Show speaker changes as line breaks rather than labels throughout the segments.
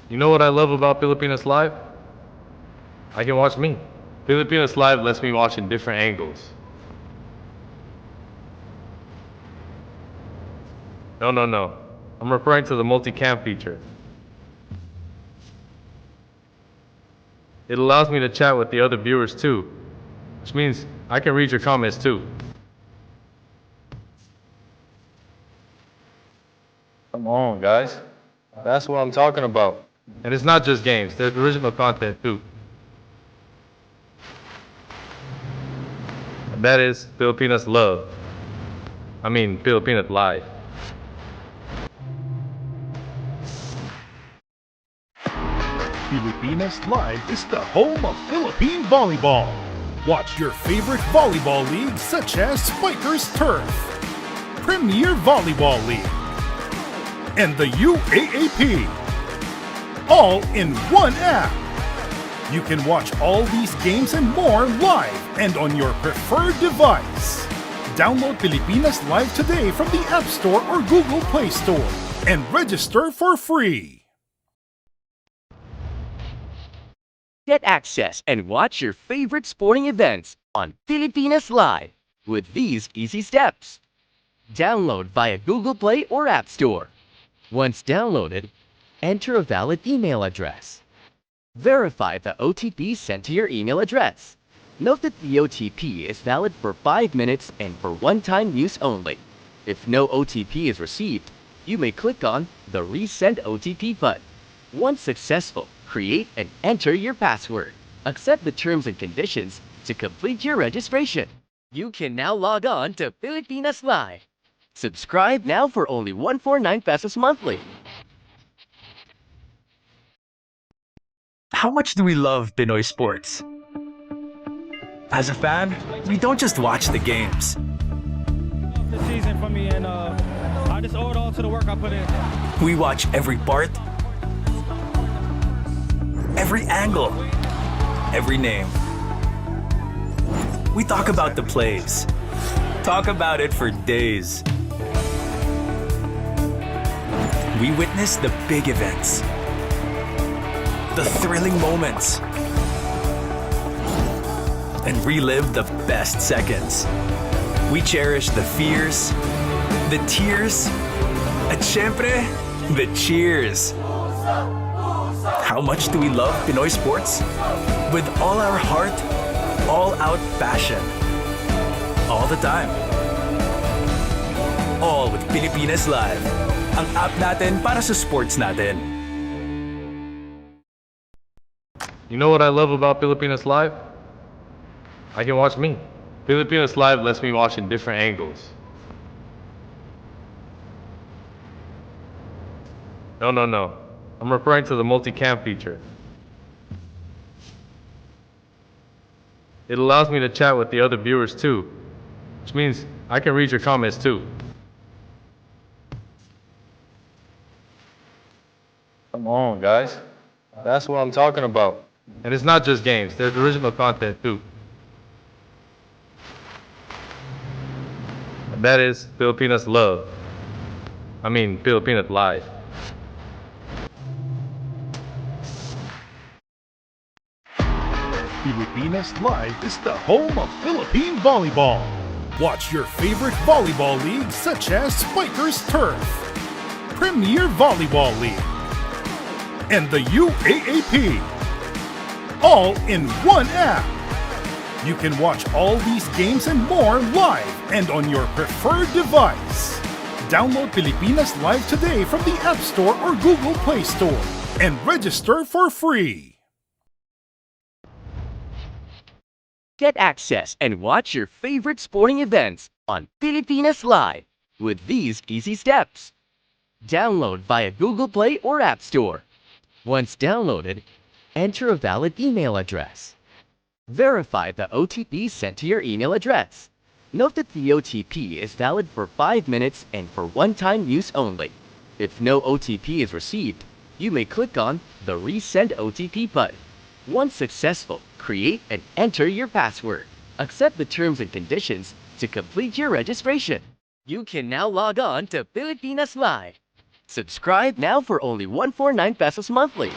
You know what I love about Filipinas Live? I can watch me. Filipinas Live lets me watch in different angles. No. I'm referring to the multicam feature. It allows me to chat with the other viewers too, which means I can read your comments too. Come on, guys. That's what I'm talking about. And it's not just games, there's original content too. And that is Filipinas Love. Filipinas Live.
Pilipinas Live is the home of Philippine volleyball. Watch your favorite volleyball leagues such as Spikers Turf, Premier Volleyball League, and the UAAP, all in one app. You can watch all these games and more live and on your preferred device. Download Pilipinas Live today from the App Store or Google Play Store and register for free.
Get access and watch your favorite sporting events on Pilipinas Live with these easy steps. Download via Google Play or App Store. Once downloaded, enter a valid email address. Verify the OTP sent to your email address. Note that the OTP is valid for 5 minutes and for one-time use only. If no OTP is received, you may click on the Resend OTP button. Once successful, create and enter your password. Accept the terms and conditions to complete your registration. You can now log on to Pilipinas Live. Subscribe now for only 149 pesos monthly.
How much do we love Pinoy sports? As a fan, we don't just watch the games.
This season for me, and I just owe it all to the work I put in.
We watch every part, every angle, every name. We talk about the plays. Talk about it for days. We witness the big events, the thrilling moments, and relive the best seconds. We cherish the fears, the tears, at syempre, the cheers. How much do we love Pinoy sports? With all our heart, all-out passion. All the time. All with Pilipinas Live. Ang app natin para sa sports natin.
You know what I love about Filipinas Live? I can watch me. Filipinas Live lets me watch in different angles. No. I'm referring to the multicam feature. It allows me to chat with the other viewers too, which means I can read your comments too. Come on, guys. That's what I'm talking about. And it's not just games, there's original content too. And that is Filipinas Love. Filipinas Live.
Pilipinas Live is the home of Philippine volleyball. Watch your favorite volleyball leagues such as Spikers Turf, Premier Volleyball League, and the UAAP, all in one app. You can watch all these games and more live and on your preferred device. Download Pilipinas Live today from the App Store or Google Play Store and register for free.
Get access and watch your favorite sporting events on Pilipinas Live with these easy steps. Download via Google Play or App Store. Once downloaded, enter a valid email address. Verify the OTP sent to your email address. Note that the OTP is valid for 5 minutes and for one-time use only. If no OTP is received, you may click on the Resend OTP button. Once successful, create and enter your password. Accept the terms and conditions to complete your registration. You can now log on to Pilipinas Live. Subscribe now for only 149 pesos monthly.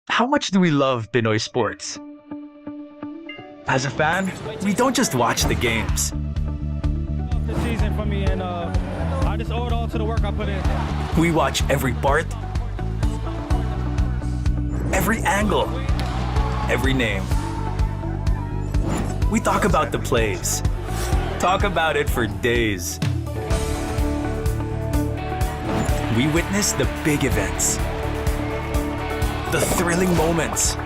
How much do we love Pinoy sports? As a fan, we don't just watch the games.
The season for me, and I just owe it all to the work I put in.
We watch every part, every angle, every name. We talk about the plays. Talk about it for days. We witness the big events, the thrilling moments,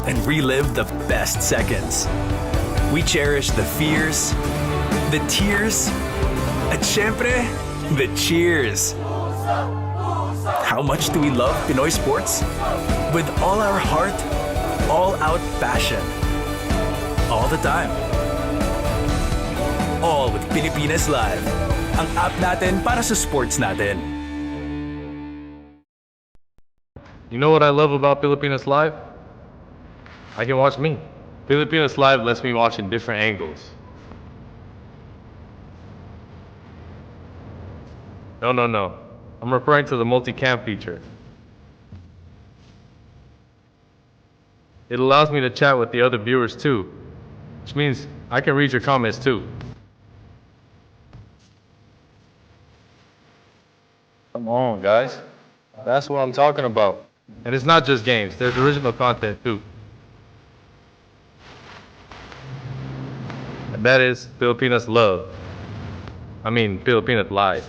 and relive the best seconds. We cherish the fears, the tears, at syempre, the cheers. How much do we love Pinoy sports? With all our heart, all-out passion. All the time. All with Pilipinas Live. Ang app natin para sa sports natin.
You know what I love about Filipinas Live? I can watch me. Filipinas Live lets me watch in different angles. No. I'm referring to the multi-cam feature. It allows me to chat with the other viewers too, which means I can read your comments too. Come on, guys. That's what I'm talking about. And it's not just games, there's original content too. And that is Filipinas Love. I mean, Filipinas Live.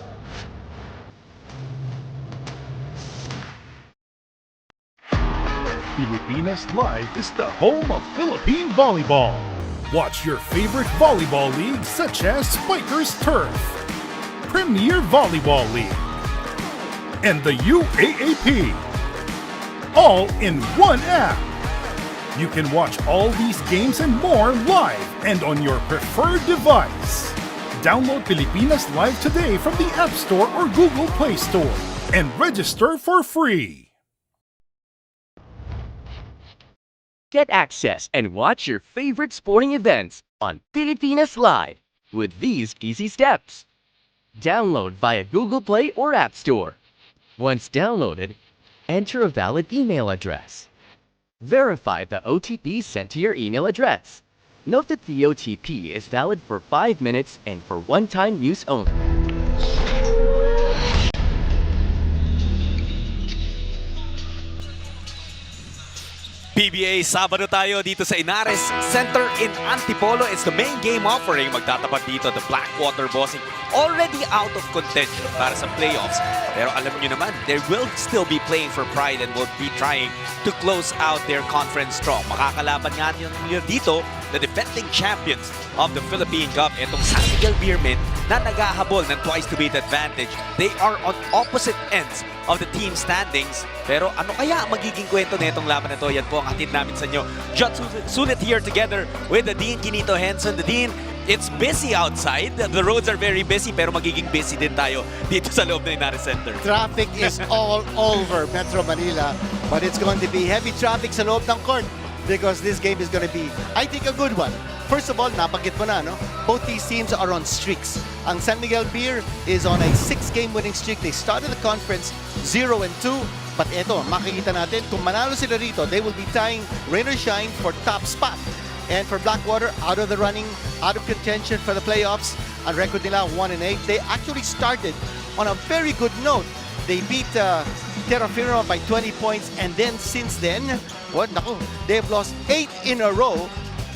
Pilipinas Live is the home of Philippine volleyball. Watch your favorite volleyball leagues such as Spikers Turf, Premier Volleyball League, and the UAAP. All in one app. You can watch all these games and more live and on your preferred device. Download Pilipinas Live today from the App Store or Google Play Store and register for free.
Get access and watch your favorite sporting events on Pilipinas Live with these easy steps. Download via Google Play or App Store. Once downloaded, enter a valid email address. Verify the OTP sent to your email address. Note that the OTP is valid for 5 minutes and for one-time use only.
PBA, Sabado tayo dito sa Inares Center in Antipolo. It's the main game offering. Magtatapat dito the Blackwater Bossing. Already out of contention para sa playoffs. Pero alam nyo naman, they will still be playing for pride and will be trying to close out their conference strong. Makakalaban nga nyo dito the defending champions of the Philippine Cup. Itong San Miguel Beermen na naghahabol ng twice-to-beat advantage. They are on opposite ends of the team standings. Pero ano kaya ang magiging kwento na itong laban na to? Yan po ang hatid namin sa inyo. Just sulit here together with the Dean Quinito Henson. The Dean, it's busy outside. The roads are very busy pero magiging busy din tayo dito sa loob ng Inares Center.
Traffic is all over Metro Manila, but it's going to be heavy traffic sa loob ng court because this game is going to be, I think, a good one. First of all, nabanggit mo na, no? Both these teams are on streaks. Ang San Miguel Beer is on a 6-game winning streak. They started the conference 0-2. But eto, makikita natin, kung manalo sila rito, they will be tying rain or shine for top spot. And for Blackwater, out of the running, out of contention for the playoffs, ang record nila 1-8. They actually started on a very good note. They beat Terra Firma by 20 points, and then since then, they've lost 8 in a row,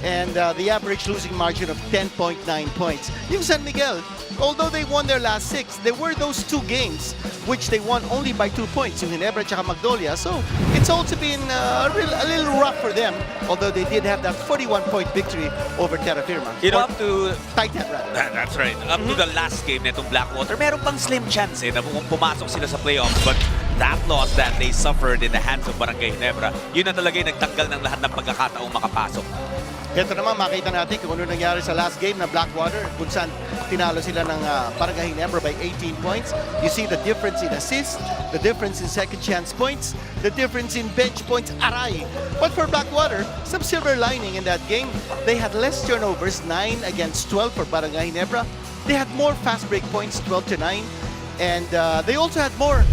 and the average losing margin of 10.9 points. Yung San Miguel, although they won their last 6, there were those 2 games which they won only by 2 points, yung Ginebra at Magnolia. So it's also been a little rough for them, although they did have that 41-point victory over Terra Firma.
You know, up to...
Titan, rather.
That's right. Up to the last game netong Blackwater, meron pang slim chance na kung pumasok sila sa playoffs. But that loss that they suffered in the hands of Barangay Ginebra, yun na talaga yung nagtanggal ng lahat ng pagkakataong makapasok.
Ito naman, makita natin kung ano nangyari sa last game na Blackwater, kung saan tinalo sila ng Barangay Ginebra by 18 points. You see the difference in assists, the difference in second chance points, the difference in bench points, aray! But for Blackwater, some silver lining in that game. They had less turnovers, 9 against 12 for Barangay Ginebra. They had more fast break points, 12 to 9. And they also had more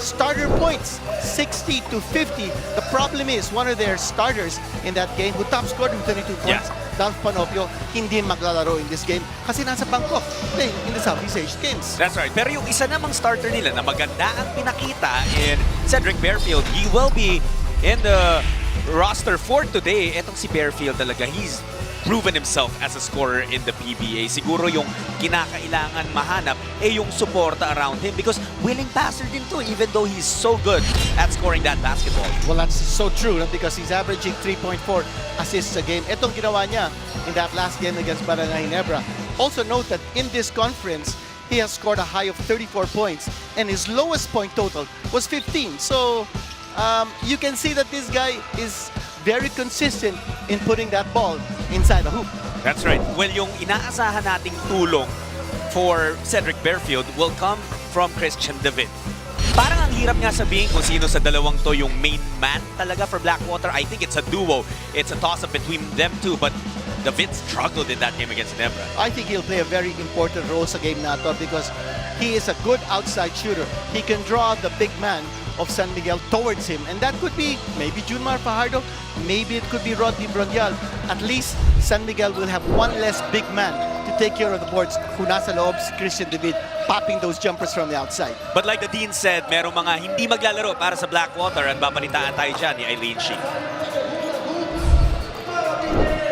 starter points, 60 to 50. The problem is, one of their starters in that game, who top scored with 22 points, Dalf Panopio, hindi maglalaro in this game kasi nasa Bangkok playing in the Southeast Asian Games.
That's right. Pero yung isa namang starter nila na maganda ang pinakita in Cedric Bearfield, he will be in the roster for today. Etong si Bearfield talaga, he's proven himself as a scorer in the PBA. Siguro yung kinakailangan mahanap yung suporta around him because willing passer din to even though he's so good at scoring that basketball.
Well, that's so true because he's averaging 3.4 assists a game. Itong ginawa niya in that last game against Barangay Ginebra. Also note that in this conference, he has scored a high of 34 points and his lowest point total was 15. So you can see that this guy is very consistent in putting that ball inside the hoop.
That's right. Well, yung inaasahan nating tulong for Cedric Bearfield will come from Christian David. Parang ang hirap nga sabihin kung sino sa dalawang to yung main man talaga for Blackwater. I think it's a duo. It's a toss-up between them two, but David struggled in that game against Ginebra.
I think he'll play a very important role sa game na to because he is a good outside shooter. He can draw the big man of San Miguel towards him, and that could be maybe Junmar Fajardo, maybe it could be Rodney Bronyal. At least San Miguel will have one less big man to take care of the boards kung nasa loob si Christian David popping those jumpers from the outside.
But like the Dean said, merong mga hindi maglalaro para sa Blackwater at babalitaan tayo dyan ni Eileen Shi.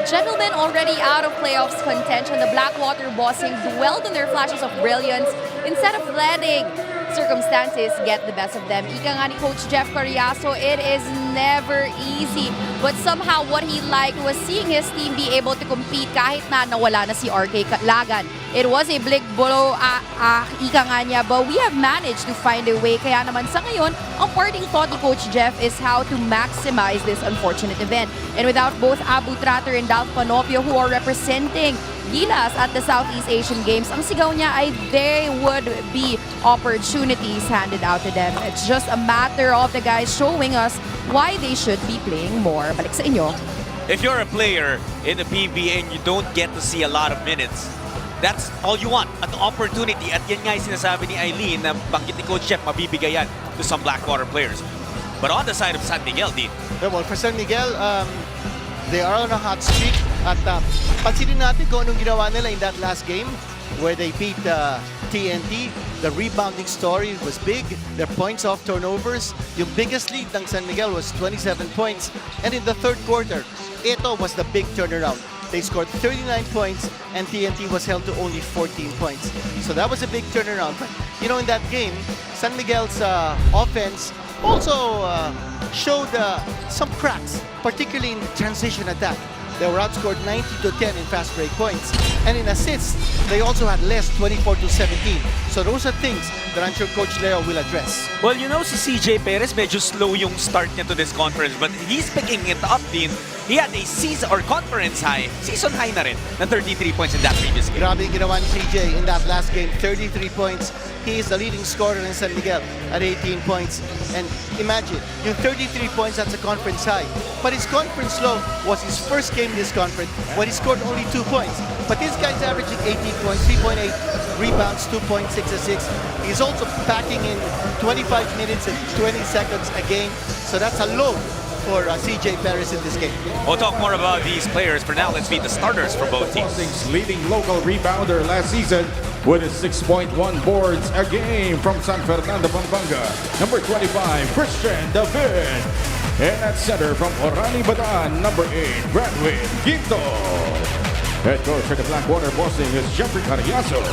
Gentlemen, already out of playoffs contention, the Blackwater Bossing dwelled on their flashes of brilliance instead of letting circumstances get the best of them. Ika nga ni Coach Jeff Carriazo, it is never easy. But somehow what he liked was seeing his team be able to compete kahit na nawala na si RK Lagan. It was a big blow, ika nga niya, but we have managed to find a way. Kaya naman sa ngayon, ang parting thought ni Coach Jeff is how to maximize this unfortunate event. And without both Abu Tratter and Dalf Panopio who are representing Gilas at the Southeast Asian Games, ang sigaw niya ay there would be opportunities handed out to them. It's just a matter of the guys showing us why they should be playing more. Balik sa inyo.
If you're a player in the PBA and you don't get to see a lot of minutes, that's all you want, an opportunity. At yan nga yung sinasabi ni Eileen na banggit ni Coach Jeff, mabibigay yan to some Blackwater players. But on the side of San Miguel, Dean.
Well, for San Miguel, they are on a hot streak. At pansinin natin kung anong ginawa nila in that last game where they beat TNT. The rebounding story was big. Their points off turnovers. Yung biggest lead ng San Miguel was 27 points. And in the third quarter, ito was the big turnaround. They scored 39 points and TNT was held to only 14 points. So that was a big turnaround. But, you know, in that game, San Miguel's offense also showed some cracks, particularly in transition attack. They were outscored 90 to 10 in fast break points. And in assists, they also had less, 24 to 17. So those are things that I'm sure Coach Leo will address.
Well, you know, si CJ Perez, medyo slow yung start niya to this conference, but he's picking it up, Dean. He had a season or conference high, season high na rin, na 33 points in that previous game.
Grabe yung ginawa ni CJ in that last game, 33 points. He is the leading scorer in San Miguel at 18 points. And imagine, yung 33 points, that's a conference high. But his conference low was his first game in this conference when he scored only 2 points. But this guy's averaging 18 points, 3.8 rebounds, 2.6 assists. He's also packing in 25 minutes and 20 seconds a game. So that's a low for CJ Perez in this game.
We'll talk more about these players. For now, let's meet the starters for both teams.
Bossing's leading local rebounder last season with his 6.1 boards a game from San Fernando, Pampanga. Number 25, Christian David. And at center from Orani Bataan, number 8, Bradwin Ginto. Head coach for the Blackwater Bossing is Jeffrey Carriazo.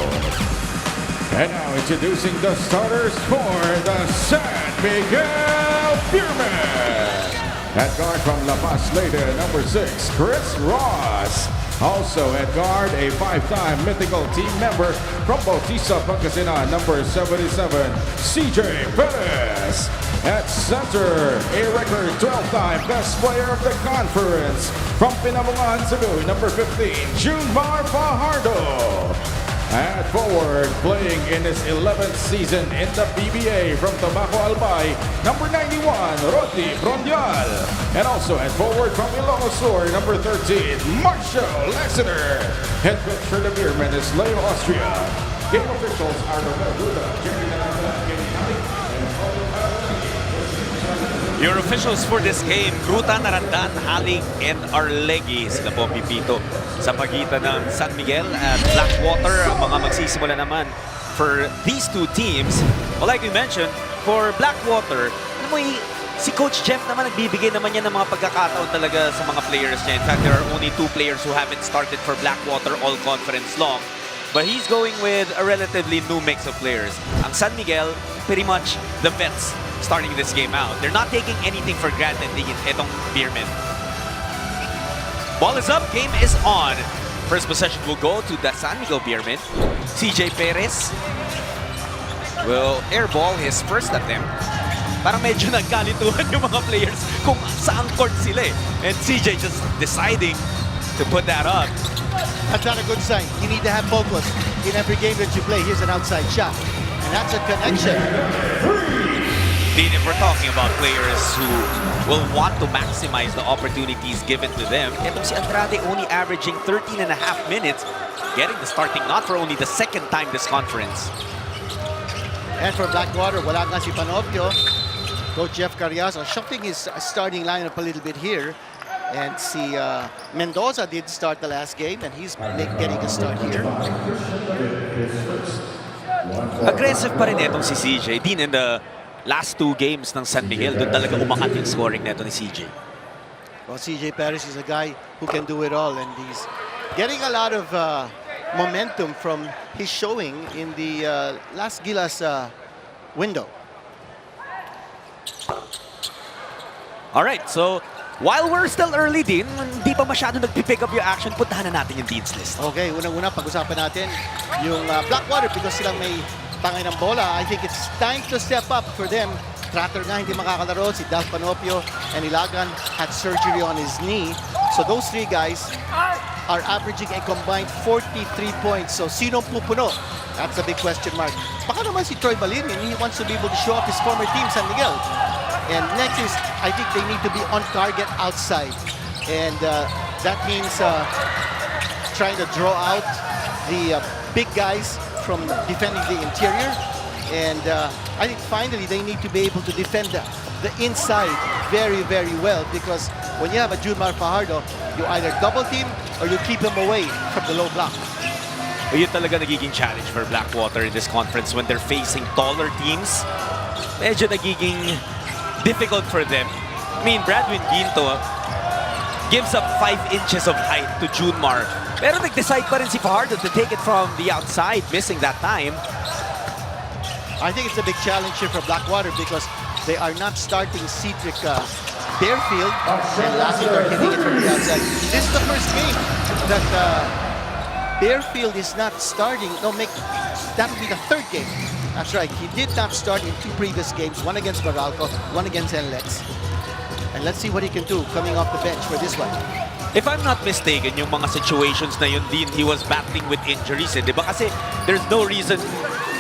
And now introducing the starters for the San Miguel Beermen. At guard from La Paz Leyte, number 6, Chris Ross. Also at guard, a 5-time mythical team member from Bautista, Pangasinan, number 77, CJ Perez. At center, a record 12-time best player of the conference from Pinamungan, Cebu, number 15, Junmar Fajardo. At forward, playing in his 11th season in the PBA from Tabaco Albay, number 91, Roti Brondial. And also at forward from Ilocos Sur, number 13, Marshall Lassiter. Head coach for the Beermen is Leo Austria. Game officials are Roberto Duda, Jerry Naranda, Kenny Halik, and Paulo Arlani.
Your officials for this game, Gruta, Narandan, Haling, and Arlegui. Sila po pipito sa pagitan ng San Miguel at Blackwater. Ang mga magsisimula naman for these two teams. Well, like we mentioned, for Blackwater, alam mo, si Coach Jeff naman nagbibigay naman yan ng mga pagkakataon talaga sa mga players niya. In fact, there are only 2 players who haven't started for Blackwater all conference long. But he's going with a relatively new mix of players. Ang San Miguel, pretty much the vets starting this game out. They're not taking anything for granted itong Beermen. Ball is up, game is on. First possession will go to the San Miguel Beermen. CJ Perez will airball his first attempt. Parang medyo nagkalituhan yung mga players kung saan court sila eh. And CJ just deciding to put that up.
That's not a good sign. You need to have focus in every game that you play. Here's an outside shot. And that's a connection.
Indeed, if we're talking about players who will want to maximize the opportunities given to them, itong si Andrade only averaging 13 and a half minutes, getting the starting not for only the second time this conference.
And for Blackwater, wala nga si Panopio. Coach Jeff Carriazo shifting his starting lineup a little bit here. And si Mendoza did start the last game, and he's getting a start here.
Aggressive pa rin itong si CJ. Din in the last 2 games ng San Miguel, doon talaga umangat yung scoring neto ni CJ.
Well, CJ Perez is a guy who can do it all, and he's getting a lot of momentum from his showing in the last Gilas window.
All right, so while we're still early din, hindi pa masyado nagpipick up yung action, puntahan na natin yung Dean's List.
Okay, unang-una pag-usapan natin yung Blackwater because silang may tangay ng bola. I think it's time to step up for them. Tratter nga hindi makakalaro, si Dal Panopio and Ilagan had surgery on his knee. So those 3 guys are averaging a combined 43 points. So sino pupuno? That's a big question mark. Baka naman si Troy Balinian, he wants to be able to show off his former team, San Miguel. And next is, I think they need to be on target outside. And that means trying to draw out the big guys from defending the interior. And I think finally they need to be able to defend the inside very, very well, because when you have a Junmar Fajardo, you either double team or you keep him away from the low block.
Yun talaga nagiging challenge for Blackwater in this conference when they're facing taller teams. Medyo nagiging difficult for them. I mean, Bradwin Ginto gives up 5 inches of height to Junmar. Pero nag-decide pa rin si Fajardo to take it from the outside, missing that time.
I think it's a big challenge here for Blackwater because they are not starting Cedric Bearfield, and lastly they're hitting it from the outside. This is the first game that Bearfield is not starting. No, that would be the 3rd game. That's right. He did not start in 2 previous games, one against Baralco, one against NLEX. And let's see what he can do coming off the bench for this one.
If I'm not mistaken, yung mga situations na yun din, he was battling with injuries, di ba? Kasi there's no reason,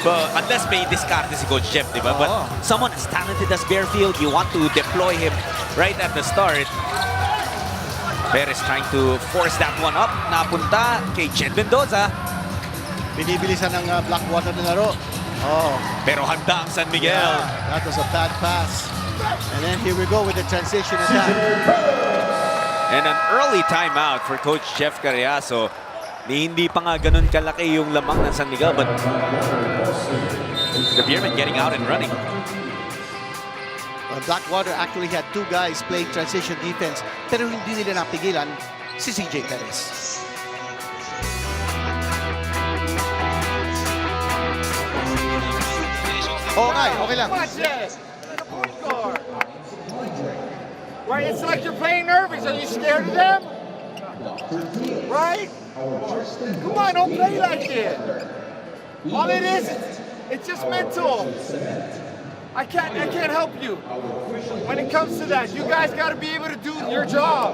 unless may discard si Coach Jeff, di ba? But someone as talented as Bearfield, you want to deploy him right at the start. Perez trying to force that one up. Napunta kay Jed Mendoza.
Binibilisan ng Blackwater na laro.
Pero handa ang San Miguel.
Yeah, that was a bad pass. And then here we go with the transition attack.
And an early timeout for Coach Jeff Carriazo. Hindi pa nga ganun kalaki yung lamang ng San Miguel, but the Beermen getting out and running.
Blackwater actually had 2 guys playing transition defense, pero hindi nila napigilan si CJ Perez. Okay lang.
Watch this. Point guard. Right, it's like you're playing nervous. Are you scared of them? Right? Come on, don't play like it. All it is, it's just mental. I can't help you. When it comes to that, you guys got to be able to do your job.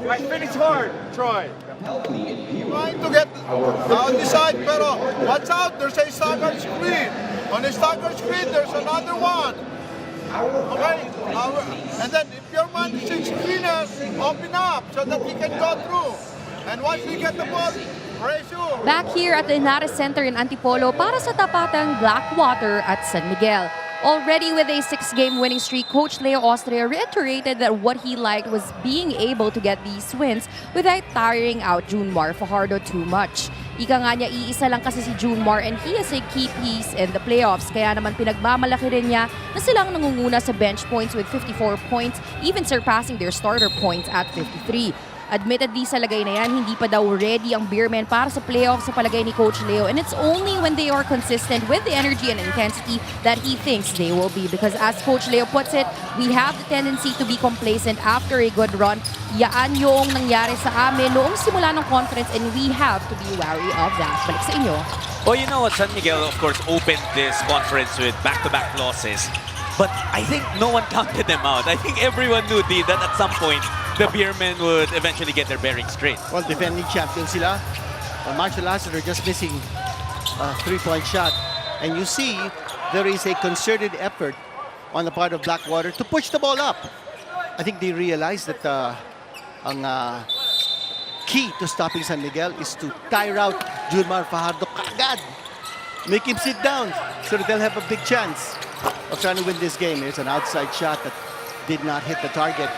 Right, finish hard, Troy.
Trying to get on the side, pero watch out, there's a staggered screen. On the staggered screen, there's another one. Okay? And then if your man is in screener, open up so that he can go through. And once we get the ball, raise you.
Back here at the Inares Center in Antipolo para sa tapatang Blackwater at San Miguel. Already with a 6-game winning streak, Coach Leo Austria reiterated that what he liked was being able to get these wins without tiring out Junmar Fajardo too much. Ika nga niya, iisa lang kasi si Junmar and he is a key piece in the playoffs. Kaya naman pinagmamalaki rin niya na silang nangunguna sa bench points with 54 points, even surpassing their starter points at 53. Admittedly sa lagay na yan, hindi pa daw ready ang Beermen para sa playoffs sa palagay ni Coach Leo, and it's only when they are consistent with the energy and intensity that he thinks they will be. Because as Coach Leo puts it, we have the tendency to be complacent after a good run. Yaan yung nangyari sa amin noong simula ng conference, and we have to be wary of that. Balik sa inyo.
Well, you know what, San Miguel, of course, opened this conference with back-to-back losses. But I think no one counted them out. I think everyone knew that at some point, the Beermen would eventually get their bearings straight.
Well, defending champion sila. Marshall Lassiter just missing a 3-point shot. And you see, there is a concerted effort on the part of Blackwater to push the ball up. I think they realize that ang key to stopping San Miguel is to tire out Junmar Fajardo kagad. Make him sit down so that they'll have a big chance of trying to win this game. There's an outside shot that did not hit the target.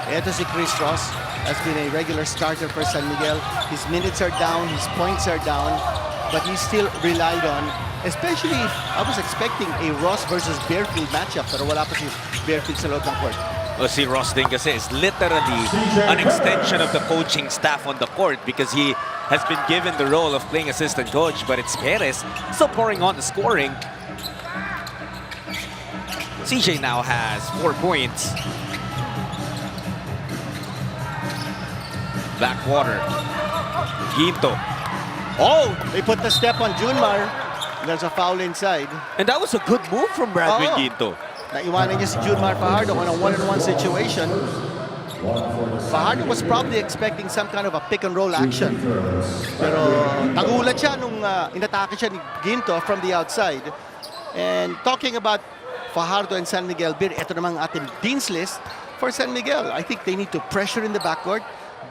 Ito si Chris Ross has been a regular starter for San Miguel. His minutes are down, his points are down, but he still relied on, especially, I was expecting a Ross versus Bearfield matchup, pero wala pa si Bearfield sa loob ng court.
Well, si Ross din kasi is literally an extension of the coaching staff on the court because he has been given the role of playing assistant coach, but it's Perez still pouring on the scoring. CJ now has 4 points. Blackwater. Ginto.
Oh! They put the step on Junmar. There's a foul inside.
And that was a good move from Bradwin Ginto.
Naiwanan niya si Junmar Fajardo on a 1-on-1 situation. Fajardo was probably expecting some kind of a pick-and-roll action. Pero nagulat siya nung inatake siya ni Ginto from the outside. And talking about Fajardo and San Miguel Beer, ito namang ating Dean's List for San Miguel. I think they need to pressure in the backcourt.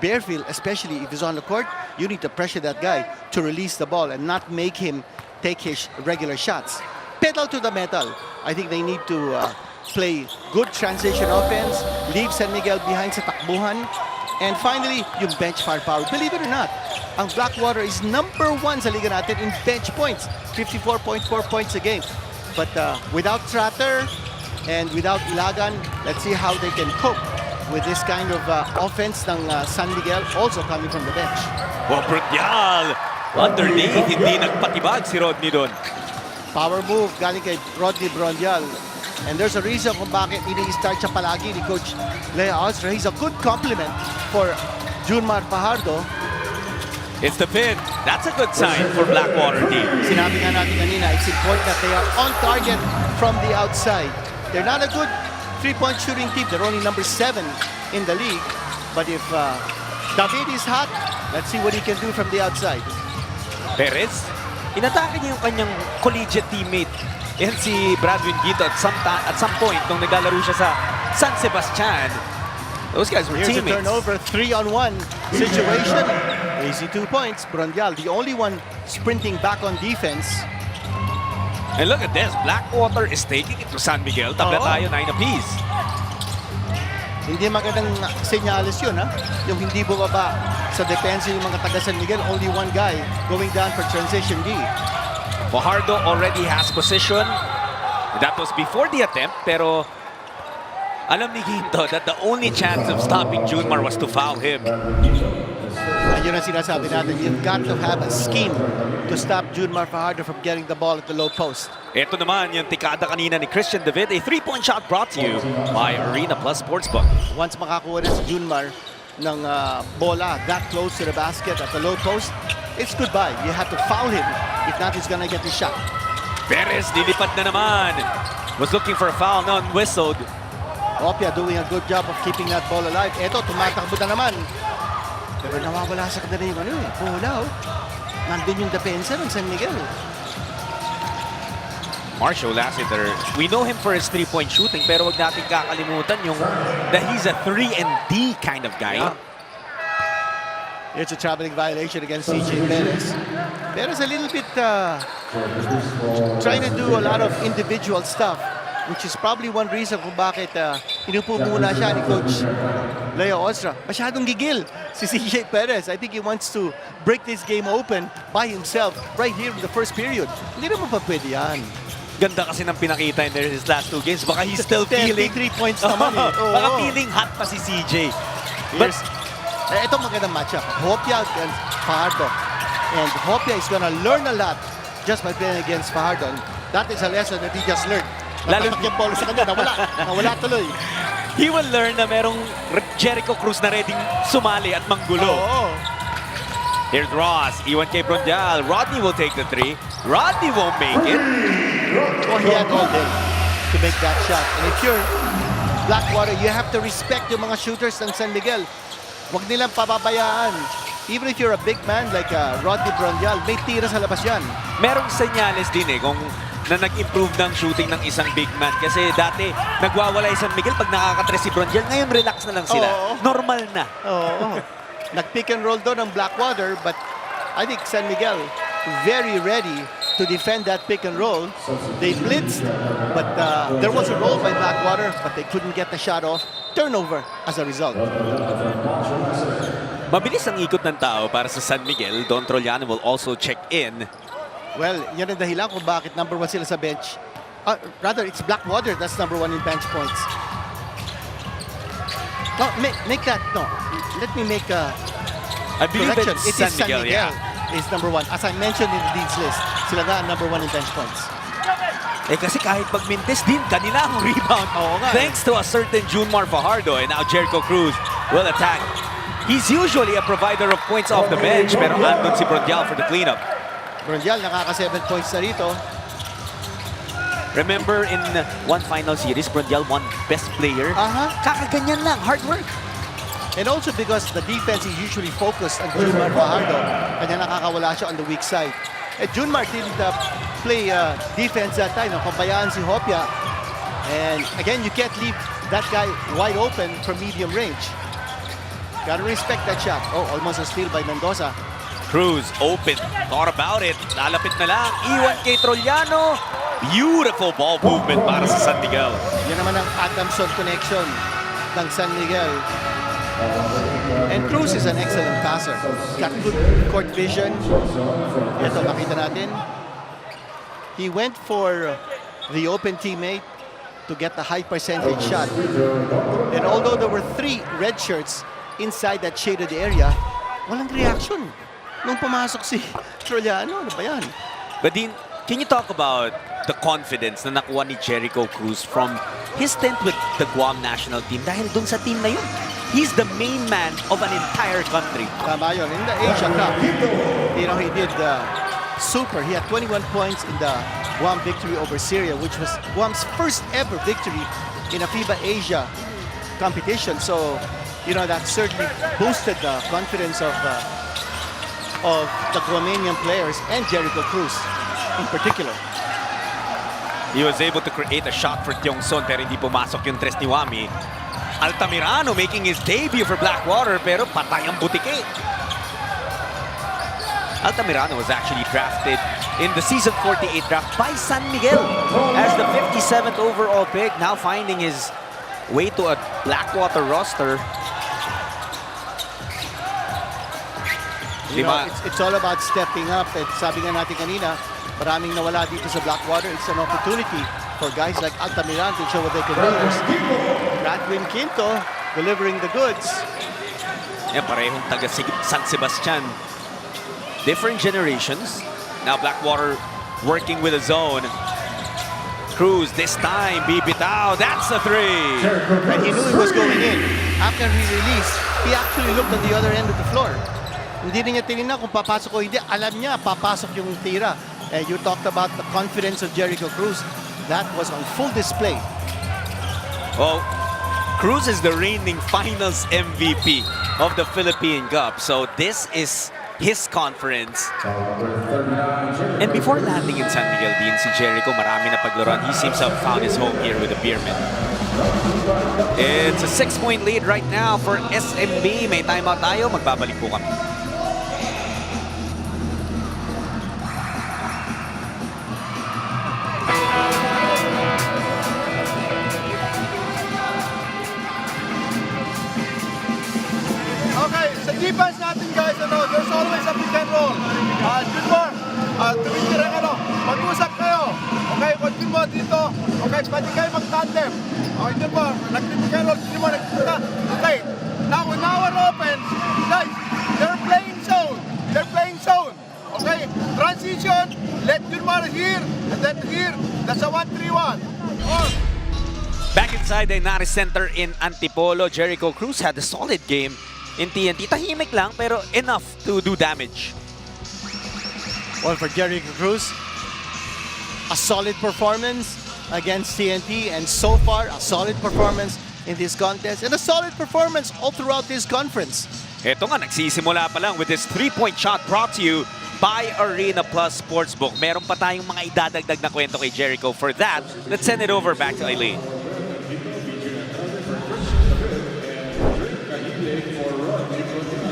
Bearfield, especially if he's on the court, you need to pressure that guy to release the ball and not make him take his regular shots. Pedal to the metal. I think they need to play good transition offense, leave San Miguel behind sa takbuhan, and finally, yung bench firepower. Believe it or not, ang Blackwater is #1 sa liga natin in bench points, 54.4 points a game. But without Tratter and without Ilagan, let's see how they can cope with this kind of offense ng San Miguel, also coming from the bench.
Oh, Brunyal! Underneath, hindi nagpatibag si Rodney doon.
Power move galing kay Rodney Bronyal. And there's a reason kung bakit ini-start siya palagi ni Coach Leo Austria. He's a good compliment for Junmar Fajardo.
It's the pin. That's a good sign for Blackwater team.
Sinabi nga natin kanina, it's important that they are on target from the outside. They're not a good 3-point shooting team. They're only #7 in the league. But if David is hot, let's see what he can do from the outside.
Perez, inatake niya yung kanyang collegiate teammate. Yan si Bradwin Ginto at some point nung naglalaro siya sa San Sebastian. Those guys were
Here's
teammates.
a turnover, 3-on-1 situation. Easy 2 points. Bronyal, the only one sprinting back on defense.
And look at this, Blackwater is taking it to San Miguel. Tabla tayo, 9 apiece.
Hindi magandang senyales yun, ha? Yung hindi bumaba sa depensa yung mga taga San Miguel. Only one guy going down for transition D.
Fajardo already has position. That was before the attempt, pero alam ni Ginto that the only chance of stopping Junmar was to foul him.
Yun ang sinasabi natin, you've got to have a scheme to stop Junmar Fajardo from getting the ball at the low post.
Ito naman yung tikada kanina ni Christian David, a 3-point shot brought to you by Arena Plus Sportsbook.
Once makakuha na si Junmar ng bola that close to the basket at the low post, it's goodbye. You have to foul him. If not, he's gonna get the shot.
Perez, nilipad na naman. Was looking for a foul, non-whistled.
Hopia doing a good job of keeping that ball alive. Eto, tumatakbo na naman. Pero nawawala sa kanila yung bola. Nandun yung depensa ng San Miguel.
Marshall Lassiter, we know him for his three-point shooting, pero wag natin kakalimutan yung that he's a 3-and-D kind of guy.
Yeah. It's a traveling violation against CJ Perez. Perez a little bit trying to do a lot of individual stuff, which is probably one reason kung bakit inupo muna siya ni Coach Leo Ostra. Masyadong gigil si CJ Perez. I think he wants to break this game open by himself right here in the first period. Hindi naman pa pwede yan.
Ganda kasi ng pinakita in his last 2 games. Baka he's still feeling...
3 points naman eh.
Baka feeling hot pa si CJ.
But ito magandang matchup. Hopia against Fajardo. And Hopia is gonna learn a lot just by playing against Fajardo. And that is a lesson that he just learned. Natatak yung ball sa kanya. Nawala tuloy.
He will learn na merong Jericho Cruz na ready sumali at manggulo. Here's Ross. Iwan kay Brondial. Rodney will take the 3. Rodney won't make it.
Well, he had all day to make that shot. And if you're Blackwater, you have to respect yung mga shooters ng San Miguel. Huwag nilang pababayaan. Even if you're a big man like Rodney Brondial, may tira sa labas yan.
Merong senyales din kung na nag-improve ng shooting ng isang big man. Kasi dati, nagwawala yung San Miguel pag nakakatres si Brondial. Ngayon, relax na lang sila. Normal na.
Nag-pick and roll doon ng Blackwater, but I think San Miguel very ready to defend that pick and roll. They blitzed, but there was a roll by Blackwater, but they couldn't get the shot off. Turnover as a result.
Mabilis ang ikot ng tao para sa San Miguel. Don Trollano will also check in.
Well, yan ang dahilan kung bakit number 1 sila sa bench. Rather, it's Blackwater that's number 1 in bench points. No, make that, no. Let me make a
I believe
correction.
it's
It is
San Miguel,
is number 1. As I mentioned in the Dean's list, sila nga ang number 1 in bench points.
Kasi kahit pagmintes din, kanila ang rebound. Thanks to a certain Junmar Fajardo, and now Jericho Cruz will attack. He's usually a provider of points off the bench, pero andun si Brondial for the cleanup.
Brondial nakaka 7 points na rito.
Remember in one final series, Brondial won best player. Kakaganyan lang, hard work.
And also because the defense is usually focused on Junmar Fajardo, kanya nakakawala siya on the weak side. And Junmar didn't play defense that time. Pabayaan si Hopia. And again, you can't leave that guy wide open from medium range. Gotta respect that shot. Oh, almost a steal by Mendoza.
Cruz open, thought about it. Lalapit na lang, iwan kay Trollano. Beautiful ball movement para sa San Miguel.
Yan naman ang Adamson connection ng San Miguel. And Cruz is an excellent passer. Got good court vision. Ito, makita natin. He went for the open teammate to get the high percentage shot. And although there were 3 red shirts inside that shaded area, walang reaction nung pumasok si Trollano. Ano ba yan?
But Dean, can you talk about the confidence na nakuha ni Jericho Cruz from his stint with the Guam national team? Dahil dun sa team na yun, he's the main man of an entire country.
Tama yun. In the Asia Cup, you know, he did super. He had 21 points in the Guam victory over Syria, which was Guam's first ever victory in a FIBA Asia competition. So, you know, that certainly boosted the confidence of the Guamanian players and Jericho Cruz in particular.
He was able to create a shot for Tiongson pero hindi pumasok yung tres ni Wami. Altamirano making his debut for Blackwater pero patay ang butike. Altamirano was actually drafted in the season 48 draft by San Miguel as the 57th overall pick, now finding his way to a Blackwater roster.
You know, it's all about stepping up. At sabi nga natin kanina, maraming nawala dito sa Blackwater. It's an opportunity for guys like Altamirano to show what they can do. Radwin Quinto delivering the goods.
Yeah, parehong taga San Sebastian. Different generations. Now Blackwater working with a zone. Cruz this time, bibitaw. That's a 3.
And he knew he was going in. After he released, he actually looked on the other end of the floor. Hindi niya tinignan kung papasok o hindi. Alam niya, papasok yung tira. And you talked about the confidence of Jericho Cruz. That was on full display.
Well, Cruz is the reigning finals MVP of the Philippine Cup. So this is his conference. And before landing in San Miguel Beermen, si Jericho marami na paglaruan. He seems to have found his home here with the Beermen. It's a 6-point lead right now for SMB. May timeout tayo. Magbabalik po kami.
Okay, sa defense natin guys, there's always a pick and roll. Junior, tumitira mag-usap kayo. Okay, kung Junior dito, okay, pwede kayo mag-tandem. Okay, Junior, nag-pick and roll, Junior, nag-pick. Okay, now in our offense, guys, they're playing zone. They're playing zone. Okay, transition, let Junior here, and then here, that's a 1-3-1. On.
Back inside the Inares Center in Antipolo, Jericho Cruz had a solid game in TNT. Tahimik lang pero enough to do damage.
Well, for Jericho Cruz, a solid performance against TNT, and so far a solid performance in this contest and a solid performance all throughout this conference.
Ito nga, nagsisimula pa lang with this 3-point shot brought to you by Arena Plus Sportsbook. Meron pa tayong mga idadagdag na kwento kay Jericho. For that, let's send it over back to Eileen.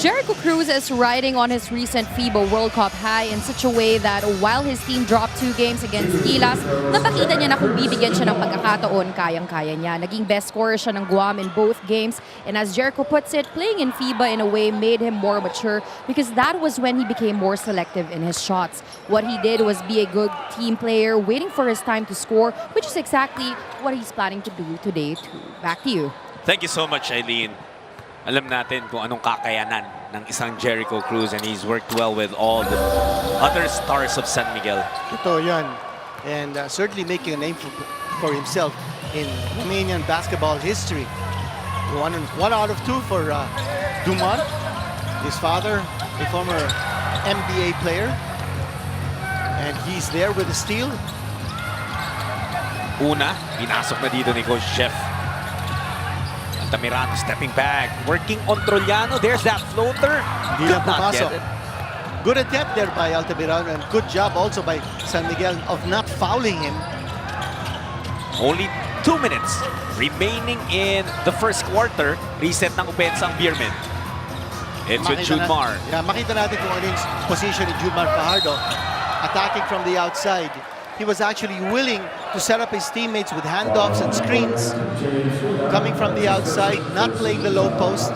Jericho Cruz is riding on his recent FIBA World Cup high in such a way that while his team dropped 2 games against Gilas, napakita niya na kung bibigyan siya ng pagkakataon, kayang-kaya niya. Naging best scorer siya ng Guam in both games, and as Jericho puts it, playing in FIBA in a way made him more mature because that was when he became more selective in his shots. What he did was be a good team player, waiting for his time to score, which is exactly what he's planning to do today too. Back to you.
Thank you so much, Eileen. Alam natin kung anong kakayanan ng isang Jericho Cruz, and he's worked well with all the other stars of San Miguel.
Ito yan. And certainly making a name for himself in Romanian basketball history. One out of 2 for Dumont, his father, a former NBA player. And he's there with the steal.
Una, pinasok na dito ni Coach Jeff. Altamirano stepping back, working on Trollano. There's that floater.
Hindi
Could
na
not
pumasok.
get it.
Good attempt there by Altamirano, and good job also by San Miguel of not fouling him.
Only 2 minutes remaining in the first quarter. Reset ng opensa ang Beermen. It's with Judmar.
Makita natin kung ano yung position ni Judmar Fajardo. Attacking from the outside. He was actually willing to set up his teammates with handoffs and screens. Coming from the outside, not playing the low post.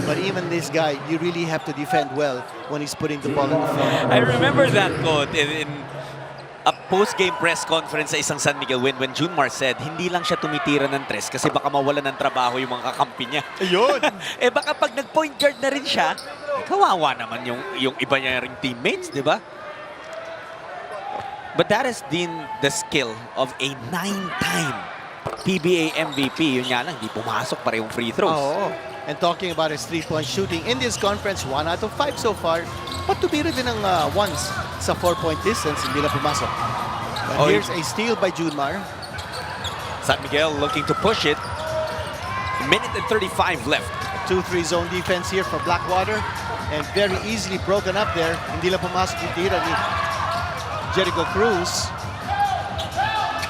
But even this guy, you really have to defend well when he's putting the ball in the floor.
I remember that quote in a post-game press conference sa isang San Miguel win when Junmar said, hindi lang siya tumitira ng tres kasi baka mawalan ng trabaho yung mga kakampi niya.
Ayun!
Eh baka pag nag-point guard na rin siya, kawawa naman yung iba niya ring teammates, di ba? But that has been the skill of a 9-time PBA MVP. Yun nga lang, di pumasok parehong free throws.
Oo. And talking about his 3-point shooting in this conference, 1 out of 5 so far. But tumira din ng once sa 4-point distance, hindi na pumasok. But here's a steal by Judmar.
San Miguel looking to push it. A minute and 35 left.
2-3 zone defense here for Blackwater. And very easily broken up there. Hindi lang pumasok yung tira ni Jericho Cruz.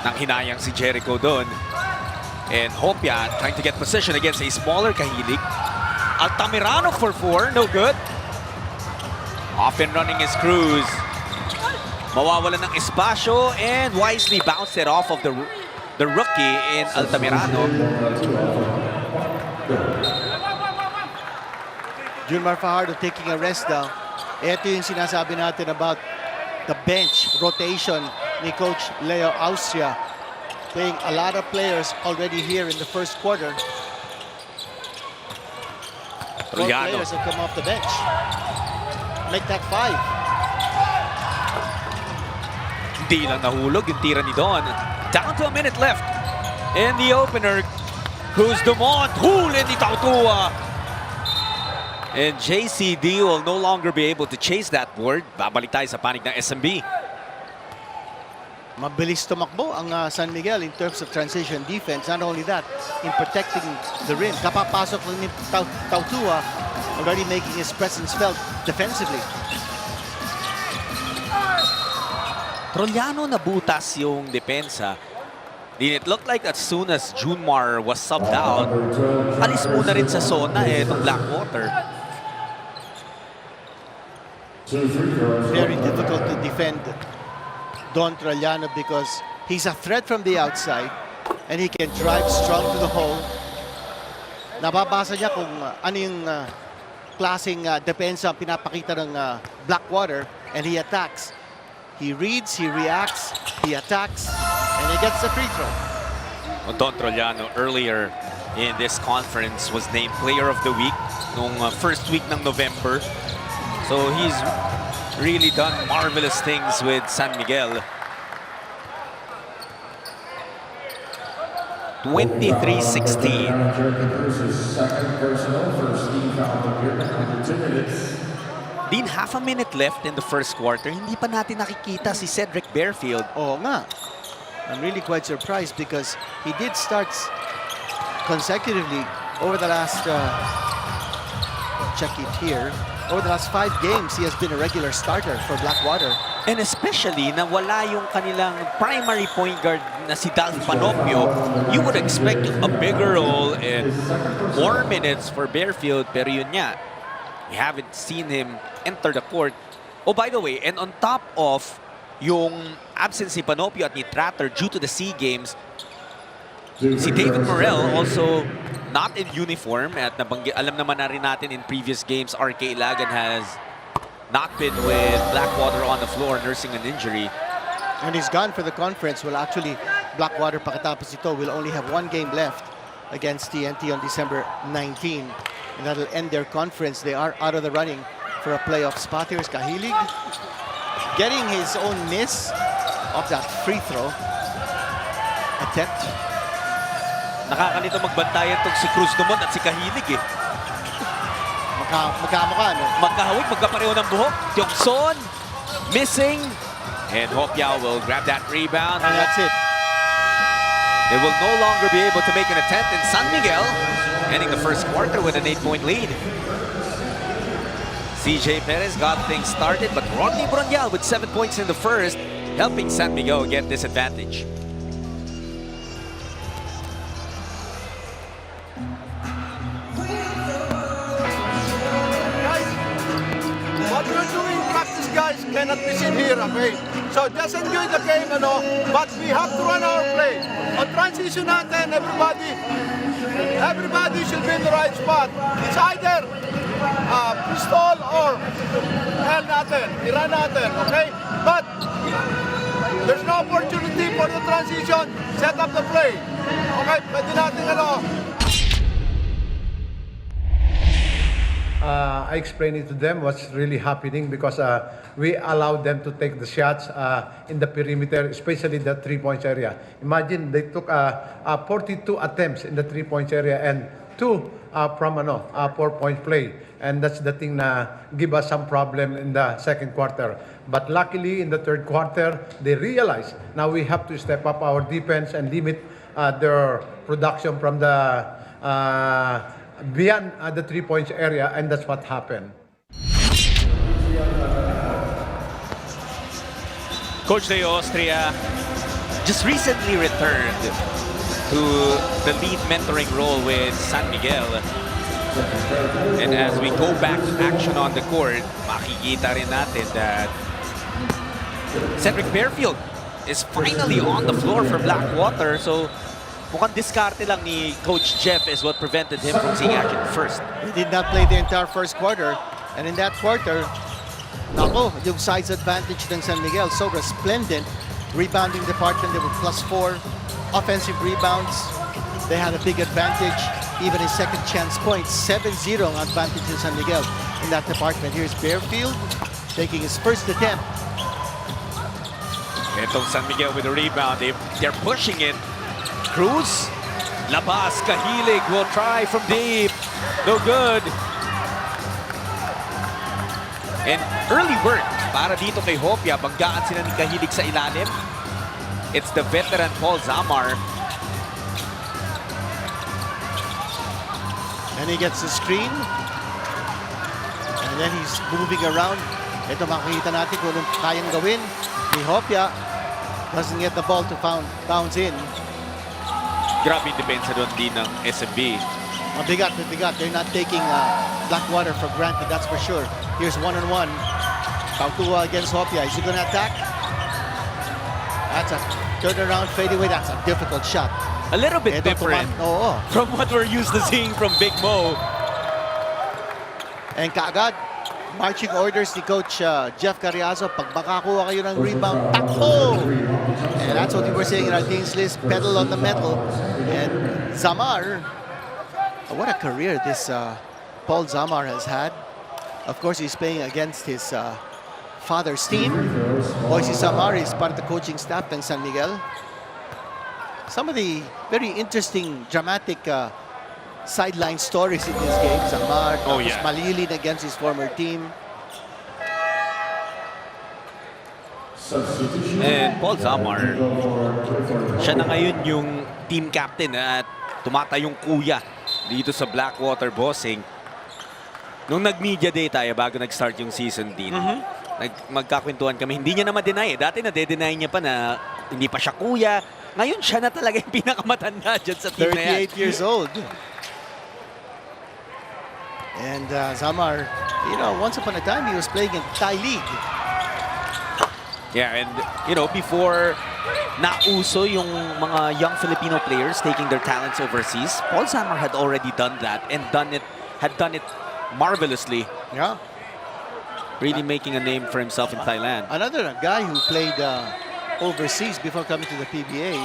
Nang hinayang si Jericho doon. And Hopia trying to get position against a smaller Kahilig. Altamirano for 4, no good. Off and running is Cruz. Mawawalan ng espasyo and wisely bounced it off of the rookie in Altamirano.
Judmar Fajardo taking a rest now. Ito yung sinasabi natin about the bench rotation ni Coach Leo Austria. Playing a lot of players already here in the first quarter. 4 players have come off the bench. Make that 5.
Hindi lang nahulog yung tira ni Don. Down to a minute left. In the opener, Cruz Dumont. Huli ni Tautua. And JCD will no longer be able to chase that board. Babalik tayo sa panig ng SMB.
Mabilis tumakbo ang San Miguel in terms of transition defense. Not only that, in protecting the rim. Kapapasok lang ni Tautua, already making his presence felt defensively.
Trollano nabutas yung depensa. It looked like as soon as Junmar was subbed out, alis muna rin sa zona itong Blackwater.
Very difficult to defend Don Trollano because he's a threat from the outside and he can drive strong to the hole. Nababasa niya kung ano yung klaseng depensa ang pinapakita ng Blackwater, and he attacks. He reads, he reacts, he attacks, and he gets the free throw.
Don Trollano earlier in this conference was named Player of the Week nung first week ng November. So he's really done marvelous things with San Miguel. 23-16. Din half a minute left in the first quarter. Hindi pa natin nakikita si Cedric Bearfield.
Oo nga. I'm really quite surprised because he did start consecutively over the last, check it here, over the last 5 games, he has been a regular starter for Blackwater.
And especially na wala yung kanilang primary point guard na si Dal Panopio, you would expect a bigger role and more minutes for Bearfield, pero yun nga, we haven't seen him enter the court. Oh, by the way, and on top of yung absence ni Panopio at ni Tratter due to the SEA Games, si David Morel also not in uniform at alam naman na rin natin in previous games, RK Ilagan has not been with Blackwater on the floor nursing an injury.
And he's gone for the conference. Well, actually, Blackwater pagkatapos ito will only have 1 game left against TNT on December 19. And that'll end their conference. They are out of the running for a playoff spot. Here's Kahilig getting his own miss of that free throw attempt.
Nakakalito magbantayan tong si Cruz Dumont at si Kahilig eh.
Magkamukha, no?
Magkahawig, magkapareho ng buhok. Tiongson, missing. And Hopia will grab that rebound.
And that's it.
They will no longer be able to make an attempt in San Miguel, ending the first quarter with an 8-point lead. CJ Perez got things started, but Rodney Bronyal with 7 points in the first, helping San Miguel get this advantage.
What we're doing in practice, guys, cannot be seen here, okay? So just enjoy the game, but we have to run our play. On transition natin, everybody should be in the right spot. It's either pistol or hell natin, iran natin, okay? But there's no opportunity for the transition. Set up the play. Okay, pwede natin
I explained it to them what's really happening because we allowed them to take the shots in the perimeter, especially the 3-point area. Imagine they took 42 attempts in the 3-point area and 2 from 4-point play. And that's the thing that give us some problem in the second quarter. But luckily in the third quarter, they realized now we have to step up our defense and limit their production from the beyond the 3-point area, and that's what happened.
Coach de Austria just recently returned to the lead mentoring role with San Miguel. And as we go back to action on the court, makikita rin natin that Cedric Bearfield is finally on the floor for Blackwater. So mukhang diskarte lang ni Coach Jeff is what prevented him from seeing action first.
He did not play the entire first quarter. And in that quarter, nako, yung size advantage ng San Miguel, so resplendent. Rebounding department, they were +4. Offensive rebounds, they had a big advantage. Even in second chance points, 7-0 ang advantage in San Miguel in that department. Here's Bearfield taking his first attempt.
Itong San Miguel with a rebound. They're pushing it. Cruz, labas, Kahilig will try from deep. No good. And early work para dito kay Hopia. Banggaan sila ni Kahilig sa ilalim. It's the veteran Paul Zamar.
And he gets the screen. And then he's moving around. Ito makikita natin kung anong kayang gawin ni Hopia. Doesn't get the ball to bounce in.
Grabe yung depensa doon din ng SMB.
Mabigat. They're not taking Blackwater for granted, that's for sure. Here's one-on-one. Pautua against Hopia. Is he going to attack? That's a turnaround fadeaway. That's a difficult shot.
A little bit different from what we're used to seeing from Big Mo.
And kaagad, marching orders ni Coach Jeff Carriazo, pag makakuha kayo ng rebound, takbo! And that's what we were saying in our team's list, pedal on the metal. And Zamar, what a career this Paul Zamar has had. Of course, he's playing against his father's team. Boise Zamar is part of the coaching staff ng San Miguel. Some of the very interesting, dramatic sideline stories in this game. Zamar, malilin against his former team.
And Paul Zamar, siya na ngayon yung team captain at tumatayong kuya dito sa Blackwater Bossing. Nung nag-media day tayo bago nag-start yung season din, magkakwentuhan kami. Hindi niya na ma-deny. Dati na-deny niya pa na hindi pa siya kuya. Ngayon siya na talaga yung pinakamatanda dyan sa team na yan.
38 years old. And Zamar, you know, once upon a time he was playing in Thai League.
Yeah, and you know, before nauso yung mga young Filipino players taking their talents overseas, Paul Zamar had already done that and had done it marvelously.
Yeah.
Really making a name for himself in Thailand.
Another guy who played overseas before coming to the PBA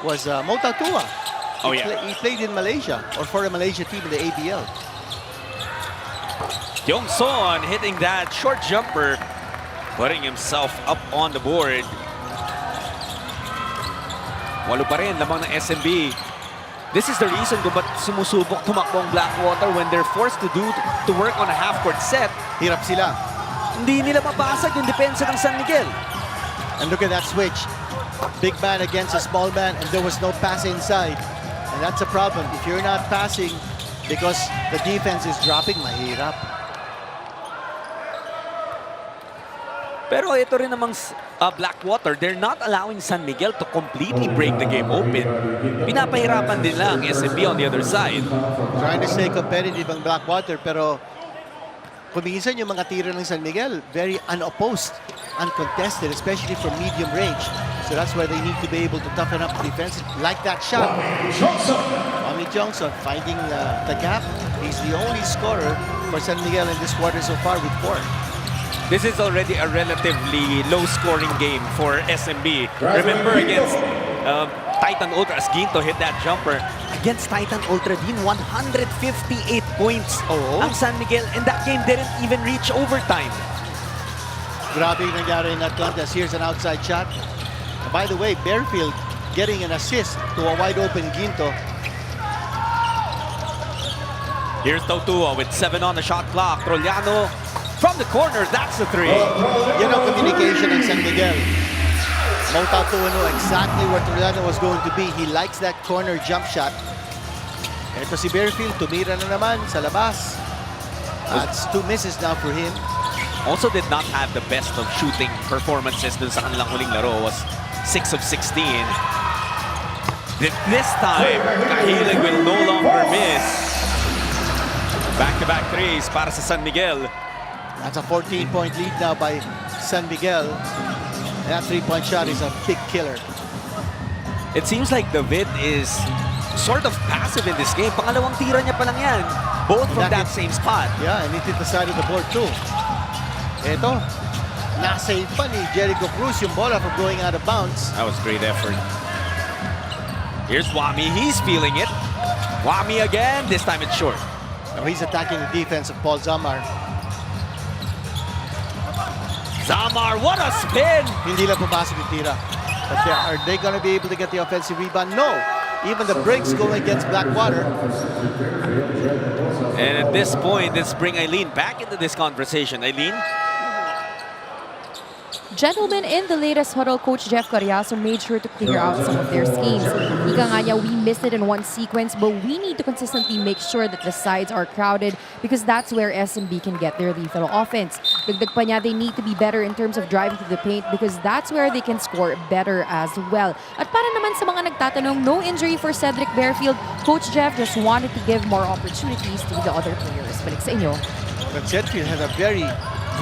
was Mota Tua. He played in Malaysia or for a Malaysia team in the ABL.
Yong Son hitting that short jumper, putting himself up on the board. Walo pa rin lamang ng SMB. This is the reason kung ba't sumusubok tumakbo ang Blackwater when they're forced to work on a half-court set.
Hirap sila.
Hindi nila mabasag yung depensa ng San Miguel.
And look at that switch. Big man against a small man, and there was no pass inside. And that's a problem. If you're not passing because the defense is dropping, mahirap.
Pero ito rin namang Blackwater, they're not allowing San Miguel to completely break the game open. Pinapahirapan din lang SMB on the other side.
Trying to stay competitive ang Blackwater, pero kuminsan yung mga tira ng San Miguel, very unopposed, uncontested, especially from medium range. So that's why they need to be able to toughen up the defense. Like that shot. Wami Johnson finding the gap. He's the only scorer for San Miguel in this quarter so far with 4.
This is already a relatively low-scoring game for SMB. Remember against Titan Ultra, as Ginto hit that jumper. Against Titan Ultra din, 158 points ang San Miguel, and that game didn't even reach overtime.
Grabe yung nangyari in Atlantis. Here's an outside shot. By the way, Bearfield getting an assist to a wide-open Ginto.
Here's Tautua with 7 on the shot clock. Trollano from the corner, that's the 3.
Yan ang communication ng San Miguel. Mota Tua knew exactly where Trollano was going to be. He likes that corner jump shot. Ito si Bearfield, tumira na naman sa labas. That's 2 misses now for him.
Also did not have the best of shooting performances dun sa kanilang huling laro. Was 6 of 16. This time, Kahilig will no longer miss. Back-to-back threes para sa San Miguel.
That's a 14-point lead now by San Miguel. And that 3-point shot is a big killer.
It seems like David is sort of passive in this game. Pangalawang tira niya pa lang yan. Both from that same spot.
Yeah, and he hit the side of the board too. Ito, na-save pa ni Jericho Cruz yung bola from going out of bounds.
That was great effort. Here's Wami. He's feeling it. Wami again. This time it's short.
Now he's attacking the defense of Paul Zamar.
Zamar, what a spin!
Hindi lang pumasok yung tira. But are they going to be able to get the offensive rebound? No. Even the breaks going against Blackwater.
And at this point, let's bring Eileen back into this conversation. Eileen?
Gentlemen, in the latest huddle, Coach Jeff Carriazo made sure to clear out some of their schemes. Ika nga niya, we missed it in one sequence, but we need to consistently make sure that the sides are crowded because that's where SMB can get their lethal offense. Dagdag pa niya, they need to be better in terms of driving to the paint because that's where they can score better as well. At para naman sa mga nagtatanong, no injury for Cedric Bearfield. Coach Jeff just wanted to give more opportunities to the other players. Balik sa inyo.
But Cedric had a very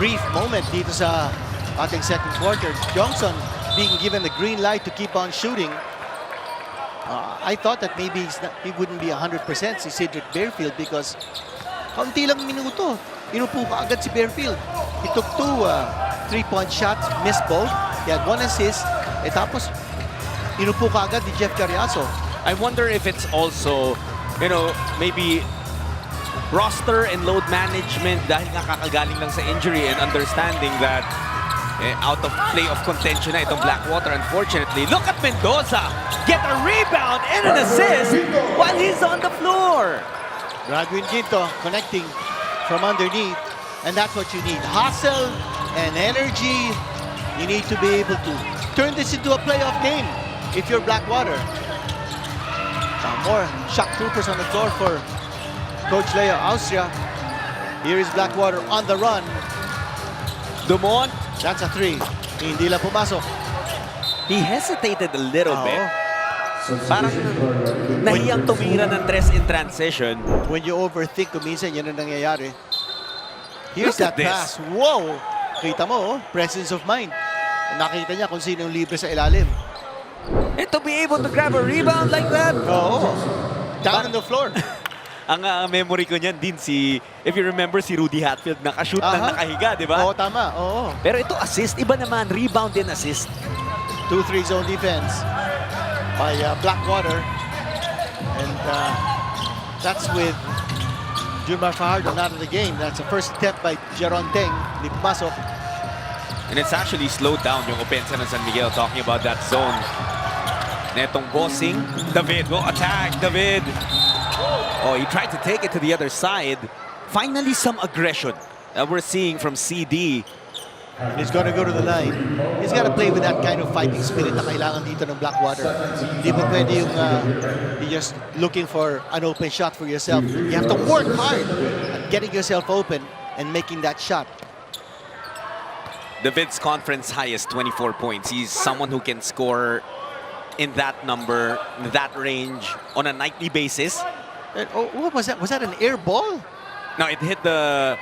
brief moment dito sa ating second quarter. Johnson being given the green light to keep on shooting. I thought that maybe he wouldn't be 100% si Cedric Bearfield because kaunti lang minuto. Inupo ka agad si Bearfield. He took 2 3-point shots, missed both. He had 1 assist. Tapos inupo ka agad ni Jeff Carriazo.
I wonder if it's also, maybe roster and load management dahil nga kakagaling lang sa injury and understanding that out of play of contention na itong Blackwater, unfortunately. Look at Mendoza get a rebound and an assist while he's on the floor.
Bradwin Ginto connecting from underneath, and that's what you need. Hustle and energy. You need to be able to turn this into a playoff game if you're Blackwater. More shot troopers on the floor for Coach Leo Austria. Here is Blackwater on the run.
Dumont.
That's a 3. Hindi lang pumasok.
He hesitated a little bit. Parang nahiyang tumira ng 3 in transition.
When you overthink, kuminsan yan ang nangyayari. Here's
Look at
that pass.
this.
Whoa! Kita mo, presence of mind. Nakita niya kung sino yung libre sa ilalim.
And to be able to grab a rebound like that.
Oo. Down on the floor.
Ang memory ko niyan din if you remember, si Rudy Hatfield nakashoot ng nakahiga, di ba?
Oo, tama. Oo.
Pero ito assist, iba naman, rebound and assist.
2-3 zone defense by Blackwater. And that's with Junmar Fajardo not in the game. That's the first attempt by Jeron Teng. Di pumasok.
And it's actually slowed down yung opensa ng San Miguel, talking about that zone. Netong Bossing, David, attack, David. Oh, he tried to take it to the other side. Finally, some aggression that we're seeing from CD.
He's got to go to the line. He's got to play with that kind of fighting spirit na kailangan dito ng Blackwater. Hindi pa pwede yung you're just looking for an open shot for yourself. You have to work hard at getting yourself open and making that shot.
David's conference high is 24 points. He's someone who can score in that number, in that range, on a nightly basis.
And, what was that? Was that an air ball?
No, it hit the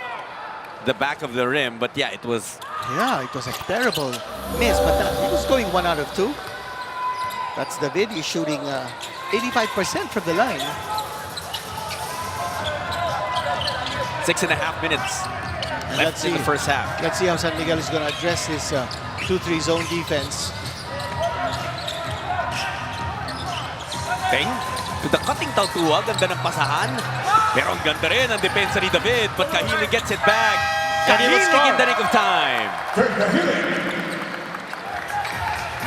back of the rim, but yeah, it was...
Yeah, it was a terrible miss, but he was going 1 out of 2. That's David. He's shooting 85% from the line.
6.5 minutes left in the first half.
Let's see how San Miguel is going to address this 2-3 zone defense.
Teng to the cutting Tautua. Ganda ng pasahan. Pero ang ganda rin ang depensa ni David. But Kahili gets it back. Kahili in the nick of time.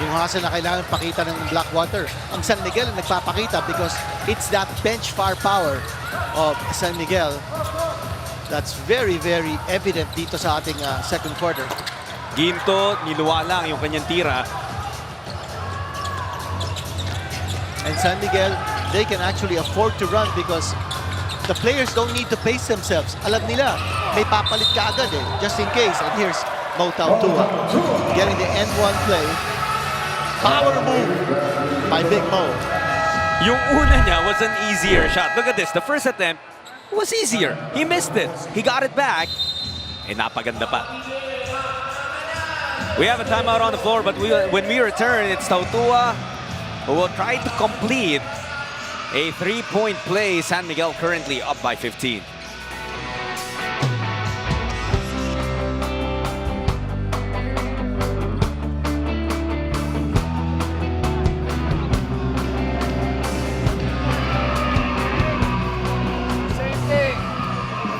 Yung hustle na kailangan pakita ng Blackwater. Ang San Miguel nagpapakita because it's that bench firepower of San Miguel that's very, very evident dito sa ating second quarter.
Ginto, niluwa lang yung kanyang tira.
And San Miguel, they can actually afford to run because the players don't need to pace themselves. Alam nila, may papalit ka agad just in case. And here's Mo Tautua getting the end one play. Power move by Big Mo.
Yung una niya was an easier shot. Look at this, the first attempt was easier. He missed it. He got it back. Napaganda pa. We have a timeout on the floor, but when we return, it's Tautua who will try to complete a 3-point play. San Miguel currently up by 15.
Same thing.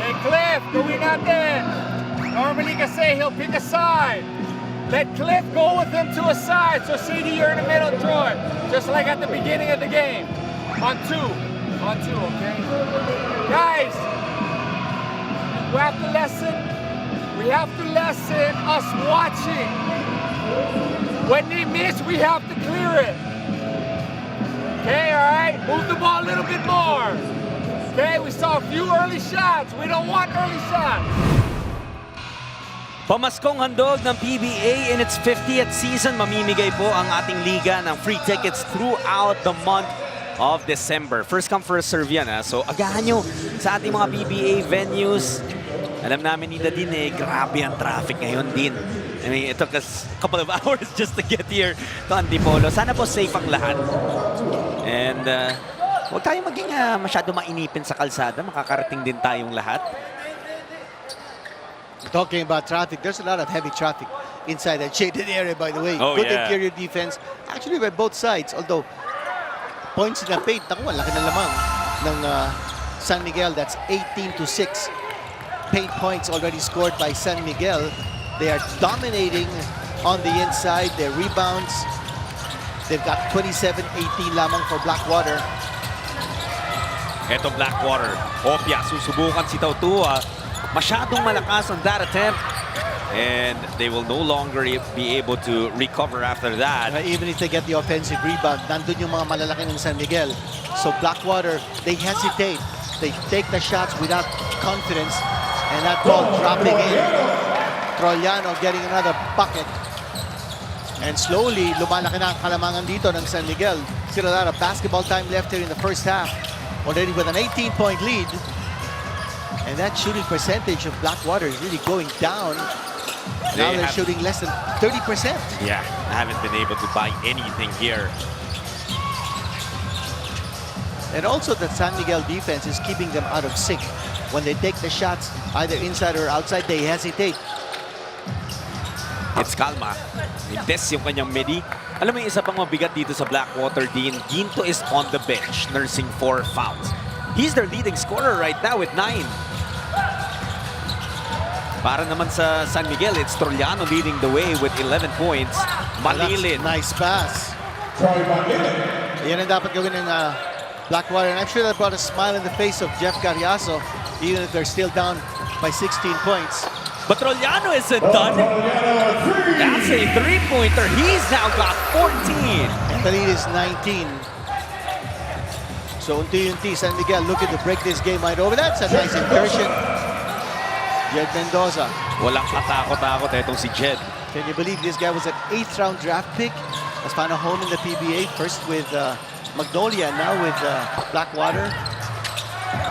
Hey, Cliff, going out there. Normally, kasi he'll pick a side. Let Cliff go with him to a side. So, CD, you're in the middle, Troy. Just like at the beginning of the game. On two, okay? Guys, we have to lesson us watching. When they miss, we have to clear it. Okay, all right? Move the ball a little bit more. Okay, we saw a few early shots. We don't want early shots.
Pamaskong handog ng PBA in its 50th season. Mamimigay po ang ating liga ng free tickets throughout the month of December. First come, first serve yan. So agahan nyo sa ating mga PBA venues. Alam namin ni Nadine, grabe ang traffic ngayon din. I mean, it took us a couple of hours just to get here to Antipolo. Sana po safe ang lahat. And huwag tayong maging masyado mainipin sa kalsada. Makakarating din tayong lahat.
Talking about traffic, there's a lot of heavy traffic inside that shaded area, by the way.
Oh,
Good
yeah.
interior defense, actually by both sides. Although, points in the paint, naku, laki na lamang ng San Miguel. That's 18-6. Paint points already scored by San Miguel. They are dominating on the inside. Their rebounds, they've got 27-18 lamang for Blackwater.
Ito Blackwater. Opia, susubukan si Tautua. Masyadong malakas on that attempt. And they will no longer be able to recover after that.
Even if they get the offensive rebound, nandun yung mga malalaki ng San Miguel. So Blackwater, they hesitate. They take the shots without confidence. And that ball dropping in. Trollano getting another bucket. And slowly, lumalaki na ang kalamangan dito ng San Miguel. Still a lot of basketball time left here in the first half. Already with an 18-point lead. And that shooting percentage of Blackwater is really going down. Now they're shooting less than 30%.
Yeah, I haven't been able to buy anything here.
And also the San Miguel defense is keeping them out of sync. When they take the shots, either inside or outside, they hesitate.
It's Calma. Intes yung kanyang midi. Alam mo yung isa pang mabigat dito sa Blackwater, Dean. Ginto is on the bench, nursing 4 fouls. He's their leading scorer right now with 9. Para naman sa San Miguel, it's Trollano leading the way with 11 points. Malilin.
Nice pass. Yan ang dapat gawin ng Blackwater. And I'm sure that brought a smile in the face of Jeff Carriazo, even if they're still down by 16 points.
But Trollano isn't done. That's a three-pointer. He's now got 14.
And the lead is 19. So unti-unti, San Miguel looking to break this game right over. That's a nice incursion. Jed Mendoza.
Walang katakot-takot itong si Jed.
Can you believe this guy was an 8th round draft pick? Has found a home in the PBA, first with Magnolia, now with Blackwater.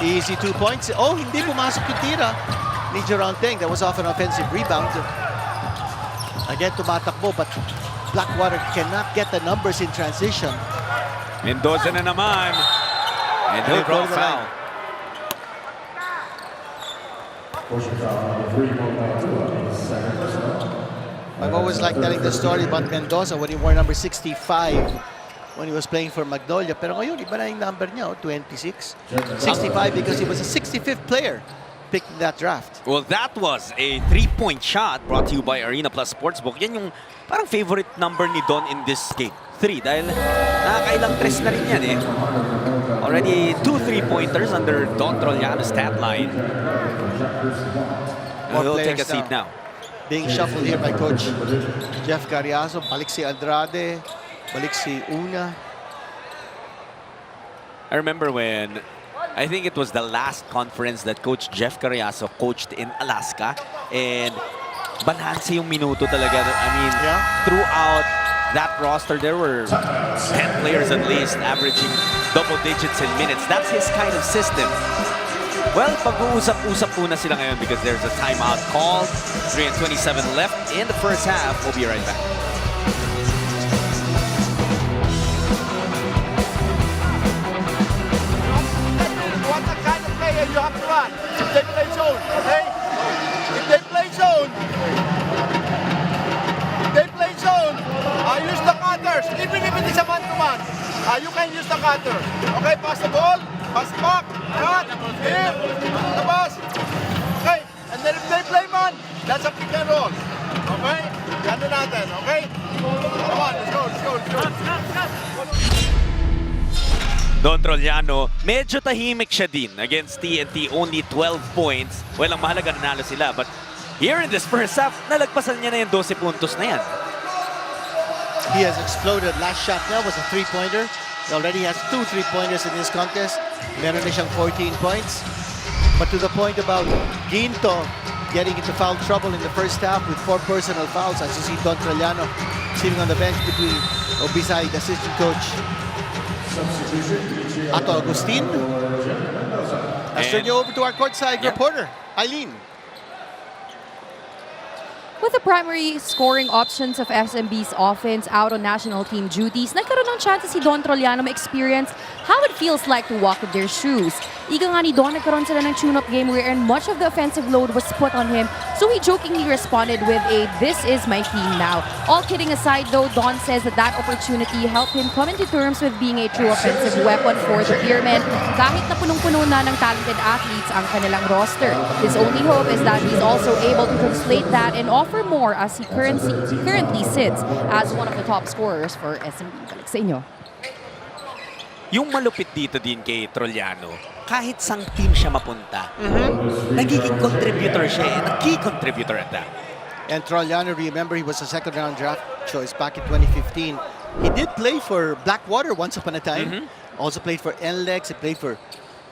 Easy 2 points. Oh, hindi pumasok yung tira ni Geranteng. That was off an offensive rebound. Again, tumatakbo, but Blackwater cannot get the numbers in transition.
Mendoza na naman. And he'll draw foul.
I've always liked telling the story about Mendoza when he wore number 65 when he was playing for Magnolia. Pero ngayon, iba na yung number niya, 26. 65 because he was a 65th player picked in that draft.
Well, that was a three-point shot brought to you by Arena Plus Sportsbook. Yan yung parang favorite number ni Don in this game. 3 dahil nakakailang tres na rin yan eh. Already 2 3-pointers under Don Trollano's stat line. He'll take a seat now.
Being shuffled here by Coach Jeff Carriazo. Balik si Andrade. Balik si Una.
I remember when, I think it was the last conference that Coach Jeff Carriazo coached in Alaska. And balanse yung minuto talaga. I mean, throughout that roster, there were 10 players at least averaging double digits in minutes. That's his kind of system. Well, pag-uusap-usap muna sila ngayon because there's a timeout call. 3:27 left in the first half. We'll be right back.
What the kind of player you have to run? If they play zone, okay? If they play zone, use the cutters. Even if it is a man-to-man, you can use the cutter. Okay, pass the ball, pass back, cut, here, tabas. Okay, and then if they play man, that's a pick and roll. Okay? Gano natin, okay? Come on, let's go.
Don Trollano, medyo tahimik siya din against TNT, only 12 points. Well, ang mahalaga nanalo sila, but here in this first half, nalagpasan niya na yung 12 puntos na yan.
He has exploded. Last shot now was a three-pointer. He already has 2 3-pointers in this contest. Meron na siyang 14 points. But to the point about Ginto getting into foul trouble in the first half with 4 personal fouls, as you see Don Trellano sitting on the bench beside assistant coach Ato Agustin. Let's turn you over to our courtside reporter, Eileen.
With the primary scoring options of SMB's offense out on national team duties, nagkaroon ng chance si Don Trellano ma-experience how it feels like to walk in their shoes. Ika nga ni Don, nagkaroon sila ng tune-up game wherein much of the offensive load was put on him, so he jokingly responded with a "this is my team now." All kidding aside though, Don says that opportunity helped him come into terms with being a true offensive weapon for the Beermen kahit na punong-puno na ng talented athletes ang kanilang roster. His only hope is that he's also able to translate that and offer more as he currently sits as one of the top scorers for SMB. Balik sa inyo.
Yung malupit dito din kay Trellano, kahit sang team siya mapunta, nagiging contributor siya, a key contributor at that.
And Trellano, remember, he was a second-round draft choice back in 2015. He did play for Blackwater once upon a time. Also played for NLEX, he played for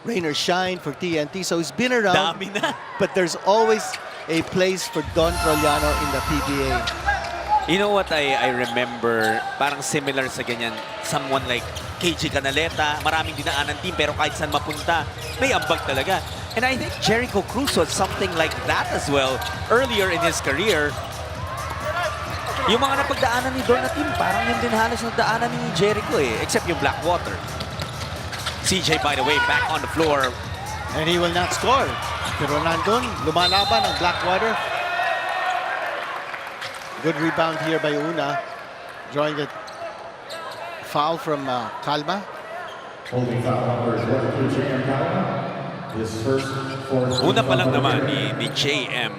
Rain or Shine, for TNT. So he's been around.
Dami na.
But there's always a place for Don Trellano in the PBA.
You know what I remember, parang similar sa ganyan, someone like KG Canaleta, maraming dinaanan team pero kahit saan mapunta, may ambag talaga. And I think Jericho Cruz was something like that as well earlier in his career. Yung mga napagdaanan ni Don na team, parang yun din halos nagdaanan ni Jericho except yung Blackwater. CJ, by the way, back on the floor.
And he will not score. Pero nandun, lumalaban ang Blackwater. Good rebound here by Una, drawing the foul from Calma.
Holding foul number 22, JM Calma. His first
Una pa lang naman ni JM.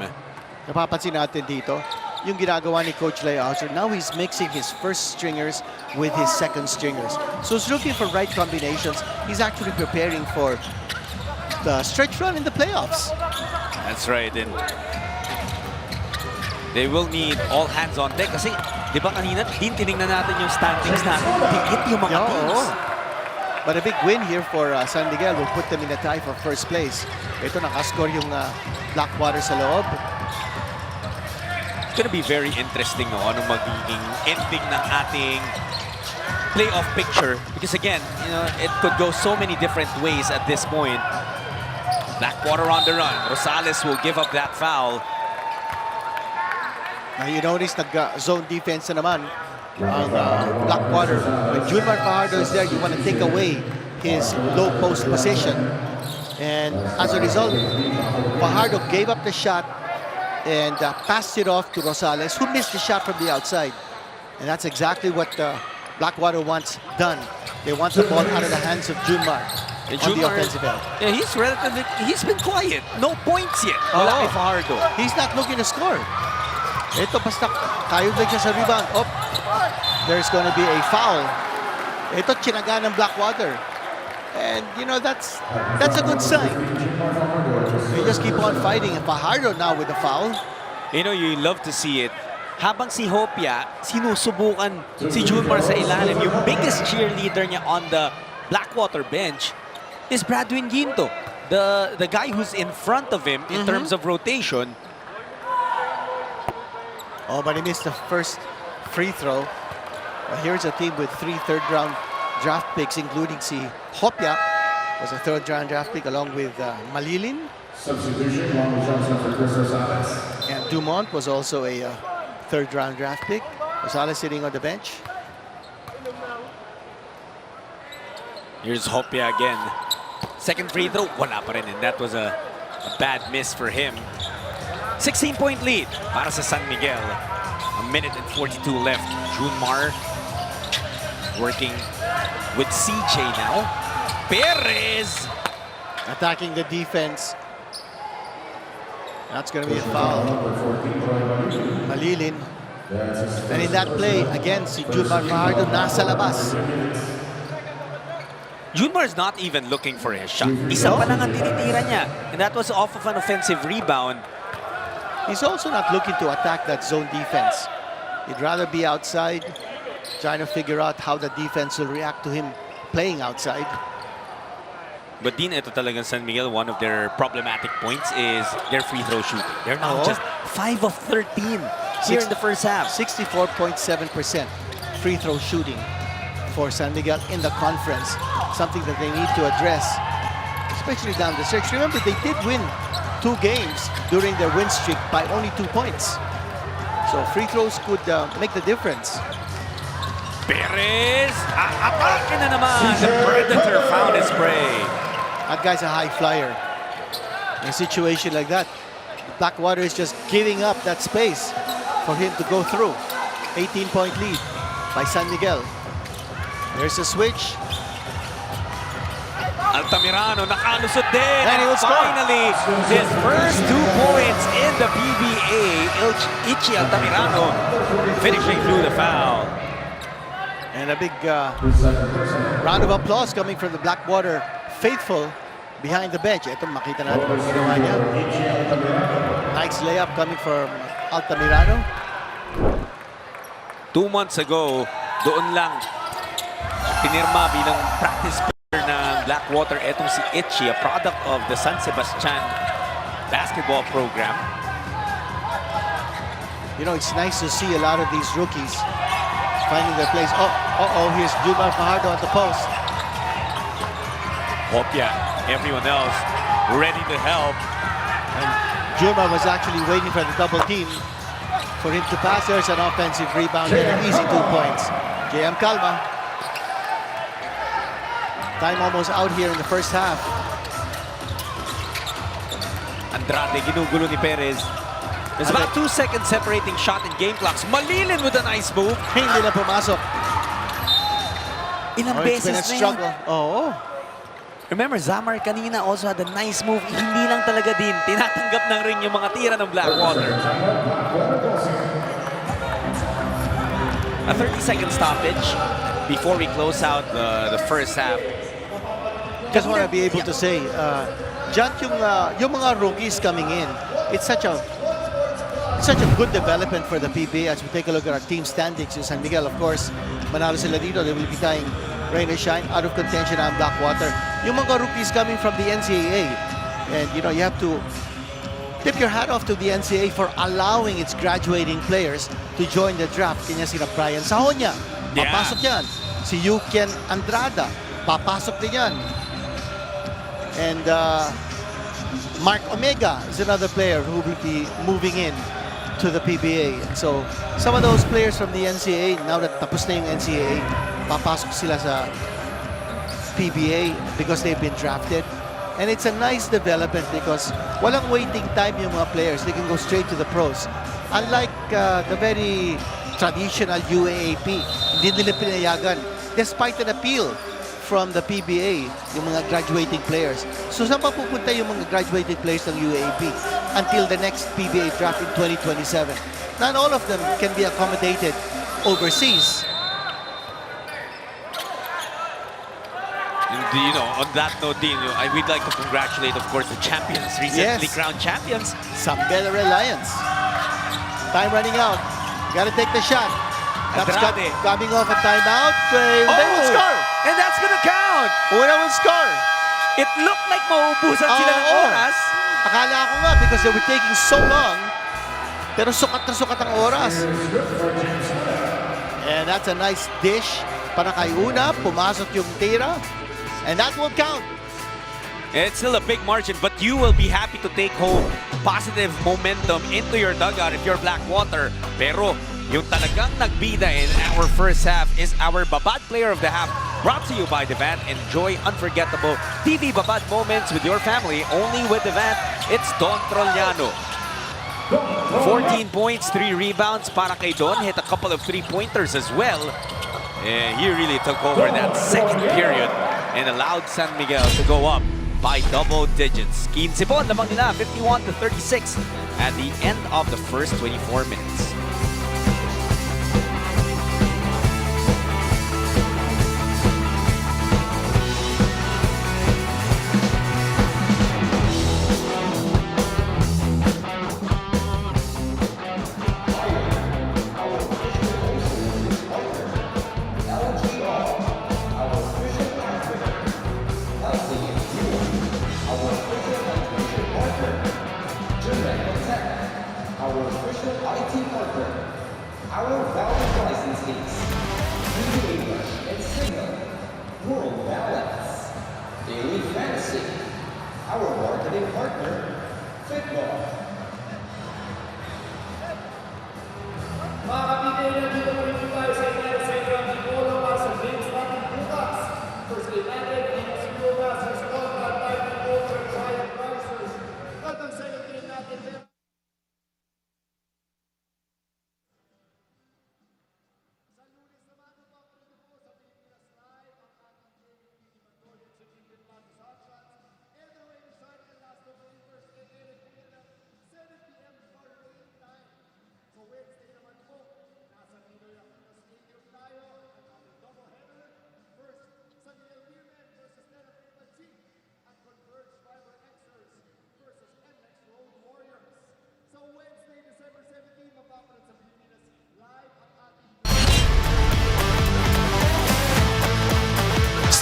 Napapansin natin dito, yung ginagawa ni Coach Layauser, now he's mixing his first stringers with his second stringers. So he's looking for right combinations. He's actually preparing for the stretch run in the playoffs.
That's right. And they will need all hands on deck kasi di ba kanina tinignan natin yung standings natin, higit yung mga teams.
But a big win here for San Miguel will put them in a tie for first place. Ito nakascore yung Blackwater sa loob.
It's gonna be very interesting no anong magiging ending ng ating playoff picture because again, you know, it could go so many different ways at this point. Blackwater on the run. Rosales will give up that foul.
Now you notice nag-zone defense na naman ang Blackwater. When Junmar Fajardo is there, you want to take away his low post position. And as a result, Fajardo gave up the shot and passed it off to Rosales, who missed the shot from the outside. And that's exactly what Blackwater wants done. They want the ball out of the hands of Junmar on the offensive end.
Yeah, he's been quiet. No points yet. Wala kay Fajardo.
He's not looking to score. Ito basta kayod lang siya sa rebound. Oh, there's going to be a foul. Ito tsinaga ng Blackwater. And you know, that's a good sign. They just keep on fighting. And Fajardo now with the foul.
You know, you love to see it. Habang si Hopia, sinusubukan si Junmar sa ilalim. Yung biggest cheerleader niya on the Blackwater bench is Bradwin Ginto. The guy who's in front of him in terms of rotation.
Oh, but he missed the first free throw. Here's a team with 3 third-round draft picks, including si Hopia, was a third-round draft pick, along with Malilin.
Substitution, Lonnie Johnson for Chris Rosales.
And Dumont was also a third-round draft pick. Rosales sitting on the bench.
Here's Hopia again. Second free throw, wala pa rin, and that was a bad miss for him. 16-point lead para sa San Miguel. A minute and 42 left. Junmar working with CJ now. Perez
attacking the defense. That's going to be a foul. Malilin. And in that play, again, si Junmar Fajardo nasa labas.
Junmar's not even looking for his shot. Isa pa lang ang tinitira niya. And that was off of an offensive rebound.
He's also not looking to attack that zone defense. He'd rather be outside trying to figure out how the defense will react to him playing outside.
But din, ito talagang San Miguel, one of their problematic points is their free throw shooting. They're now just 5 of 13 here in the first half.
64.7% free throw shooting for San Miguel in the conference. Something that they need to address, especially down the stretch. Remember, they did win 2 games during their win streak by only 2 points. So free throws could make the difference.
Perez! Atake na naman! The Predator found his prey.
That guy's a high flyer. In a situation like that, Blackwater is just giving up that space for him to go through. 18-point lead by San Miguel. There's a switch.
Altamirano nakalusot din.
And he will score.
Finally, his first 2 points in the PBA. Ichi Altamirano finishing through the foul.
And a big round of applause coming from the Blackwater faithful behind the bench. Ito, makita natin kung ginawa niya. Nice layup coming from Altamirano.
2 months ago, doon lang pinirma bilang practice player ng Blackwater etong si Ichi, a product of the San Sebastian basketball program.
You know, it's nice to see a lot of these rookies finding their place. Here's Jumar Fajardo at the post.
Hopia, everyone else ready to help.
And Jumar was actually waiting for the double team for him to pass. There's an offensive rebound and an easy 2 points. JM Calma. Time almost out here in the first half.
Andrade, ginugulo ni Perez. There's about 2 seconds separating shot and game clocks. Malilin with a nice move.
Hindi na pumasok.
Ilang
It's
beses
been a
na yun.
struggle.
Remember, Zamar kanina also had a nice move. Hindi lang talaga din. Tinatanggap ng ring yung mga tira ng Blackwater. A 30-second stoppage before we close out the first half.
Just want to be able to say, John, yung mga rookies coming in, it's such a good development for the PBA as we take a look at our team standings in San Miguel. Of course, manalo sila dito. They will be tying rain or shine, out of contention ang Blackwater. Yung mga rookies coming from the NCAA. And, you know, you have to tip your hat off to the NCAA for allowing its graduating players to join the draft. Kanya sila Brian Sahonia, papasok yan. Si Yuken Andrada, papasok din yan. And Mark Omega is another player who will be moving in to the PBA. So, some of those players from the NCAA, now that tapos na yung NCAA, papasok sila sa PBA because they've been drafted. And it's a nice development because walang waiting time yung mga players. They can go straight to the pros. Unlike the very traditional UAAP, hindi nila pinayagan. Despite an appeal from the PBA, yung mga graduating players. So saan pa pupunta yung mga graduating players ng UAAP until the next PBA draft in 2027? Not all of them can be accommodated overseas.
And, you know, on that note, Dean, we'd like to congratulate, of course, the champions, recently crowned champions.
San Miguel Alliance. Time running out. Gotta take the shot. That's coming off a timeout. They will score.
And that's gonna count.
Una will score.
It looked like mauubusan sila ng oras.
Akala ko nga because they were taking so long. Pero sukat na sukat ang oras. And that's a nice dish para kay Una. Pumasok yung tira. And that will count.
It's still a big margin, but you will be happy to take home positive momentum into your dugout if you're Blackwater. Pero yung talagang nagbida in our first half is our Babad Player of the Half, brought to you by Devant. Enjoy unforgettable TV Babad moments with your family only with Devant. It's Don Trollano. 14 points, 3 rebounds para kay Don. Hit a couple of 3-pointers as well. And he really took over that second period and allowed San Miguel to go up by double digits. 15 po, lamang nila, 51-36 at the end of the first 24 minutes.
Our valid license is New England and Single, World Balance, Daily Fantasy, our marketing partner, Fitball. Mga kapitid, dito po rin tayo sa inyo sa inyo ang Antipolo para sa games natin bukas. Firstly, natin ang Sigura sa Scotland, tayo ng Ultra Giant Risers. At ang second game natin, San Miguel Beermen versus and Converge Fiber Xers versus MX Road Warriors. So Wednesday, December 17, mapapalit sa Pilipinas live ang ating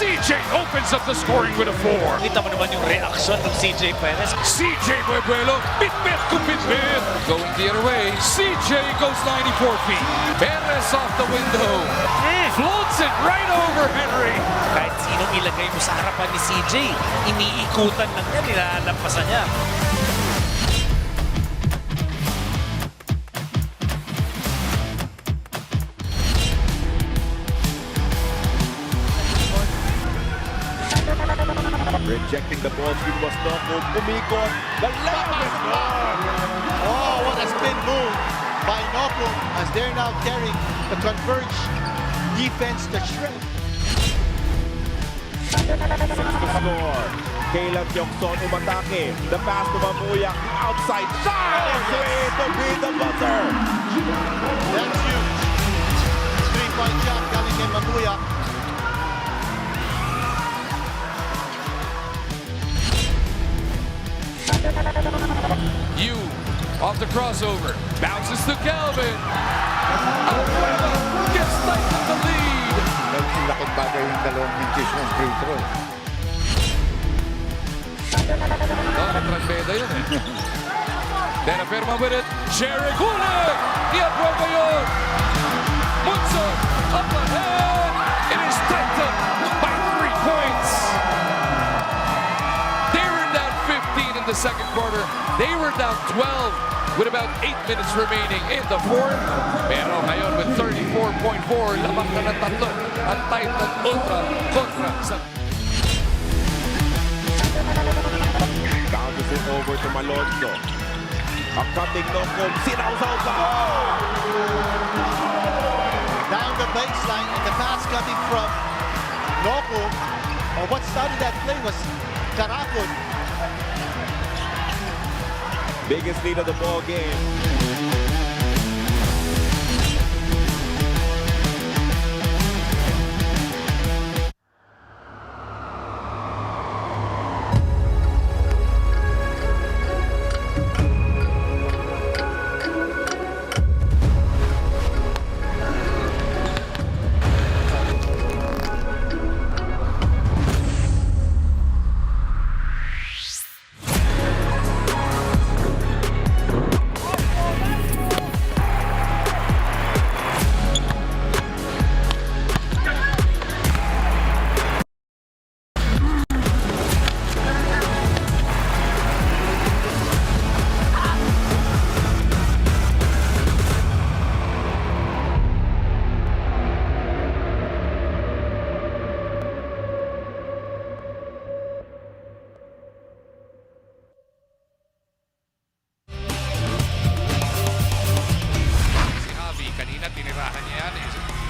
CJ opens up the scoring with a 4.
Kita mo naman yung reaction ng CJ Perez.
CJ Buebuelo, bit-bit to bit-bit. Going the other way, CJ goes 94 feet. Perez off the window. Floats it right over Henry.
Kahit sinong ilagay mo sa harapan ni CJ, iniikutan lang niya, nilalampasan niya.
Rejecting the ball, it was Noko, umikot, the left is gone!
Oh, what a spin move by Noko as they're now carrying the Converge defense to shred.
To score. Caleb Jongson umatake. The pass to Mamuyak, outside shot! It's way to beat the buzzer!
That's huge. 3-point shot coming in Mamuya.
You off the crossover, bounces to Calvin. Gets tight with the lead.
Laking bagay yung dalawang mintis ng free throw.
Natrasbeda yun eh. Then Perma with it. Jerry Kulik! I-approba yun! Munson up ahead! It is tightened by 3 points! They were down 15 in the second quarter. They were down 12 with about 8 minutes remaining in the fourth. Pero ngayon with 34.4, lamang na ng tatlo ang Titan Ultra kontra sa...
Bounces it over to Malonzo. A cutting Noko, sinawsaw pa!
Down the baseline and the pass coming from Noko. What started that play was Karakot.
Biggest lead of the ball game.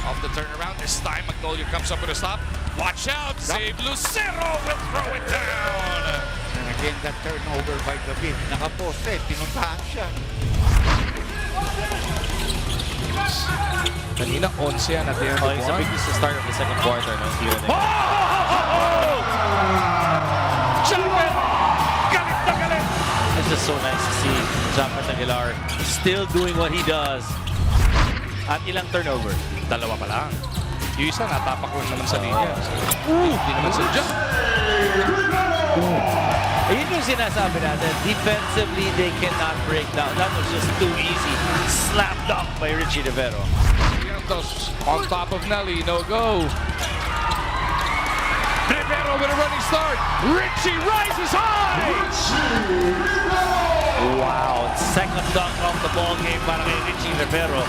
Off the turnaround, this time Magnolia comes up with a stop. Watch out, save Lucero will throw it down.
And again, that turnover by David. Nakaposte, pinuntahan siya.
Kanina 11 yan at the end of
It's a big miss to start of the second quarter. No?
Jumpin! Galit na galit!
It's just so nice to see Jampet Aguilar still doing what he does. At ilang turnover?
Dalawa pa lang. Yung isa, natapak ko naman sa linya. Hindi naman sa jump.
Yun yung sinasabi natin. Defensively, they cannot break down. That was just too easy. Slam dunk by Richie Rivero.
Santos on top of Nelly, no go. Rivero with a running start. Richie rises high.
Wow, second dunk of the ball game para kay Richie Rivero.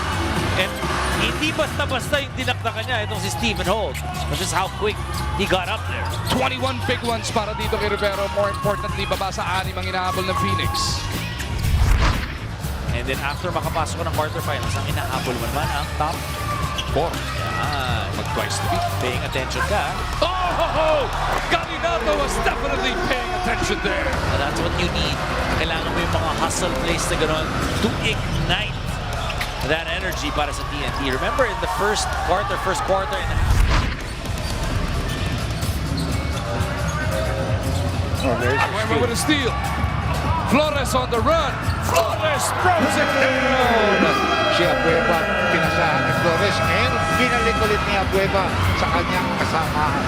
And hindi basta-basta yung dinakdakan niya itong si Stephen Holt. This is how quick he got up there.
21 big ones para dito kay Rivero. More importantly, baba sa 6 ang inahabol ng Phoenix.
And then after makapasok ng quarterfinals, ang inahabol mo naman ang top 4. Yan.
Mag-twice to beat.
Paying attention ka.
Oh! Galinato was definitely paying attention there.
And that's what you need. Kailangan mo yung mga hustle plays na gano'n to ignite that energy para sa TNT. Remember in the first quarter,
Weber with a steal. Flores on the run. Flores throws it down.
Si Abueva, pinasahan ni Flores. And binalik ulit ni Abueva sa kanyang kasamahan.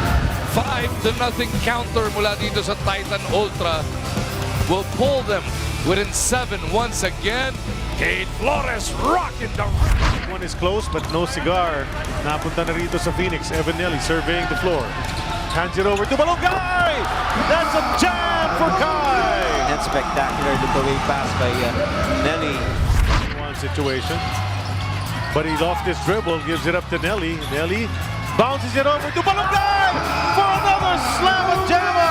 5-0 counter mula dito sa Titan Ultra will pull them within 7 once again. Cade Flores rocking the
one is close but no cigar. Napunta na rito sa Phoenix. Evan Nelly surveying the floor. Hands it over to Balogay! That's a jam for Kai!
And spectacular look-away pass by Nelly.
One situation. But he lost his dribble, gives it up to Nelly. Nelly bounces it over to Balogay for another slam and jamma!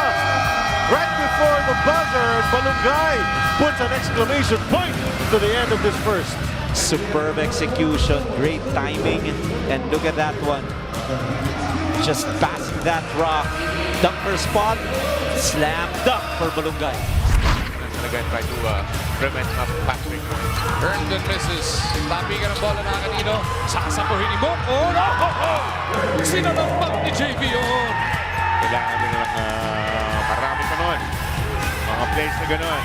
Right before the buzzer, Balogay puts an exclamation point to the end of this first.
Superb execution, great timing, and look at that one. Just passing that rock. Dunk for spot, slam dunk for Balungay.
Again, try to prevent a backbreak point. Herndon misses. Tapigan ang bola na kanino. Sasapuhin ni Mok. Oh, no! Sinanampak ni JV yun.
Kailangan nila lang marami pa nun. Mga plays na gano'n.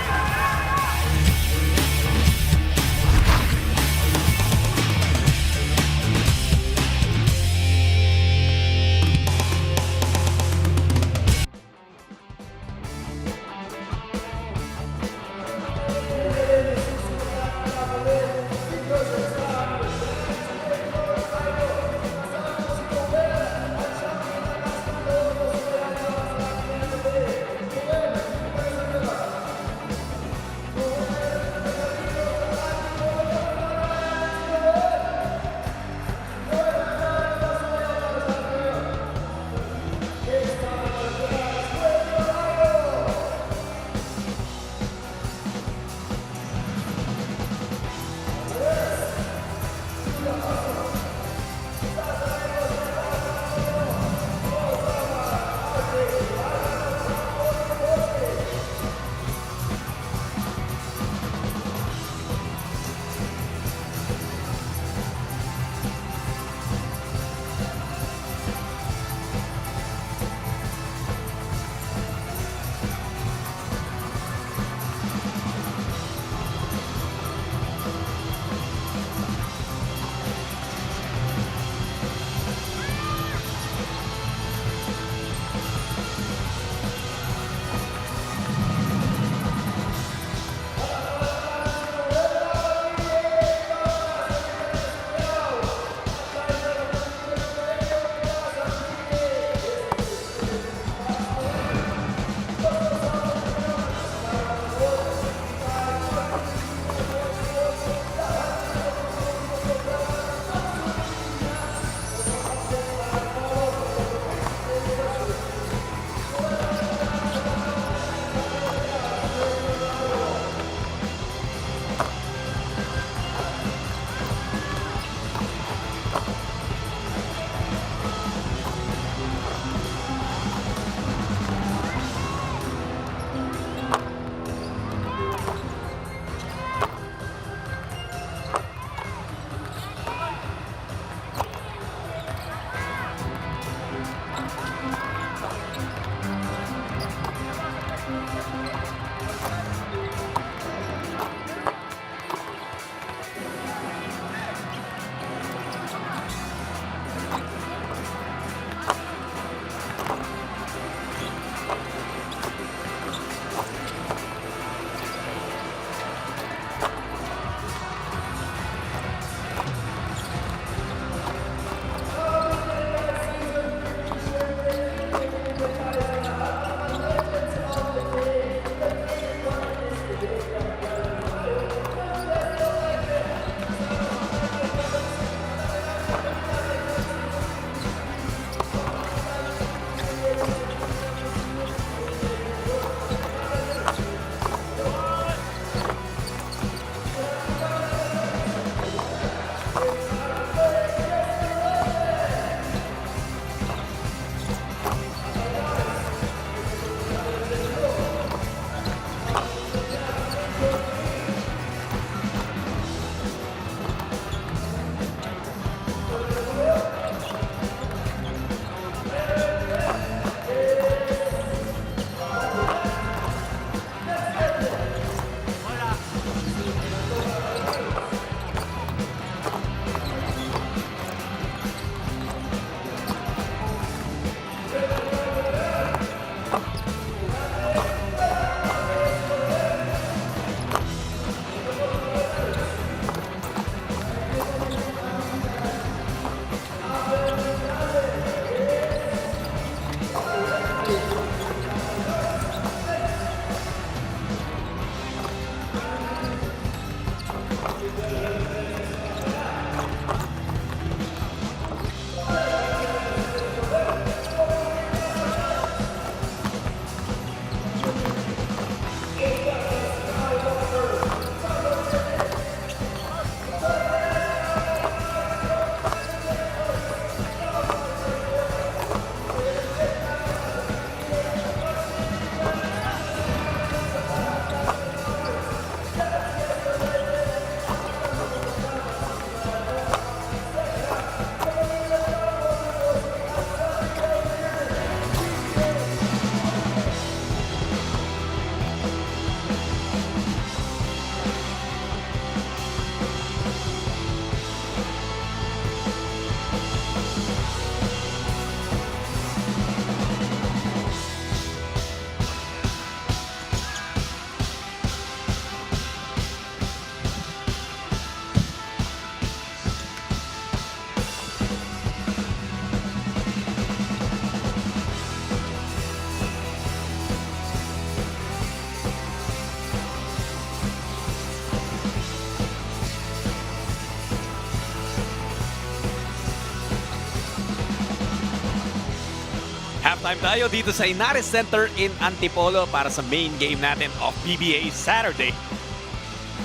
Halftime tayo dito sa Inares Center in Antipolo para sa main game natin of PBA Saturday.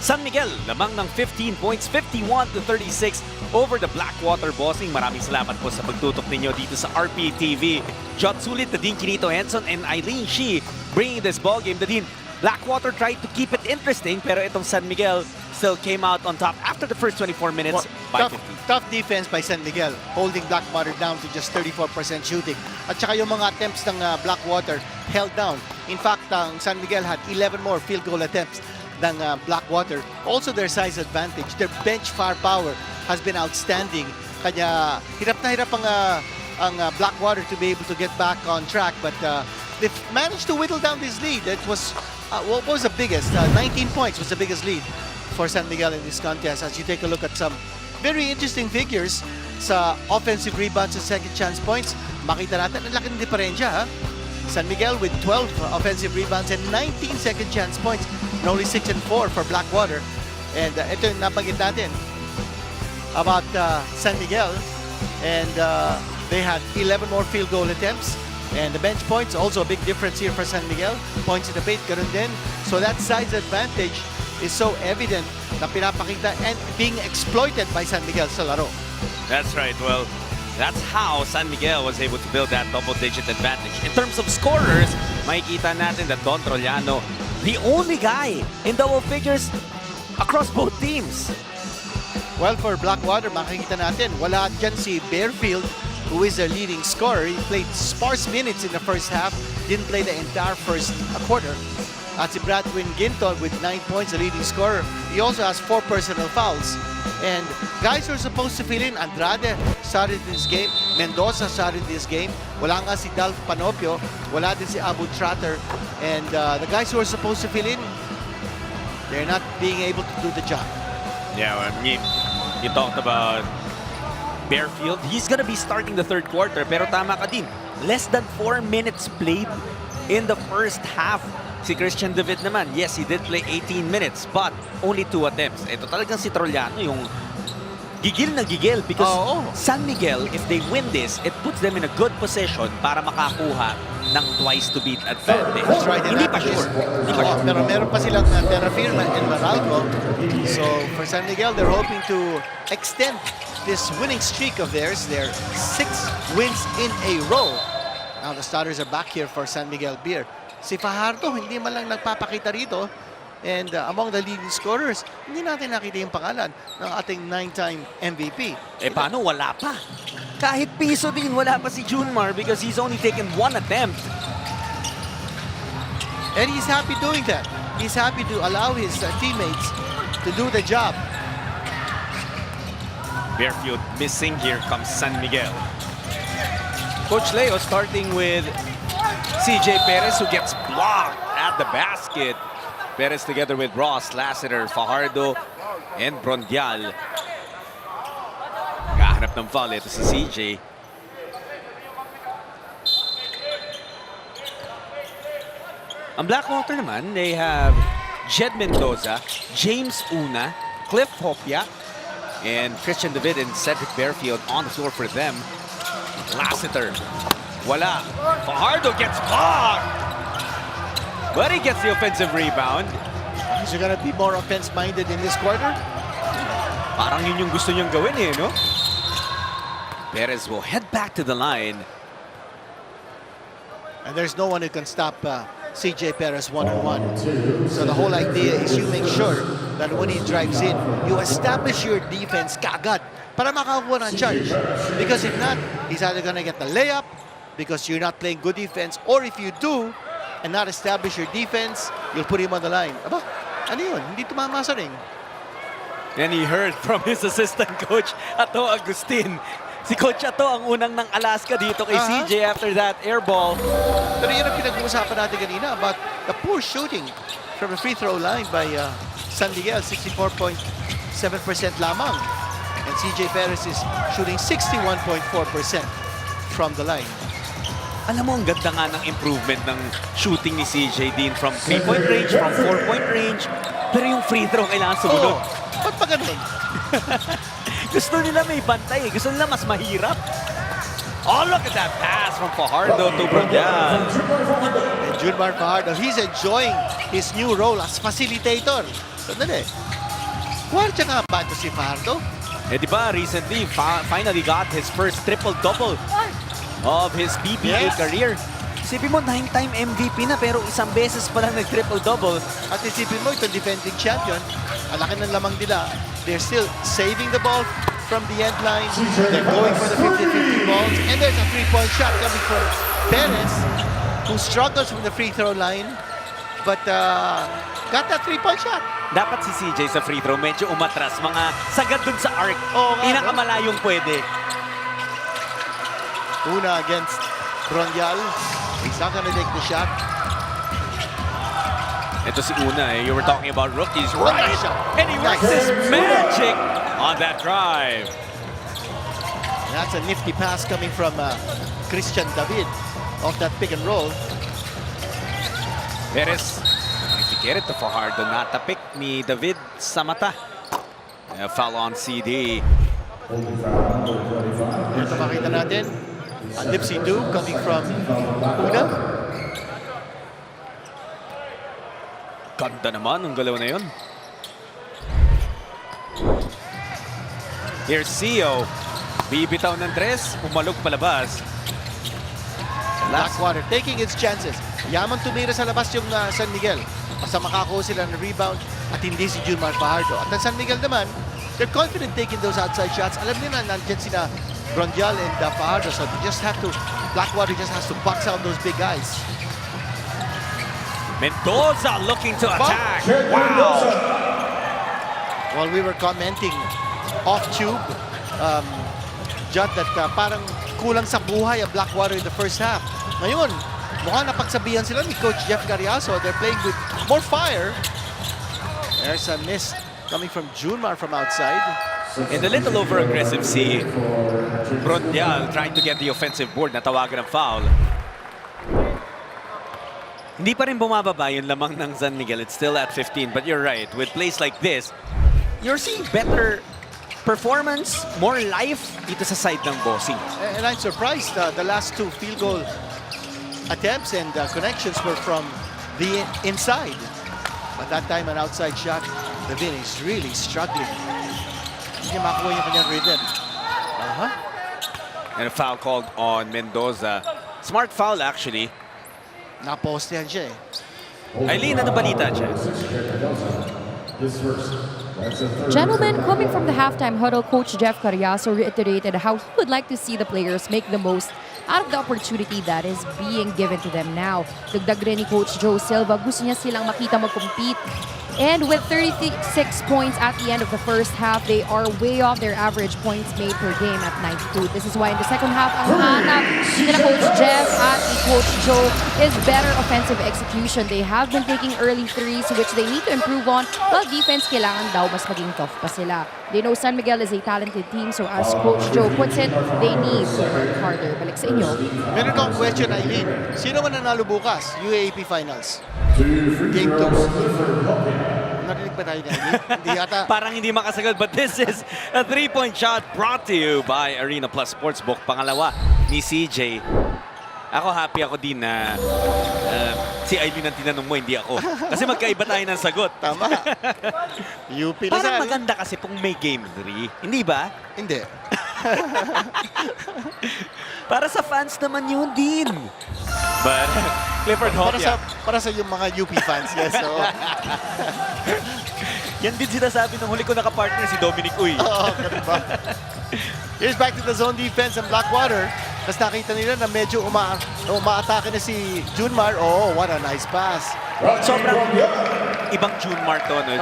San Miguel, lamang ng 15 points, 51-36 over the Blackwater Bossing. Maraming salamat po sa pagtutok ninyo dito sa RPTV. Jot Sulit, Nadine Quinito Henson, and Eileen Shi bringing this ball game. Nadine, Blackwater tried to keep it interesting, pero itong San Miguel still came out on top after the first 24 minutes by 50.
Tough defense by San Miguel, holding Blackwater down to just 34% shooting. At saka yung mga attempts ng Blackwater held down. In fact, ang San Miguel had 11 more field goal attempts than Blackwater. Also their size advantage. Their bench firepower has been outstanding. Kanya hirap na hirap ang Blackwater to be able to get back on track, but they've managed to whittle down this lead. It was what was the biggest? 19 points was the biggest lead for San Miguel in this contest. As you take a look at some very interesting figures sa offensive rebounds and second chance points, makita natin ang laki ng diferensya. Ha? San Miguel with 12 offensive rebounds and 19 second chance points, and only 6 and 4 for Blackwater. And ito yung nabanggit natin about San Miguel, and they had 11 more field goal attempts. And the bench points, also a big difference here for San Miguel. Points in the paint, ganun din. So that size advantage is so evident na pinapakita and being exploited by San Miguel sa laro.
That's right. Well, that's how San Miguel was able to build that double-digit advantage. In terms of scorers, makikita natin that Don Trollano, the only guy in double figures across both teams.
Well, for Blackwater, makikita natin, wala dyan si Bearfield, who is their leading scorer. He played sparse minutes in the first half, didn't play the entire first quarter. At si Bradwin Ginton with 9 points, the leading scorer. He also has 4 personal fouls. And guys who are supposed to fill in, Andrade started this game, Mendoza started this game. Wala nga si Dalf Panopio, wala din si Abu Tratter. And the guys who are supposed to fill in, they're not being able to do the job.
Yeah, well, you talked about Bearfield. He's gonna be starting the third quarter, pero tama ka din. Less than 4 minutes played in the first half. Si Christian David naman, yes, he did play 18 minutes, but only 2 attempts. Ito talagang si Trollano yung gigil na gigil because San Miguel, if they win this, it puts them in a good position para makakuha ng twice to beat advantage.
That's right.
Hindi pa sure.
Pero meron pa silang Terra Firma and Maralco. So for San Miguel, they're hoping to extend this winning streak of theirs. They're 6 wins in a row. Now the starters are back here for San Miguel Beer. Si Fajardo, hindi man lang nagpapakita rito. And among the leading scorers, hindi natin nakita yung pangalan ng ating 9-time MVP.
Eh paano? Wala pa. Kahit piso din, wala pa si Junmar because he's only taken 1 attempt.
And he's happy doing that. He's happy to allow his teammates to do the job.
Bearfield missing. Here comes San Miguel. Coach Leo starting with CJ Perez, who gets blocked at the basket. Perez together with Ross, Lassiter, Fajardo, and Brondial. Kahanap ng foul ito si CJ. Ang Blackwater naman, they have Jed Mendoza, James Una, Cliff Hopia, and Christian David and Cedric Bearfield on the floor for them. Lassiter, wala. Fajardo gets blocked, but he gets the offensive rebound.
Is he gonna be more offense-minded in this quarter?
Parang yun yung gusto niyang gawin eh, no? Perez will head back to the line.
And there's no one who can stop CJ Perez one-on-one. So the whole idea is you make sure that when he drives in, you establish your defense kagad para makakuha ng charge. Because if not, he's either gonna get the layup because you're not playing good defense, or if you do and not establish your defense, you'll put him on the line. Aba, ano yun? Hindi tumama sa ring.
And he heard from his assistant coach, Ato Agustin. Si Coach Ato ang unang ng Alaska dito kay CJ after that air ball.
Pero yun ang pinag-uusapan natin kanina about the poor shooting from the free throw line by San Miguel, 64.7% lamang. And CJ Perez is shooting 61.4% from the line.
Alam mo, ang ganda nga ng improvement ng shooting ni CJ din from 3-point range, from 4-point range. Pero yung free throw kailangan sumunod.
Ba't pa ganun?
Gusto nila may bantay. Gusto nila mas mahirap. Oh, look at that pass from Fajardo to Brunyan.
And Junmar Fajardo, he's enjoying his new role as facilitator. Sandali. Kwartya nga ba ito si Fajardo?
Eh di ba, recently, finally got his first triple-double of his PBA career. Isipin mo, 9-time MVP na pero isang beses pa lang nag-triple-double.
At isipin mo, itong defending champion, ang laki ng lamang nila. They're still saving the ball from the end line. They're going for the 50-50 balls. And there's a three-point shot coming from Perez, who struggles from the free throw line, but got that three-point shot.
Dapat si CJ sa free throw medyo umatras. Mga sagad dun sa arc. Pinakamalayong pwede.
Una against Bronyal. He's not gonna take the shot.
Ito si Una, you were talking about rookies, right? And he works his magic on that drive.
That's a nifty pass coming from Christian David off that pick and roll.
Perez trying to get it to Fajardo. Natapik ni David sa mata. Foul on CD.
Ito makita natin. A Lipsy 2 coming from Una.
Ganda naman ang galaw na yun. Here's Sio. Bibitaw ng tres. Umalog palabas.
Blackwater taking its chances. Yaman tumira sa labas yung San Miguel. Basta makakuha sila ng rebound at hindi si Junmar Fajardo. At ang San Miguel naman, they're confident taking those outside shots. Alam nila, nandyan sila Bronyal and Fajardo. So they just have to, Blackwater just has to box out those big guys.
Mendoza looking to attack. Wow!
While we were commenting off-tube, Judd, that parang kulang sa buhay ang Blackwater in the first half. Ngayon, mukhang napagsabihan sila ni Coach Jeff Garriaso. They're playing with more fire. There's a miss coming from Junmar from outside.
And a little over-aggressive si Bronyal trying to get the offensive board. Natawagan ng foul. Hindi pa rin bumababa yung lamang ng San Miguel. It's still at 15. But you're right. With plays like this, you're seeing better performance, more life dito sa side ng Bossing.
And I'm surprised the last two field goal attempts and connections were from the inside. But that time, an outside shot. Levin is really struggling. Hindi makuha yung kanyang rhythm.
And a foul called on Mendoza. Smart foul, actually.
Napostehan siya eh.
Eileen, ano balita dyan?
Gentlemen, coming from the halftime huddle, Coach Jeff Carriazo reiterated how he would like to see the players make the most out of the opportunity that is being given to them now. Dagdag rin ni Coach Joe Silva, gusto niya silang makita mag-compete. And with 36 points at the end of the first half, they are way off their average points made per game at 92. This is why in the second half, ang hanap nila Coach Jeff at ni Coach Joe is better offensive execution. They have been taking early threes, which they need to improve on, while defense kailangan daw mas maging tough pa sila. They know San Miguel is a talented team, so as Coach Joe puts it, they need to work harder. Balik sa inyo.
Meron akong question, Eileen. Sino man nanalo bukas? UAAP Finals. Game 2. Narinig ba tayo na, Eileen? Hindi yata.
Parang hindi makasagot, but this is a three-point shot brought to you by Arena Plus Sportsbook. Pangalawa ni CJ. Ako happy ako din na si Eileen ang tinanong mo, hindi ako. Kasi magkaiba tayo ng sagot.
Tama. UP na
Parang maganda kasi kung may game 3. Hindi ba?
Hindi.
Para sa fans naman yun din. But Clifford Hopia.
Para sa yung mga UP fans, yes. So.
Yan din sinasabi nung huli ko nakapartner si Dominic Uy.
Oo, ganun ba? Here's back to the zone defense and Blackwater. Tapos nakita nila na medyo umaatake na si Junmar. Oh, what a nice pass.
Sobrang ibang Junmar to, no?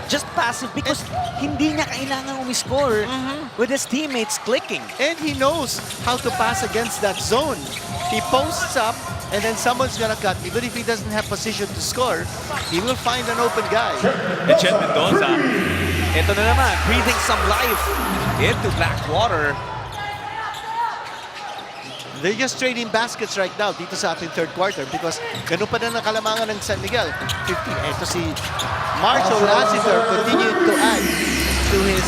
Just passive because hindi niya kailangan umiscore with his teammates clicking.
And he knows how to pass against that zone. He posts up and then someone's gonna cut. Even if he doesn't have position to score, he will find an open guy.
And Chet Mendoza, ito na naman, breathing some life into Blackwater.
They're just trading baskets right now dito sa ating third quarter because ganun pa na ang kalamangan ng San Miguel. 50. Ito si Marshall Lassiter continued to add to his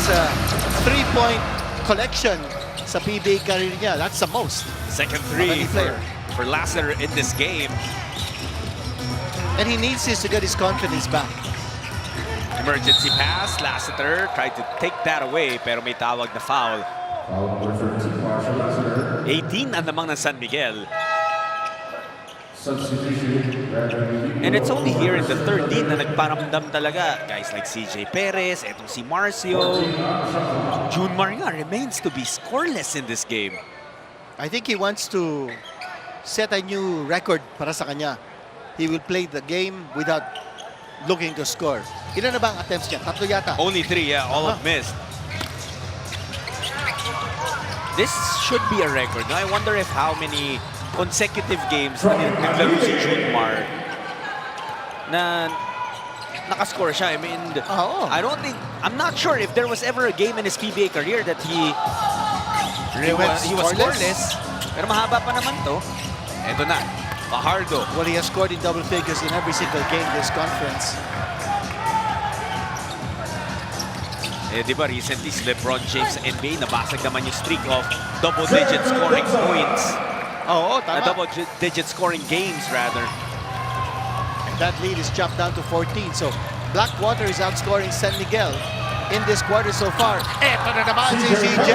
three-point collection sa PBA career niya. That's the most.
Second
of
three
any player.
for Lassiter in this game.
And he needs this to get his confidence back.
Emergency pass. Lassiter tried to take that away pero may tawag na foul. 18 ang namang ng San Miguel. And it's only here in the third din na nagparamdam talaga. Guys like CJ Perez, etong si Marcio. Junmar nga remains to be scoreless in this game.
I think he wants to set a new record para sa kanya. He will play the game without looking to score. Ilan na ba ang attempts niya? 3 yata.
Only 3, yeah. All have missed. This should be a record. No? I wonder if how many consecutive games na naglaro si Junmar na nakascore siya. I mean, I'm not sure if there was ever a game in his PBA career that he was scoreless. Pero mahaba pa naman to. Ito na, Fajardo.
Well, he has scored in double figures in every single game this conference.
Eh, di ba, recently si LeBron James sa NBA, nabasag naman yung streak of double-digit scoring points.
Oo, tama.
Double-digit scoring games, rather.
And that lead is chopped down to 14. So, Blackwater is outscoring San Miguel in this quarter so far. Eto na naman si CJ!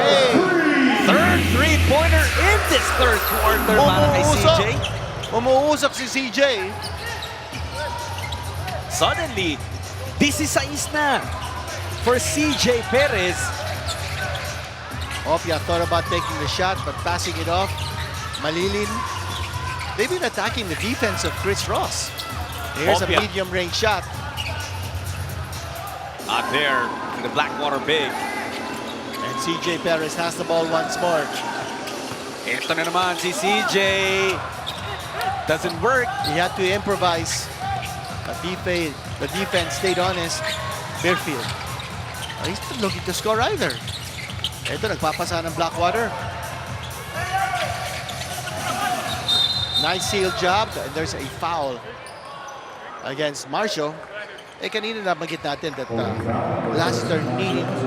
Third three-pointer in this third quarter para kay CJ.
Umuusok si CJ.
Suddenly, 16 na for CJ Perez.
Opia thought about taking the shot but passing it off. Malilin. They've been attacking the defense of Chris Ross. Here's a medium range shot.
Out there to the Blackwater big.
And CJ Perez has the ball once more.
Ito na naman si CJ. Doesn't work.
He had to improvise. The defense stayed honest. Beerfield. He's not looking to score either. Ito, nagpapasa ng Blackwater. Nice seal job. And there's a foul against Marcio. Eh, kanina nabanggit natin that Lassiter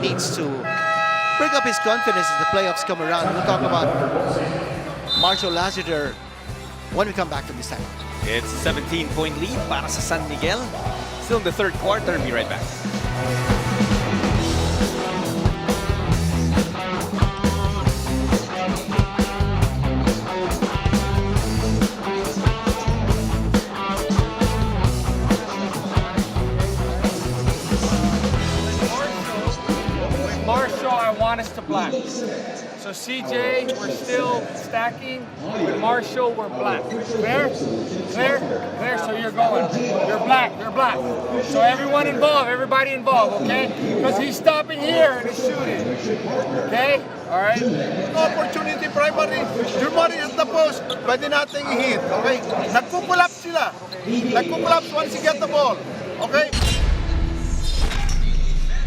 needs to bring up his confidence as the playoffs come around. We'll talk about Marcio Lassiter when we come back to this time.
It's a 17-point lead para sa San Miguel. Still in the third quarter. Be right back.
Want us to black. So CJ, we're still stacking. With Marshall, we're black. Clear? Clear? Clear? So you're going. You're black. You're black. So everyone involved, everybody involved, okay? Because he's stopping here and he's shooting. Okay? All right?
Opportunity primary. Your money at the post. Pwede natin i-hit. Okay? Nagpo-pull-up sila. Nagpo-pull-up once you get the ball. Okay?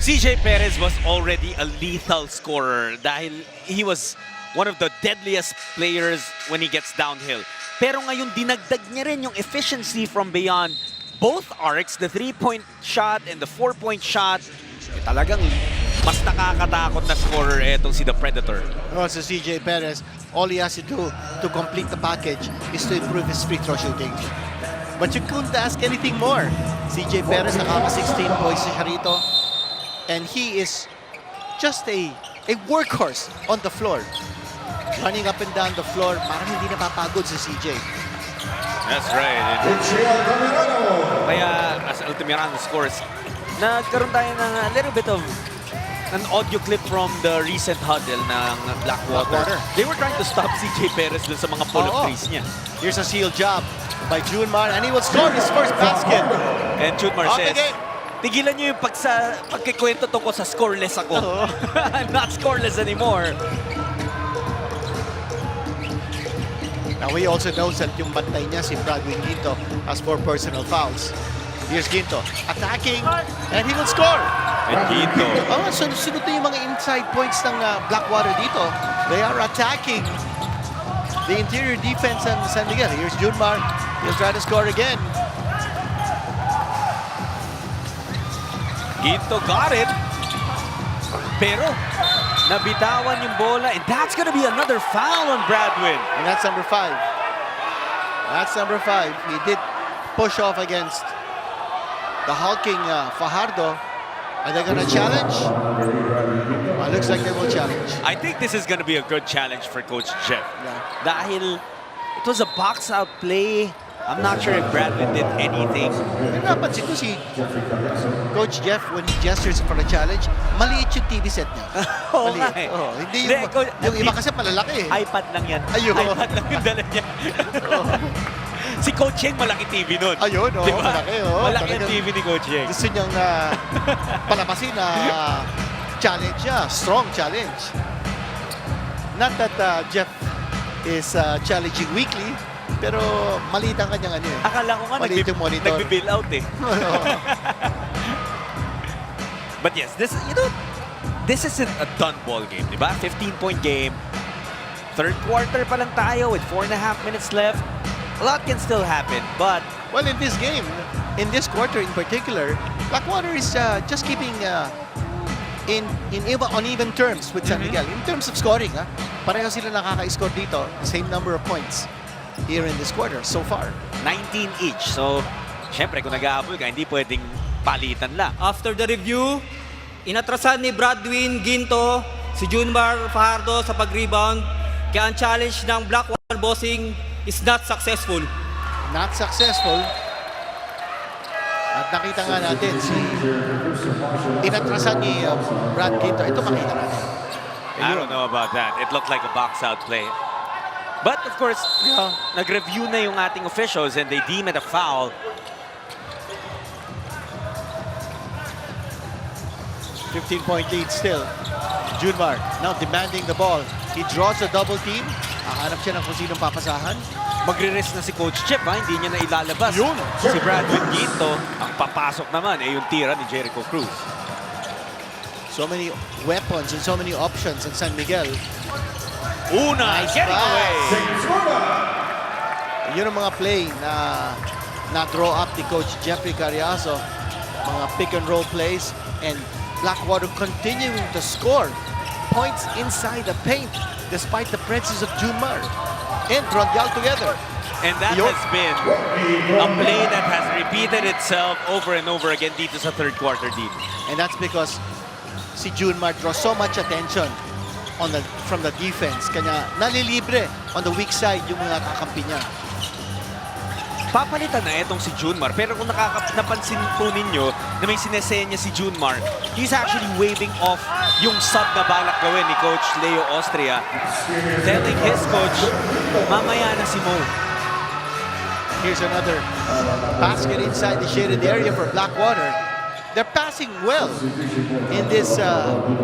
CJ Perez was already a lethal scorer dahil he was one of the deadliest players when he gets downhill. Pero ngayon dinagdag niya rin yung efficiency from beyond both arcs, the 3-point shot and the 4-point shot. Eh, talagang mas nakakatakot na scorer etong si The Predator.
Also, CJ Perez, all he has to do to complete the package is to improve his free throw shooting. But you couldn't ask anything more. CJ Perez nakaka-16 points siya rito. And he is just a workhorse on the floor. Running up and down the floor, parang hindi napapagod si CJ.
That's right. Kaya as Altamirano scores, nagkaroon tayo ng a little bit of an audio clip from the recent huddle ng Blackwater. They were trying to stop CJ Perez dun sa mga pull-up threes niya.
Here's a seal job by Junmar, and he will score his first basket.
And Junmar says, tigilan niyo yung pagkikwento tungkol sa scoreless ako. I'm not scoreless anymore.
Now he also knows that yung bantay niya si Bradwin Ginto has 4 personal fouls. Here's Ginto attacking, and he will score.
And Ginto.
So sunod yung mga inside points ng Blackwater dito. They are attacking the interior defense ng San Miguel. Here's Junmar. He'll try to score again.
Ginto got it. Pero Nabitawan yung bola, and that's gonna be another foul on Bradwin.
And that's number 5. That's number 5. He did push off against the hulking Fajardo. Are they gonna challenge? Looks like they will challenge.
I think this is gonna be a good challenge for Coach Jeff.
Yeah.
Dahil it was a box-out play. I'm not sure if Bradwin did anything.
Napansin ko si Coach Jeff, when he gestures for a challenge, maliit yung TV set niya.
Oo nga
Maliit.
eh.
Oo, hindi yung iba kasi malalaki eh.
iPad lang yan.
Ayun.
iPad lang yung dala niya. Si Coach Yeng, malaki TV nun.
Ayun,
Diba?
malaki.
Malaki ang TV ni Coach Yeng.
Gusto niyang palabasin na challenge niya. Strong challenge. Not that Jeff is challenging weekly, pero maliit ang kanyang ano eh.
Akala ko nga
maliit yung monitor.
nagbibill out eh. But yes, this isn't a done ball game, di ba? 15-point game. Third quarter pa lang tayo with 4.5 minutes left. A lot can still happen, but...
Well, in this game, in this quarter in particular, Blackwater is just keeping on even terms with San Miguel. In terms of scoring, pareho sila nakaka-score dito. Same number of points here in this quarter so far.
19 each. So, syempre, kung nag-aabol ka, hindi pwedeng palitan lang.
After the review, inatrasan ni Bradwin Ginto si Junmar Fajardo sa pag-rebound. Kaya ang challenge ng Blackwater Bossing is not successful.
Not successful. At nakita nga natin si inatrasan ni Brad Ginto. Ito makita natin.
I don't know about that. It looked like a box-out play. But of course, nag-review na yung ating officials and they deem it a foul.
$15-point lead still. Junmar now demanding the ball. He draws a double team. Hahanap siya ng kung sinong papasahan.
Magre-rest na si Coach Chip, hindi niya na ilalabas. Yun. Si Bradwin Ginto, ang papasok naman yung tira ni Jericho Cruz.
So many weapons and so many options in San Miguel.
Nice getting away.
Yun ang mga play na draw up ni Coach Jeffrey Carriazo. Mga pick and roll plays, and Blackwater continuing to score points inside the paint despite the presence of Junmar and Rondial together.
And that has been a play that has repeated itself over and over again dito sa third quarter dito.
And that's because si Junmar draws so much attention from the defense. Kanya nalilibre on the weak side yung mga kakampi niya.
Papalitan na itong si Junmar, pero kung napansin po ninyo na may sinesenya si Junmar, he's actually waving off yung sub na balak gawin ni Coach Leo Austria, telling his coach, mamaya na si Mo.
Here's another basket inside the shaded area for Blackwater. They're passing well in this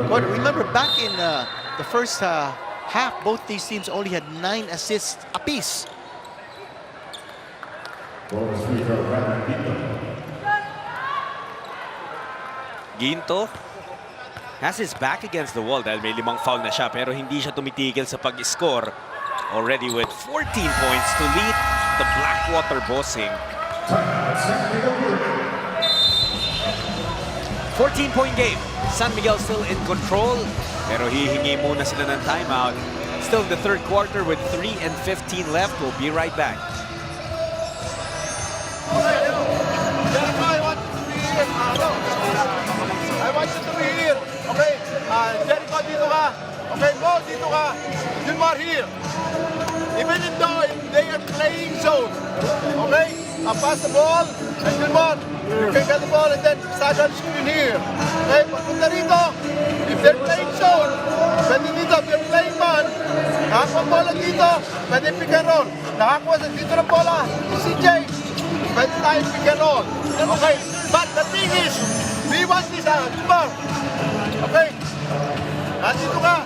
quarter. Remember, back in the first half, both these teams only had 9 assists apiece.
Ginto has his back against the wall dahil may 5 foul na siya, pero hindi siya tumitigil sa pag-score. Already with 14 points to lead the Blackwater Bossing. 14-point game. San Miguel still in control, pero hihingi muna sila ng timeout. Still in the third quarter with 3:15 left. We'll be right back.
I want you to be here. Okay? Jericho, dito ka. Okay, Mo, dito ka. Junmar here. Even though they are playing zone. Okay? Pass the ball. And Junmar, you can get the ball and then start on screen here. Okay? Pagpunta rito, if they're playing zone, pwede dito, if they're playing man, nakakuha ang bola dito, pwede pick and roll. Nakakuha sa dito ng bola, CJ, pwede tayo pick and roll. Okay? But the thing is, we want this Junmar. Okay? Nandito ka.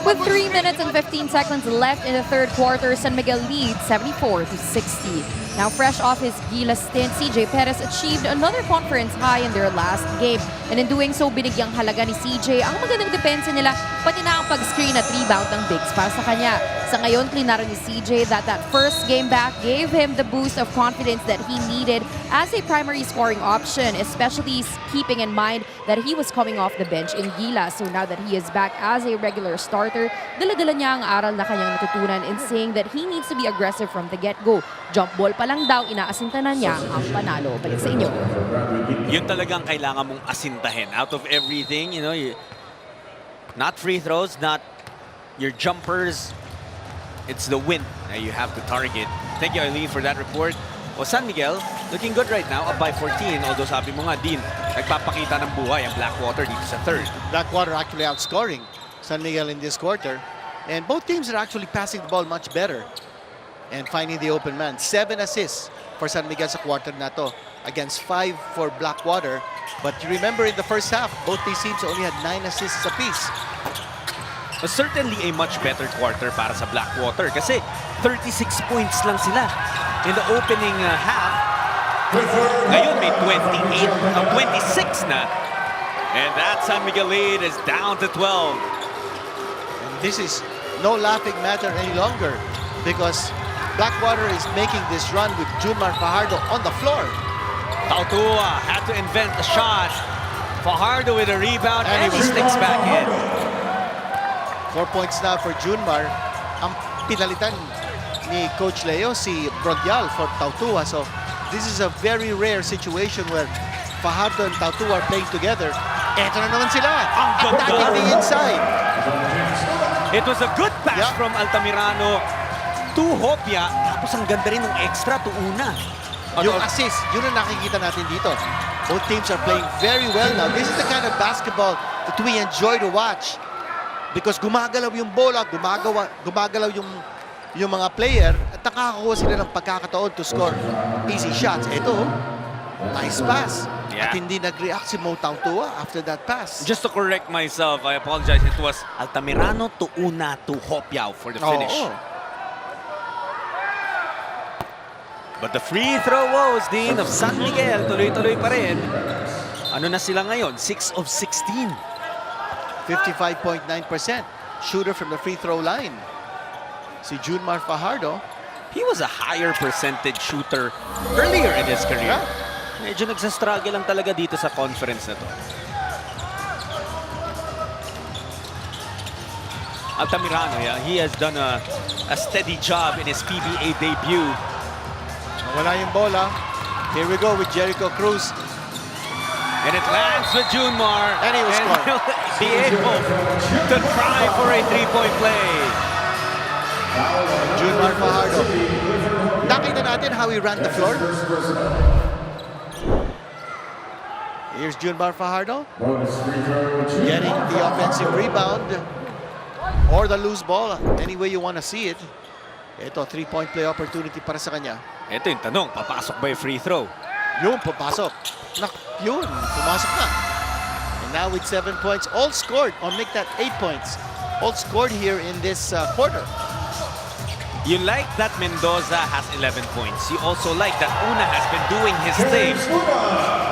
With 3 minutes and 15 seconds left in the third quarter, San Miguel leads 74-60. Now, fresh off his Gilas stint, CJ Perez achieved another conference high in their last game. And in doing so, binigyang halaga ni CJ ang magandang depensa nila, pati na ang pag-screen at rebound ng bigs para sa kanya. Sa ngayon, klinaro ni CJ that first game back gave him the boost of confidence that he needed as a primary scoring option, especially keeping in mind that he was coming off the bench in Gilas. So now that he is back as a regular starter, dala-dala niya ang aral na kanyang natutunan in saying that he needs to be aggressive from the get-go. Jump ball pa lang daw, inaasinta na niya ang panalo. Balik sa inyo.
Yun talagang kailangan mong asintahin. Out of everything, you know, not free throws, not your jumpers, it's the win that you have to target. Thank you, Eileen, for that report. O San Miguel, looking good right now, up by 14. Although sabi mo nga, Dean, nagpapakita ng buhay ang Blackwater dito sa third.
Blackwater actually outscoring San Miguel in this quarter. And both teams are actually passing the ball much better and finding the open man. 7 assists for San Miguel sa quarter na to against 5 for Blackwater. But you remember in the first half, both these teams only had 9 assists apiece.
Certainly a much better quarter para sa Blackwater kasi 36 points lang sila in the opening half. Ngayon may 26 na. And that San Miguel lead is down to 12.
And this is no laughing matter any longer because Blackwater is making this run with Junmar Fajardo on the floor.
Tautua had to invent a shot. Fajardo with a rebound and he sticks back in.
4 points now for Junmar. Ang pinalitan ni Coach Leo si Brodial for Tautua. So this is a very rare situation where Fajardo and Tautua are playing together. Eto na naman sila. Attacking the inside.
It was a good pass from Altamirano to Hopia. Tapos ang ganda rin ng extra to Una.
Yung assist, yun ang nakikita natin dito. Both teams are playing very well now. This is the kind of basketball that we enjoy to watch. Because gumagalaw yung bola, gumagalaw yung mga player at nakakakuha sila ng pagkakataon to score easy shots. Ito, nice pass.
Yeah.
At hindi nag-react si Mo Tautua after that pass.
Just to correct myself, I apologize. It was Altamirano to Una to Hopiao for the finish. But the free throw woes, Dean, of San Miguel, tuloy-tuloy pa rin. Ano na sila ngayon? 6 of 16.
55.9% shooter from the free throw line. Si Junmar Fajardo.
He was a higher percentage shooter earlier in his career. Medyo nagsastruggle lang talaga dito sa conference na to. Altamirano, he has done a steady job in his PBA debut.
Wala yung bola. Here we go with Jericho Cruz.
And it lands with Junmar.
And he will score.
Be able to try for a three-point play.
Junmar Fajardo. Nakita natin how he ran the floor. Here's Junmar Fajardo. Getting the offensive rebound. Or the loose ball. Any way you want to see it. Ito, three-point play opportunity para sa kanya.
Ito yung tanong, papasok ba yung free throw?
Yun, papasok. Yun, pumasok na. And now with 7 points, all scored, or make that 8 points. All scored here in this quarter.
You like that Mendoza has 11 points. You also like that Una has been doing his thing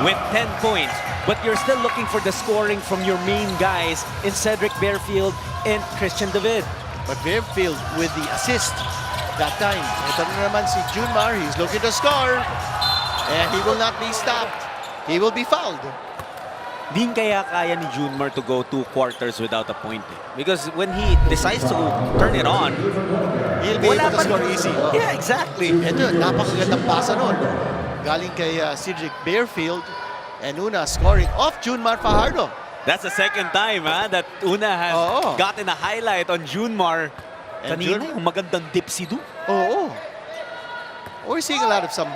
with 10 points. But you're still looking for the scoring from your main guys in Cedric Bearfield and Christian David.
But Bearfield with the assist that time. Ito na naman si Junmar. He's looking to score. And he will not be stopped. He will be fouled.
Din kaya kaya ni Junmar to go 2 quarters without a point. Because when he decides to turn it on,
he'll be able to score easy.
Yeah, exactly.
Ito, napakagandang pasa nun. Galing kay Cedric Bearfield. And Una scoring off Junmar Fajardo.
That's the second time that Una has gotten a highlight on Junmar. Kanina yung magandang dipsy do.
We're seeing a lot of some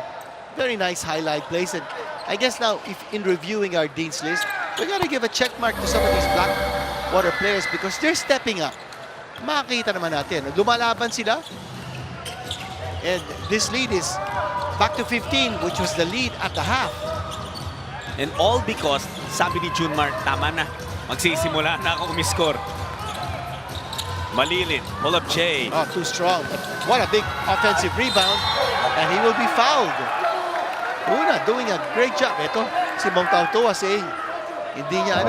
very nice highlight plays. And I guess now, if in reviewing our Dean's List, we got to give a check mark to some of these Blackwater players because they're stepping up. Makikita naman natin. Lumalaban sila. And this lead is back to 15, which was the lead at the half.
And all because, sabi ni Junmar, tama na. Magsisimula na ako umiscore. Malilin, pull up Jay.
Oh, too strong. What a big offensive rebound. and he will be fouled. Una doing a great job. Ito, si Mong Tautoa saying, hindi niya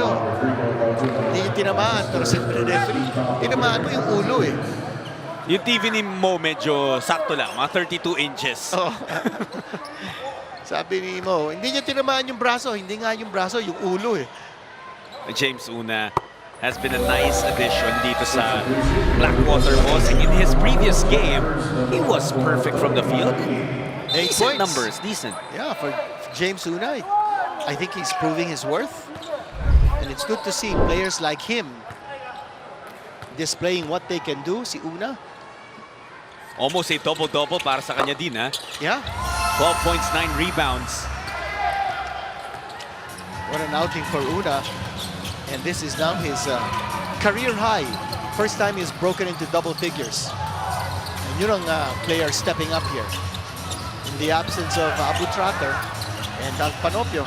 tinamaan, pero sabi ng referee, tinamaan mo yung ulo eh.
Yung TV ni Mo medyo sakto lang, mga 32 inches.
Oh. Sabi ni Mo, hindi niya tinamaan yung braso, hindi nga yung braso, yung ulo eh.
James Una has been a nice addition dito sa Blackwater Bossing. In his previous game, he was perfect from the field.
8
Decent
points.
numbers, decent.
Yeah, for James Una, I think he's proving his worth. And it's good to see players like him displaying what they can do. Si Una.
Almost a double-double para sa kanya din, ha?
Yeah.
12 points, 9 rebounds.
What an outing for Una. And this is now his career high. First time he's broken into double figures. And yun ang player stepping up here. In the absence of Abu Tracker and Panopio.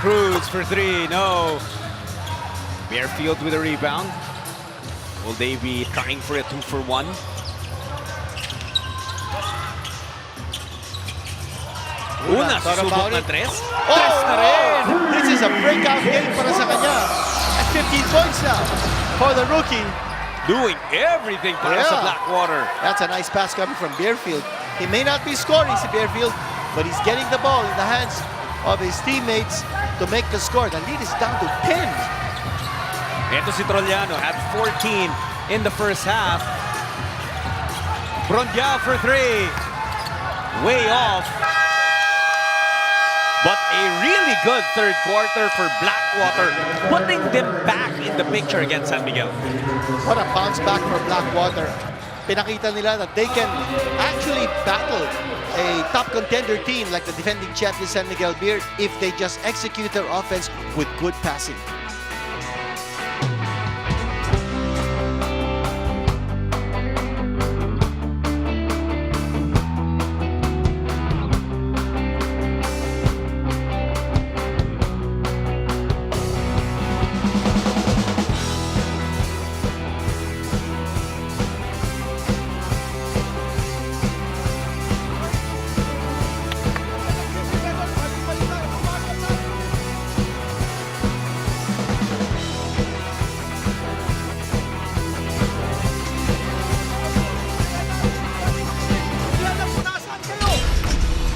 Cruz for 3, no. Bearfield with a rebound. Will they be trying for a 2-for-1? Una, susubok ng 3. Tres na rin!
This is a breakout game para sa kanya. At 15 points now for the rookie.
Doing everything para sa Blackwater.
That's a nice pass coming from Bearfield. He may not be scoring si Bearfield, but he's getting the ball in the hands of his teammates to make the score. The lead is down to 10.
Ito si Trollano had 14 in the first half. Brondial for 3. Way off. But a really good third quarter for Blackwater, putting them back in the picture against San Miguel.
What a bounce back for Blackwater. Pinakita nila that they can actually battle a top contender team like the defending champion San Miguel Beer if they just execute their offense with good passing.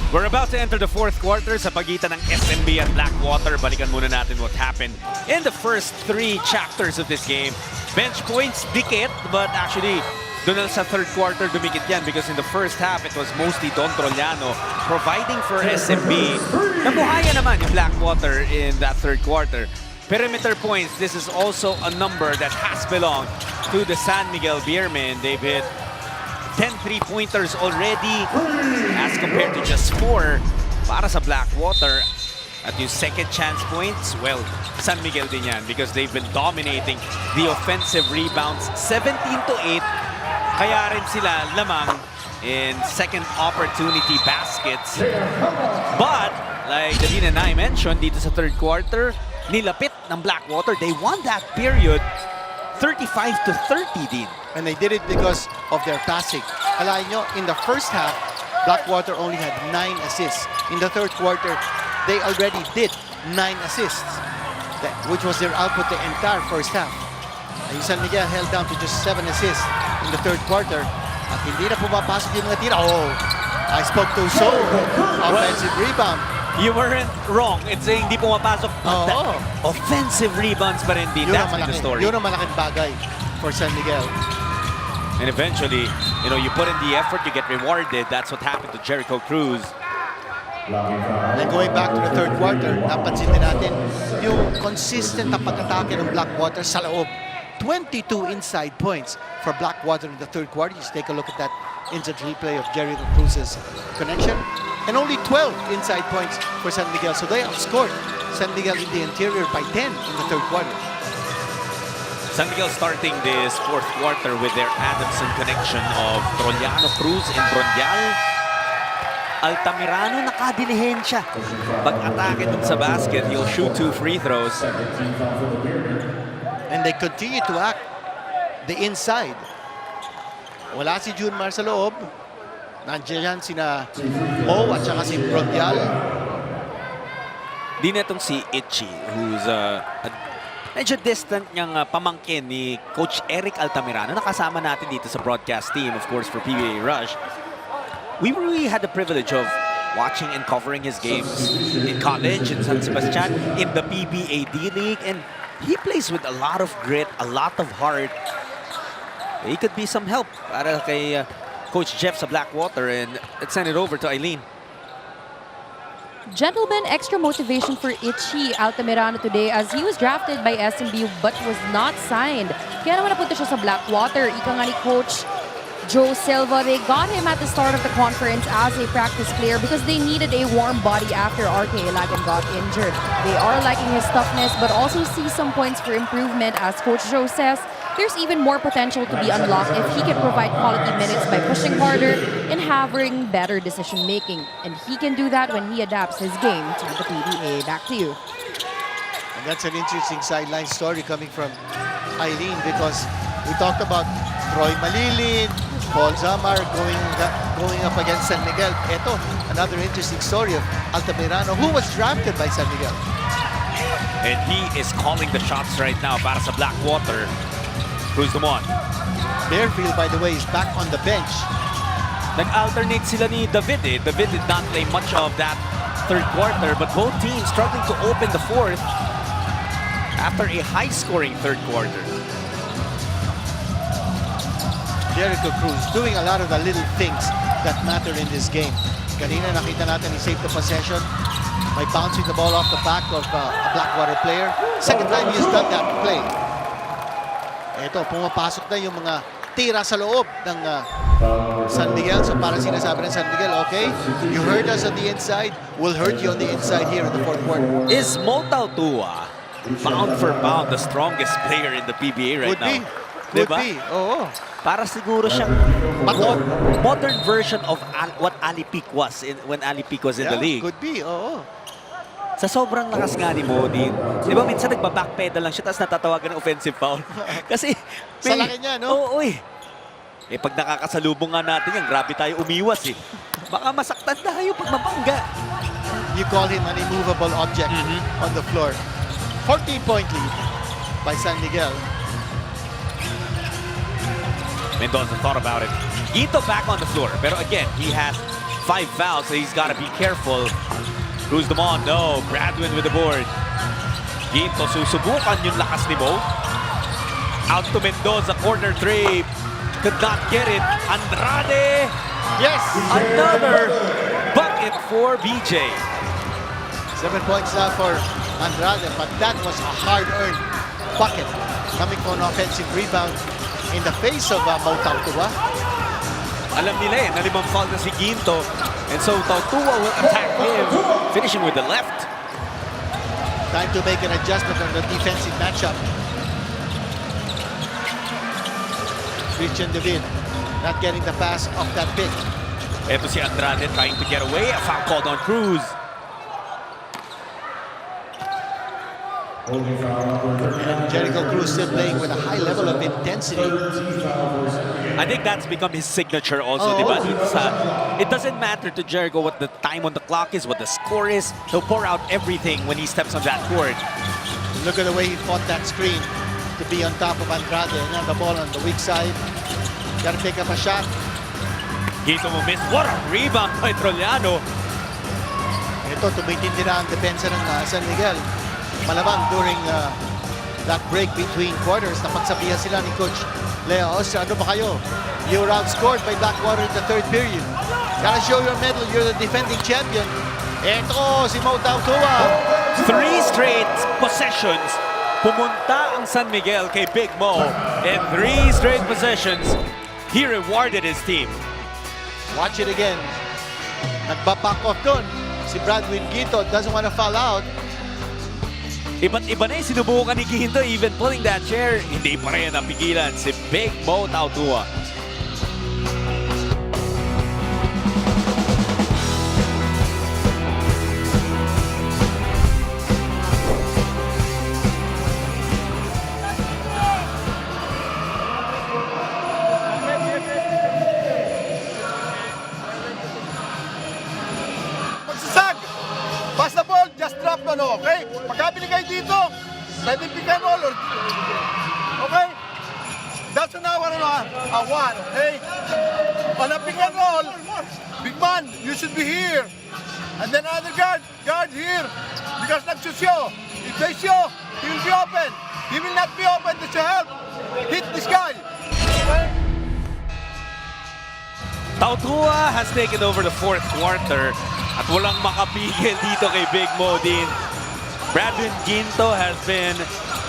We're about to enter the fourth quarter sa pagitan ng SMB at Blackwater. Balikan muna natin what happened in the first 3 chapters of this game. Bench points, dikit, but actually, doon sa third quarter, dumikit yan because in the first half, it was mostly Don Trollano providing for SMB. Nabuhayan naman yung Blackwater in that third quarter. Perimeter points, this is also a number that has belonged to the San Miguel Beermen. They've hit 10 3-pointers already as compared to just 4 para sa Blackwater. At yung second chance points, well, San Miguel din yan because they've been dominating the offensive rebounds 17-8. Kaya rin sila lamang in second opportunity baskets. But, like Davina and I mentioned, dito sa third quarter, nilapit ng Blackwater. They won that period 35-30 din.
And they did it because of their passing. Alain nyo, in the first half, Blackwater only had 9 assists. In the third quarter, they already did 9 assists, which was their output the entire first half. And San Miguel held down to just 7 assists in the third quarter. At hindi na pumapasok yung mga tira. Oh, I spoke too soon. Offensive rebound.
You weren't wrong. It's saying hindi pumapasok. Offensive rebounds pa rin din. That's been the story.
Yun ang malaking bagay for San Miguel.
And eventually, you know, you put in the effort, you get rewarded. That's what happened to Jericho Cruz.
And going back to the third quarter, napansin din natin yung consistent na pag-atake ng Blackwater sa loob. 22 inside points for Blackwater in the third quarter. Just take a look at that instant replay of Jericho Cruz's connection. And only 12 inside points for San Miguel. So they outscored San Miguel in the interior by 10 in the third quarter.
San Miguel starting this fourth quarter with their Adamson connection of Trollano, Cruz, and Brondial. Altamirano nakadilihensya. Pag-atake dun sa basket, he'll shoot 2 free throws.
And they continue to act the inside. Wala si Junmar sa loob. Nandiyan sina Mo at saka si Brodial.
Di na itong si Itchy, who's medyo distant niyang pamangkin ni Coach Eric Altamirano. Nakasama natin dito sa broadcast team, of course, for PBA Rush. We really had the privilege of watching and covering his games in college, in San Sebastian, in the PBA D-League, and he plays with a lot of grit, a lot of heart. He could be some help para kay Coach Jeff sa Blackwater, and let's send it over to Eileen.
Gentlemen, extra motivation for Itchy Altamirano today as he was drafted by SMB but was not signed. Kaya naman napunta siya sa Blackwater. Ika nga ni Coach Joe Silva, they got him at the start of the conference as a practice player because they needed a warm body after RK Ilagan got injured. They are liking his toughness but also see some points for improvement. As Coach Joe says, there's even more potential to be unlocked if he can provide quality minutes by pushing harder and having better decision making. And he can do that when he adapts his game to the PBA. Back to you.
And that's an interesting sideline story coming from Eileen because we talked about Troy Malilin, Paul Zamar going up against San Miguel. Ito, another interesting story of Altamirano, who was drafted by San Miguel.
And he is calling the shots right now para sa Blackwater. Who's the one?
Bearfield, by the way, is back on the bench.
Nag-alternate sila ni David. David did not play much of that third quarter, but both teams struggling to open the fourth after a high-scoring third quarter.
Jericho Cruz doing a lot of the little things that matter in this game. Kanina nakita natin he saved the possession by bouncing the ball off the back of a Blackwater player. Second time he has done that play. Ito, pumapasok na yung mga tira sa loob ng San Miguel. So parang sinasabi ng San Miguel, okay, you hurt us on the inside, we'll hurt you on the inside here in the fourth quarter.
Is Motao Tua pound for pound the strongest player in the PBA right now?
Could be, oo.
Para siguro siyang modern version of what Ali Peak was when Ali Peak was in the league.
Could be, oo.
Sa sobrang lakas nga ni Modi, di ba minsan nagba-backpedal lang siya tapos natatawagan ng offensive foul? Kasi
sa laki niya, no?
Oo, eh. Eh pag nakakasalubong nga natin yan, grabe tayo umiwas eh. Baka masaktan tayo pag mabangga.
You call him an immovable object on the floor. 14-point lead by San Miguel.
Mendoza thought about it. Ito back on the floor. Pero again, he has 5 fouls, so he's got to be careful. Who's the on? No, Bradwin with the board. Ginto susubukan yung lakas ni Mo. Out to Mendoza, corner three. Could not get it. Andrade.
Yes!
Another bucket for BJ.
7 points now for Andrade, but that was a hard-earned bucket coming from an offensive rebound in the face of Motao Tua.
Alam nila eh, na 5 foul na si Ginto. And so Tua will attack him, finishing with the left.
Time to make an adjustment on the defensive matchup. Christian David not getting the pass off that pick.
Ito si Andrade trying to get away. A foul called on Cruz.
And Jericho Cruz still playing with a high level of intensity.
I think that's become his signature also, diba? It doesn't matter to Jericho what the time on the clock is, what the score is. He'll pour out everything when he steps on that court.
Look at the way he fought that screen to be on top of Andrade. And now the ball on the weak side. Got to pick up a shot.
Ginto mo miss. What a rebound by Trollano.
Ito, tumitindi na ang depensa ng San Miguel. Malamang during that break between quarters, napagsabihan sila ni Coach Leos, ano ba kayo? You were outscored by Blackwater in the third period. Gotta show your medal, you're the defending champion. Ito, si Motao Tua.
3 straight possessions. Pumunta ang San Miguel kay Big Mo. And 3 straight possessions, he rewarded his team.
Watch it again. Nagbaback off doon. Si Bradwin Ginto doesn't want to foul out.
Iba't iba na yung sinubukan ni Ginto, even pulling that chair, hindi pa rin napigilan si Big Motao Tua.
Pwede pick and roll or... Okay? That's an hour and a one, okay? On a pick and roll, big man, you should be here. And then other guard here. Because nag-shoot you. If they show, he will be open. He will not be open to help. Hit this guy. Okay?
Tautua has taken over the fourth quarter at walang makapigil dito kay Big Mo din. Bradwin Ginto has been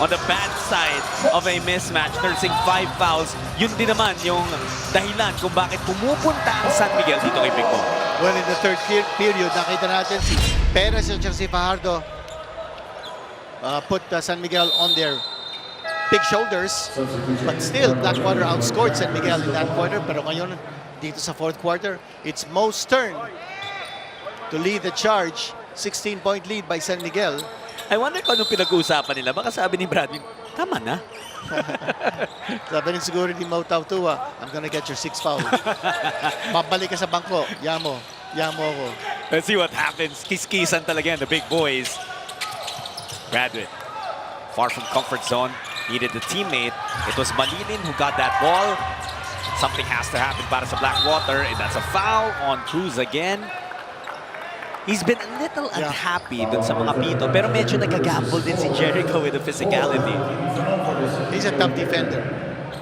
on the bad side of a mismatch, nursing 5 fouls. Yun din naman yung dahilan kung bakit pumupunta ang San Miguel dito kay Big Mo.
Well, in the third period, nakita natin si Perez at si Fajardo put San Miguel on their big shoulders. But still, Blackwater outscored San Miguel in that quarter. Pero ngayon, dito sa fourth quarter, it's Mo's turn to lead the charge. 16-point lead by San Miguel.
I wonder kung anong pinag-uusapan nila. Baka sabi ni Bradwin, tama na.
Sabi rin siguro ni Mo Tautua, I'm gonna get your 6 foul. Babalik ka sa bangko. Yamo ako.
Let's see what happens. Kiskisan talaga yan, the big boys. Bradwin, far from comfort zone, needed the teammate. It was Malinin who got that ball. Something has to happen para sa Blackwater, and that's a foul on Cruz again. He's been a little unhappy dun sa mga pito, pero medyo nagagamble din si Jericho with the physicality.
He's a tough defender.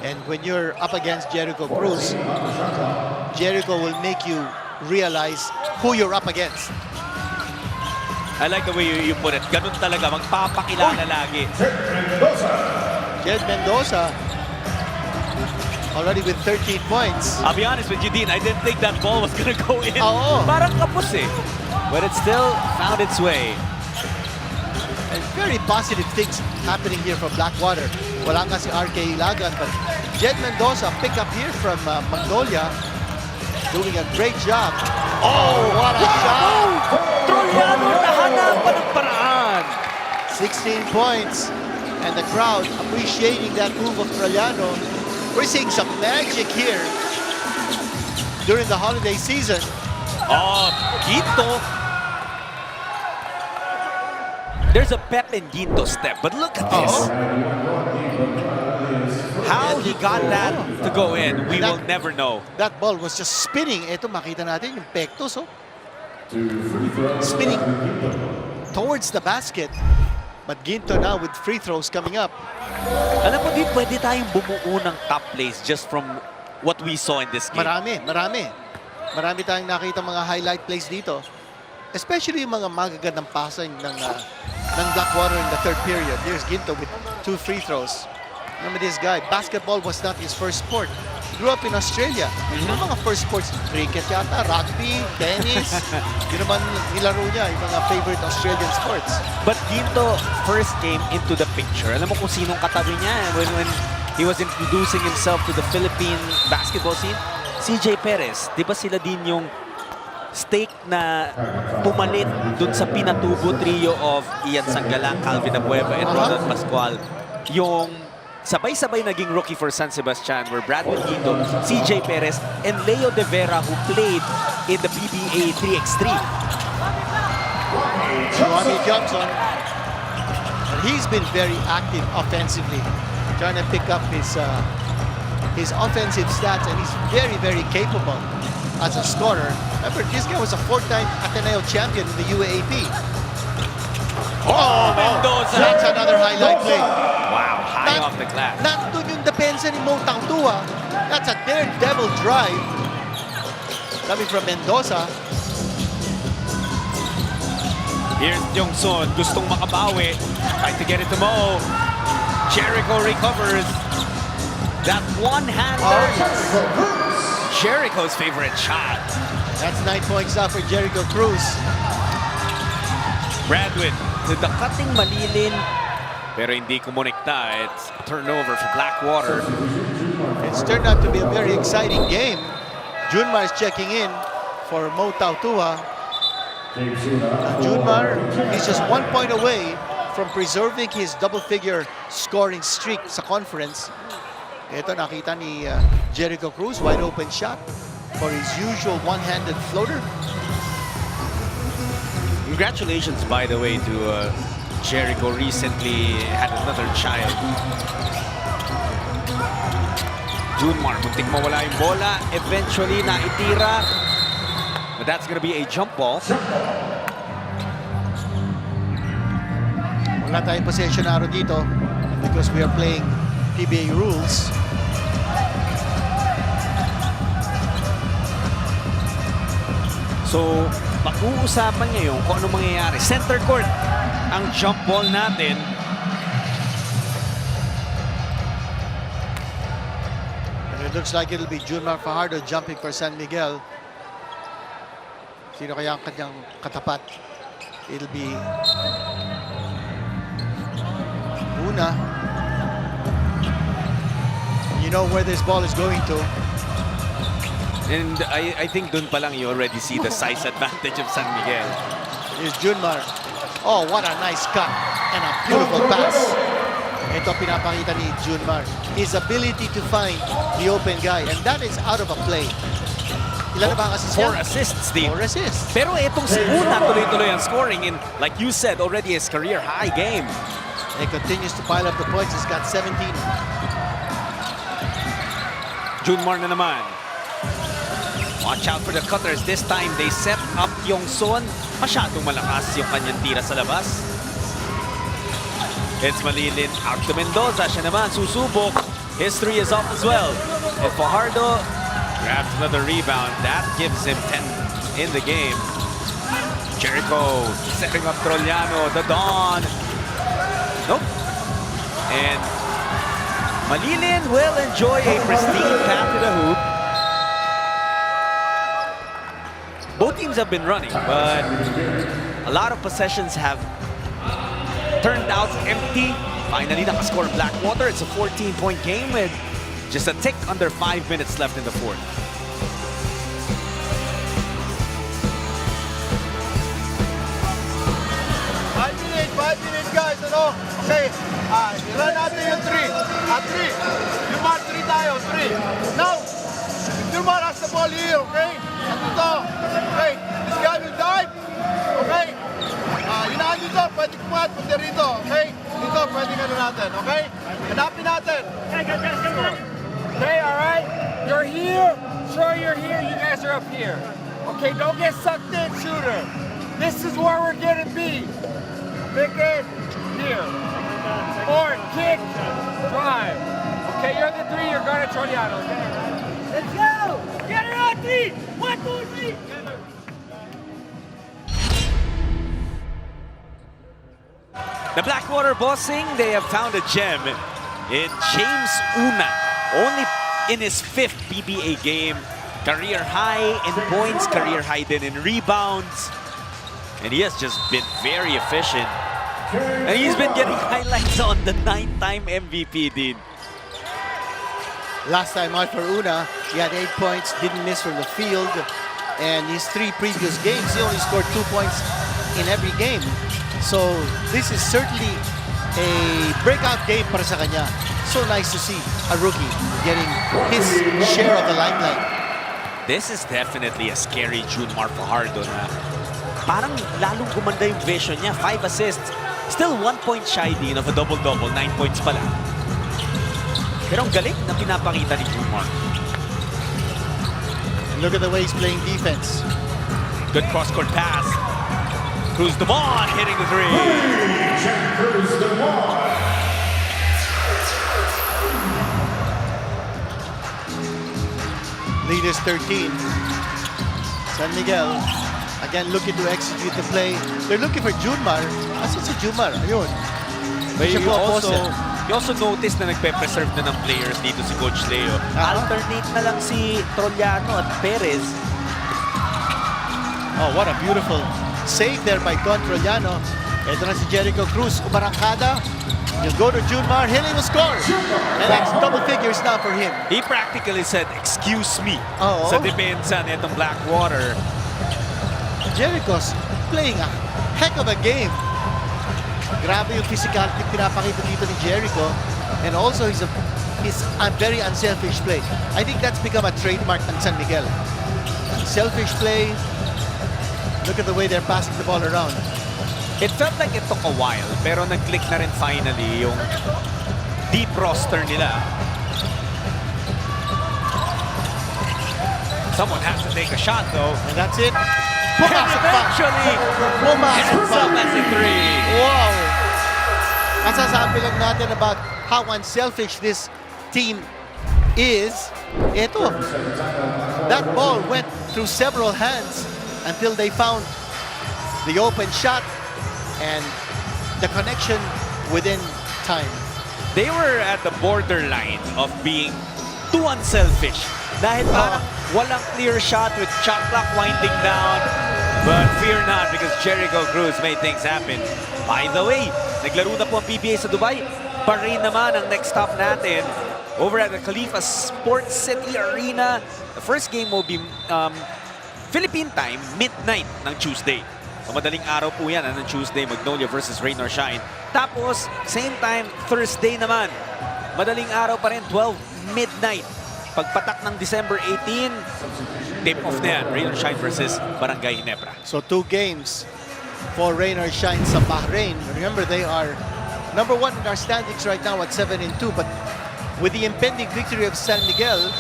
And when you're up against Jericho Cruz, Jericho will make you realize who you're up against.
I like the way you put it. Ganun talaga, magpapakilala lagi.
Jed Mendoza, already with 13 points.
I'll be honest with you, Dean, I didn't think that ball was gonna go in.
Oo.
Parang kapos eh. But it still found its way.
And very positive things happening here from Blackwater. Wala nga si RK Ilagan, but Jed Mendoza pick up here from Magnolia, doing a great job. Oh, what a shot!
Trollano nahanapan ng paraan.
16 points, and the crowd appreciating that move of Trollano. We're seeing some magic here during the holiday season.
Oh, Ginto. There's a pep in Ginto step, but look at this. How he got that to go in, we will never know.
That ball was just spinning. Ito, makita natin yung pectos, oh. Spinning towards the basket. But Ginto now with free throws coming up.
Alam mo, di pwede tayong bumuo ng top plays just from what we saw in this game.
Marami tayong nakita mga highlight plays dito. Especially yung mga magagandang passing ng Blackwater in the third period. Here's Ginto with 2 free throws. Remember this guy, basketball was not his first sport. He grew up in Australia. Yung mga first sports, cricket yata, rugby, tennis. Yun naman nilaro niya, yung mga favorite Australian sports.
But Ginto first came into the picture. Alam mo kung sinong katabi niya when he was introducing himself to the Philippine basketball scene? CJ Perez. Di ba sila din yung stake na pumalit dun sa pinatubo trio of Ian Sangalang, Calvin Abueva, and Ronald Pascual. Yung sabay-sabay naging rookie for San Sebastian were Bradwin Ginto, CJ Perez, and Leo De Vera, who played in the PBA 3x3.
Johnny Johnson, he's been very active offensively, trying to pick up his offensive stats, and he's very, very capable as a scorer. Remember, this guy was a 4-time Ateneo champion in the UAAP.
Oh, Mendoza!
That's another highlight play.
Wow, high off the glass.
Nandun yung depensa ni Mo Tautua. That's a daredevil drive coming from Mendoza.
Here's Jongson, gustong makabawi. Trying to get it to Mo. Jericho recovers. That one-hander. Jericho's favorite shot.
That's 9 points now for Jericho Cruz.
Bradwin with the cutting Malilin. Pero hindi kumonekta. It's a turnover for Blackwater.
It's turned out to be a very exciting game. Junmar is checking in for Mo Tautua. Junmar is just 1 point away from preserving his double-figure scoring streak sa conference. Ito, nakita ni Jericho Cruz, wide open shot for his usual one-handed floater.
Congratulations, by the way, to Jericho recently had another child. Junmar, muntik mawala yung bola. Eventually, naitira. But that's gonna be a jump ball.
Wala tayong possession arrow dito because we are playing PBA rules.
So, pag-uusapan ngayon kung ano mangyayari. Center court ang jump ball natin.
And it looks like it'll be Junmar Fajardo jumping for San Miguel. Sino kaya ang kanyang katapat? It'll be Una. You know where this ball is going to.
And I think dun pa lang you already see the size advantage of San Miguel.
Here's Junmar. Oh, what a nice cut and a beautiful pass. Ito pinapakita ni Junmar. His ability to find the open guy, and that is out of a play. Ilan na ba ang assist niya?
4 assists, Steve.
4 assists.
Pero itong si Una tuloy-tuloy ang scoring, and like you said, already his career high game.
He continues to pile up the points. He's got 17.
Junmar na naman. Watch out for the cutters. This time, they set up yung Son. Masyadong malakas yung kanyang tira sa labas. It's Malilin out to Mendoza. Siya naman susubok. His 3 is off as well. And Fajardo grabs another rebound. That gives him 10 in the game. Jericho setting up Trollano. The Don. Nope. And Malilin will enjoy a pristine path to the hoop. Both teams have been running, but a lot of possessions have turned out empty. Finally, nakascore Blackwater. It's a 14-point game with just a tick under 5 minutes left in the fourth.
Five minutes, guys, ano? Okay, ilan natin yung 3. 3. Junmar, 3 tayo, 3. Now, Junmar has the ball here, okay? At ito, okay, this guy will dive, okay? Hinaan dito, pwede kumat, pwede rito, okay? Dito, pwede gano natin, okay? Hanapin natin. Okay, alright? You're here, sure you're here, you guys are up here. Okay, don't get sucked in, shooter. This is where we're gonna be. Pick it here. Or kick, drive. Okay, you're the 3, you're guarding Trollano. Let's go! Get it on 3! 1, 2, 3!
The Blackwater Bossing, they have found a gem in James Una. Only in his 5th PBA game. Career high in points, career high din in rebounds. And he has just been very efficient. And he's been getting highlights on the 9-time MVP, Dean.
Last time out for Una, he had 8 points, didn't miss from the field. And his 3 previous games, he only scored 2 points in every game. So this is certainly a breakout game para sa kanya. So nice to see a rookie getting his share of the limelight.
This is definitely a scary Junmar Fajardo na parang lalong gumanda yung vision niya. 5 assists. Still 1 point shy din of a double-double. 9 points pala. Pero ang galing na pinapakita ni Junmar.
Look at the way he's playing defense.
Good cross-court pass. Cruz Devon hitting the 3.
Lead is 13. San Miguel, again, looking to execute the play. They're looking for Junmar. Asan si Junmar? Ayun.
But you also notice na nagpe-preserve na ng players dito si Coach Leo. Alternate na lang si Trollano at Perez.
Oh, what a beautiful save there by Don Trollano. Ito na si Jericho Cruz, umarangkada. He'll go to Junmar, hitting the score. And that's double figures now for him.
He practically said, excuse me,
Oo.
sa depensa nitong Blackwater.
Jericho's playing a heck of a game. Grabe yung physicality pinapakita dito ni Jericho. And also his very unselfish play. I think that's become a trademark ng San Miguel. Selfish play. Look at the way they're passing the ball around.
It felt like it took a while, pero nag-click na rin finally yung deep roster nila. Someone has to take a shot though.
And that's it.
And eventually, ends up as a 3.
Wow! Masasabi lang natin about how unselfish this team is. Ito, that ball went through several hands until they found the open shot and the connection within time.
They were at the borderline of being too unselfish. Dahil parang walang clear shot with shot clock winding down. But fear not because Jericho Cruz made things happen. By the way, naglaro na po ang PBA sa Dubai. Bahrain naman ang next stop natin over at the Khalifa Sports City Arena. The first game will be Philippine time, midnight ng Tuesday. So madaling araw po yan ng Tuesday, Magnolia versus Rain or Shine. Tapos, same time, Thursday naman. Madaling araw pa rin, 12 midnight. Pagpatak ng December 18, tip-off na yan, Rain or Shine versus Barangay Ginebra.
So 2 games for Rain or Shine sa Bahrain. Remember, they are number 1 in our standings right now at 7-2. But with the impending victory of San Miguel,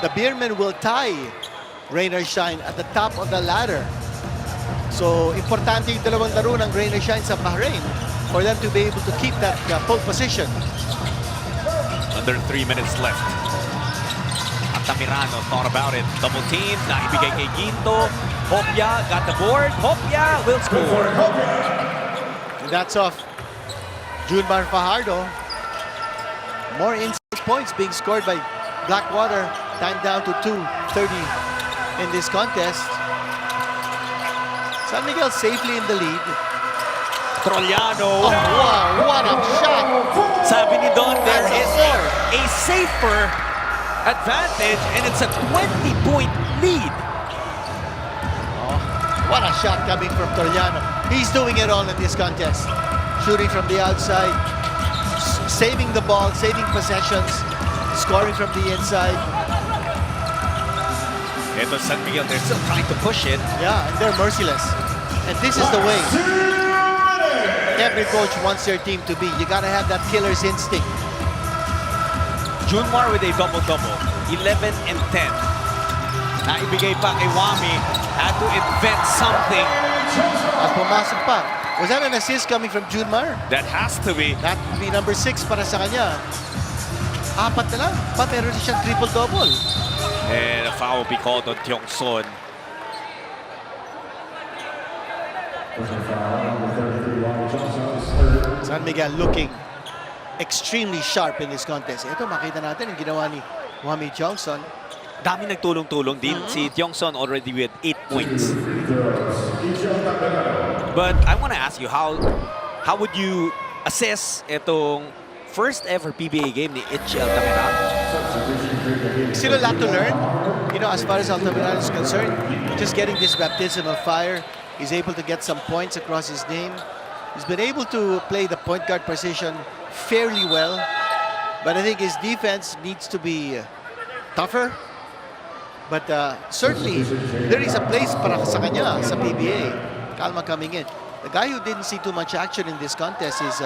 the Beermen will tie Rain or Shine at the top of the ladder. So, importante yung dalawang laro ng Rain or Shine sa Bahrain for them to be able to keep that pole position.
Under 3 minutes left. Tamirano thought about it. Double team, naibigay kay Ginto. Hopia got the board. Hopia will score.
And that's off Junmar Fajardo. More inside points being scored by Blackwater. Time down to 2:30 in this contest. San Miguel safely in the lead.
Trollano.
Oh, wow, what a shot!
Sabi ni Don, there is a safer advantage and it's a 20-point lead.
Oh, what a shot coming from Trollano. He's doing it all in this contest. Shooting from the outside, saving the ball, saving possessions, scoring from the inside.
Ito San Miguel, they're still trying to push it.
Yeah, and they're merciless. And this is the way every coach wants their team to be. You gotta have that killer's instinct.
Junmar with a double-double, 11 and 10. Naibigay pa kay Wami, had to invent something.
At pumasok pa. Was that an assist coming from Junmar?
That has to be.
That would be number 6 para sa kanya. 4 na lang. Meron siyang triple-double.
And a foul will be called on Tiongson.
San Miguel looking extremely sharp in this contest. Ito, makita natin yung ginawa ni Wami Johnson.
Dami nagtulong-tulong din. Si Tiongson already with 8 points. But I want to ask you, how would you assess itong first ever PBA game ni Itchy Altamirano?
Still a lot to learn, you know, as far as Altamirano is concerned. Just getting this baptism of fire. He's able to get some points across his name. He's been able to play the point guard position fairly well. But I think his defense needs to be tougher. But certainly, there is a place para sa kanya sa PBA. Calma coming in. The guy who didn't see too much action in this contest is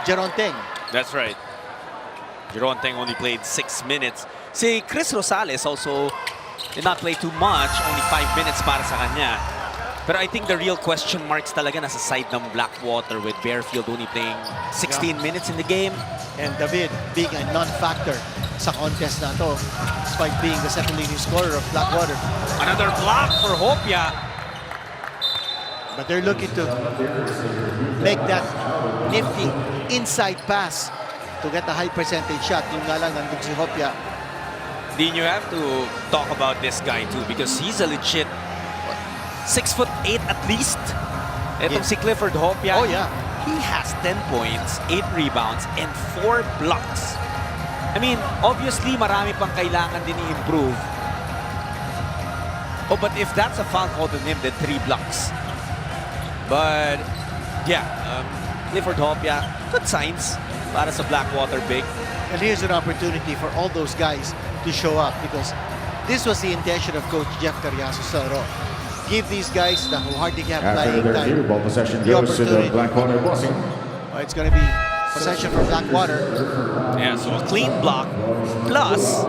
Jeron Teng.
That's right. Jeron Teng only played 6 minutes. Si Chris Rosales also did not play too much, only 5 minutes para sa kanya. But I think the real question marks talaga nasa side ng Blackwater with Bearfield only playing 16 minutes in the game.
And David being a non-factor sa contest na to, despite being the second leading scorer of Blackwater.
Another block for Hopia.
But they're looking to make that nifty inside pass to get a high percentage shot. Yung nga lang nandun si Hopia.
Then you have to talk about this guy too because he's a legit 6'8" at least. Itong si Clifford Hopia.
Oh yeah.
He has 10 points, 8 rebounds, and 4 blocks. I mean, obviously marami pang kailangan din i-improve. Oh, but if that's a foul called on him, then 3 blocks. But yeah, Clifford Hopia, good signs para sa Blackwater big.
And here's an opportunity for all those guys to show up because this was the intention of Coach Jeff Carriazo's laro. give these guys the who hardly have
After
playing
their cue,
time
ball possession
the
goes to the
opportunity.
Blackwater Bossing.
It's going to be possession for Blackwater.
Yeah, so a clean block. Plus,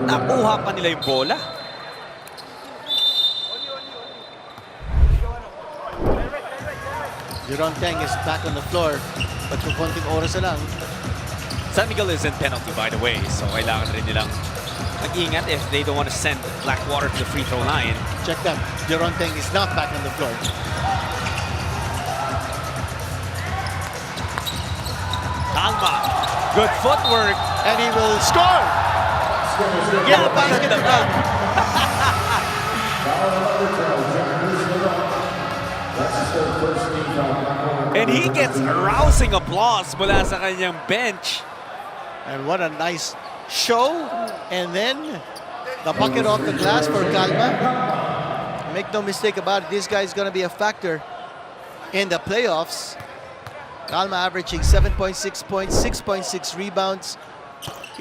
nakuha pa nila yung bola.
Jeron Teng is back on the floor, but kung konting oras na lang.
San Miguel is in penalty, by the way, so kailangan rin nilang mag-ingat if they don't want to send Blackwater to the free throw line.
Check that. Jeron Teng is not back on the floor.
Alma, good footwork.
And he will score! Yeah, basket of that.
And he gets rousing applause mula sa kanyang bench.
And what a nice show. And then the bucket off the glass for Calma. Make no mistake about it, this guy is going to be a factor in the playoffs. Calma averaging 7.6 points, 6.6 rebounds.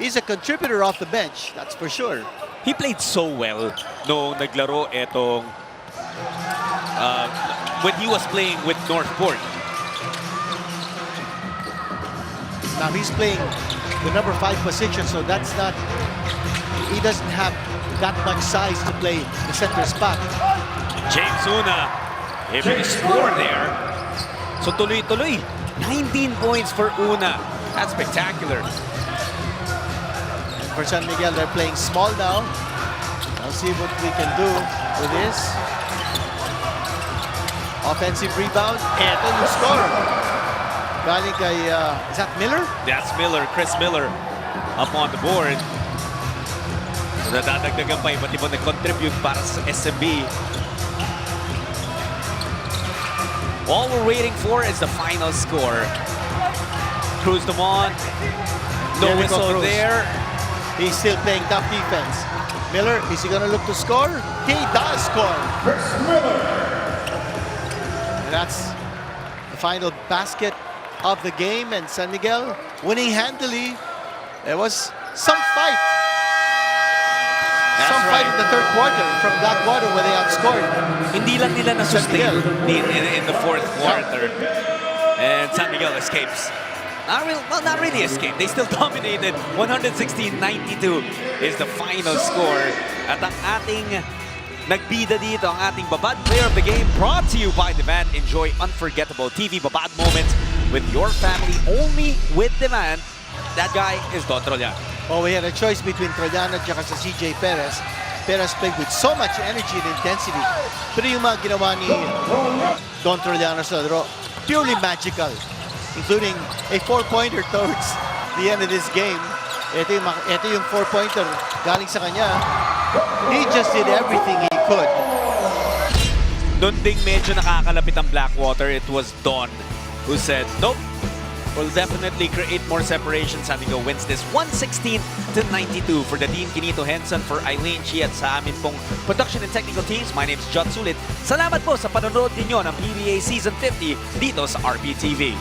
He's a contributor off the bench, that's for sure.
He played so well nung naglaro etong when he was playing with Northport.
Now he's playing the number 5 position, so that's not, he doesn't have that much size to play the center spot.
James Una, able to score there. So tuloy-tuloy, 19 points for Una. That's spectacular.
And for San Miguel, they're playing small now. I'll see what we can do with this. Offensive rebound, and then you score. Galing kay, is that Miller?
That's Miller, Chris Miller up on the board. So nadadagdagan pa iba't ibang nag-contribute para sa SMB. All we're waiting for is the final score. Cruz them on. No whistle there.
He's still playing tough defense. Miller, is he gonna look to score? He does score. And that's the final basket of the game, and San Miguel winning handily. There was some fight. Some fight in the third quarter from Blackwater where they outscored.
Hindi lang nila na-sustain in the fourth quarter. And San Miguel escapes. Not really escape. They still dominated. 116-92 is the final score. At ang ating nagbida dito, ang ating Babad Player of the Game, brought to you by Demand. Enjoy unforgettable TV Babad moments with your family only with Demand. That guy is Don Trollan.
Oh, we had a choice between Trollan at sa CJ Perez. Perez played with so much energy and intensity. Pero yung mga ginawa ni Don Trollan sa laro, purely magical. Including a 4-pointer towards the end of this game. Ito yung 4-pointer galing sa kanya. He just did everything he could.
Doon ding medyo nakakalapit ang Blackwater. It was Don who said, nope, we'll definitely create more separation. San Miguel wins this 116-92 for the Dean Quinito Henson, for Eileen Chi at sa amin pong production and technical teams. My name is John Sulit. Salamat po sa panonood ninyo ng PBA Season 50 dito sa RPTV.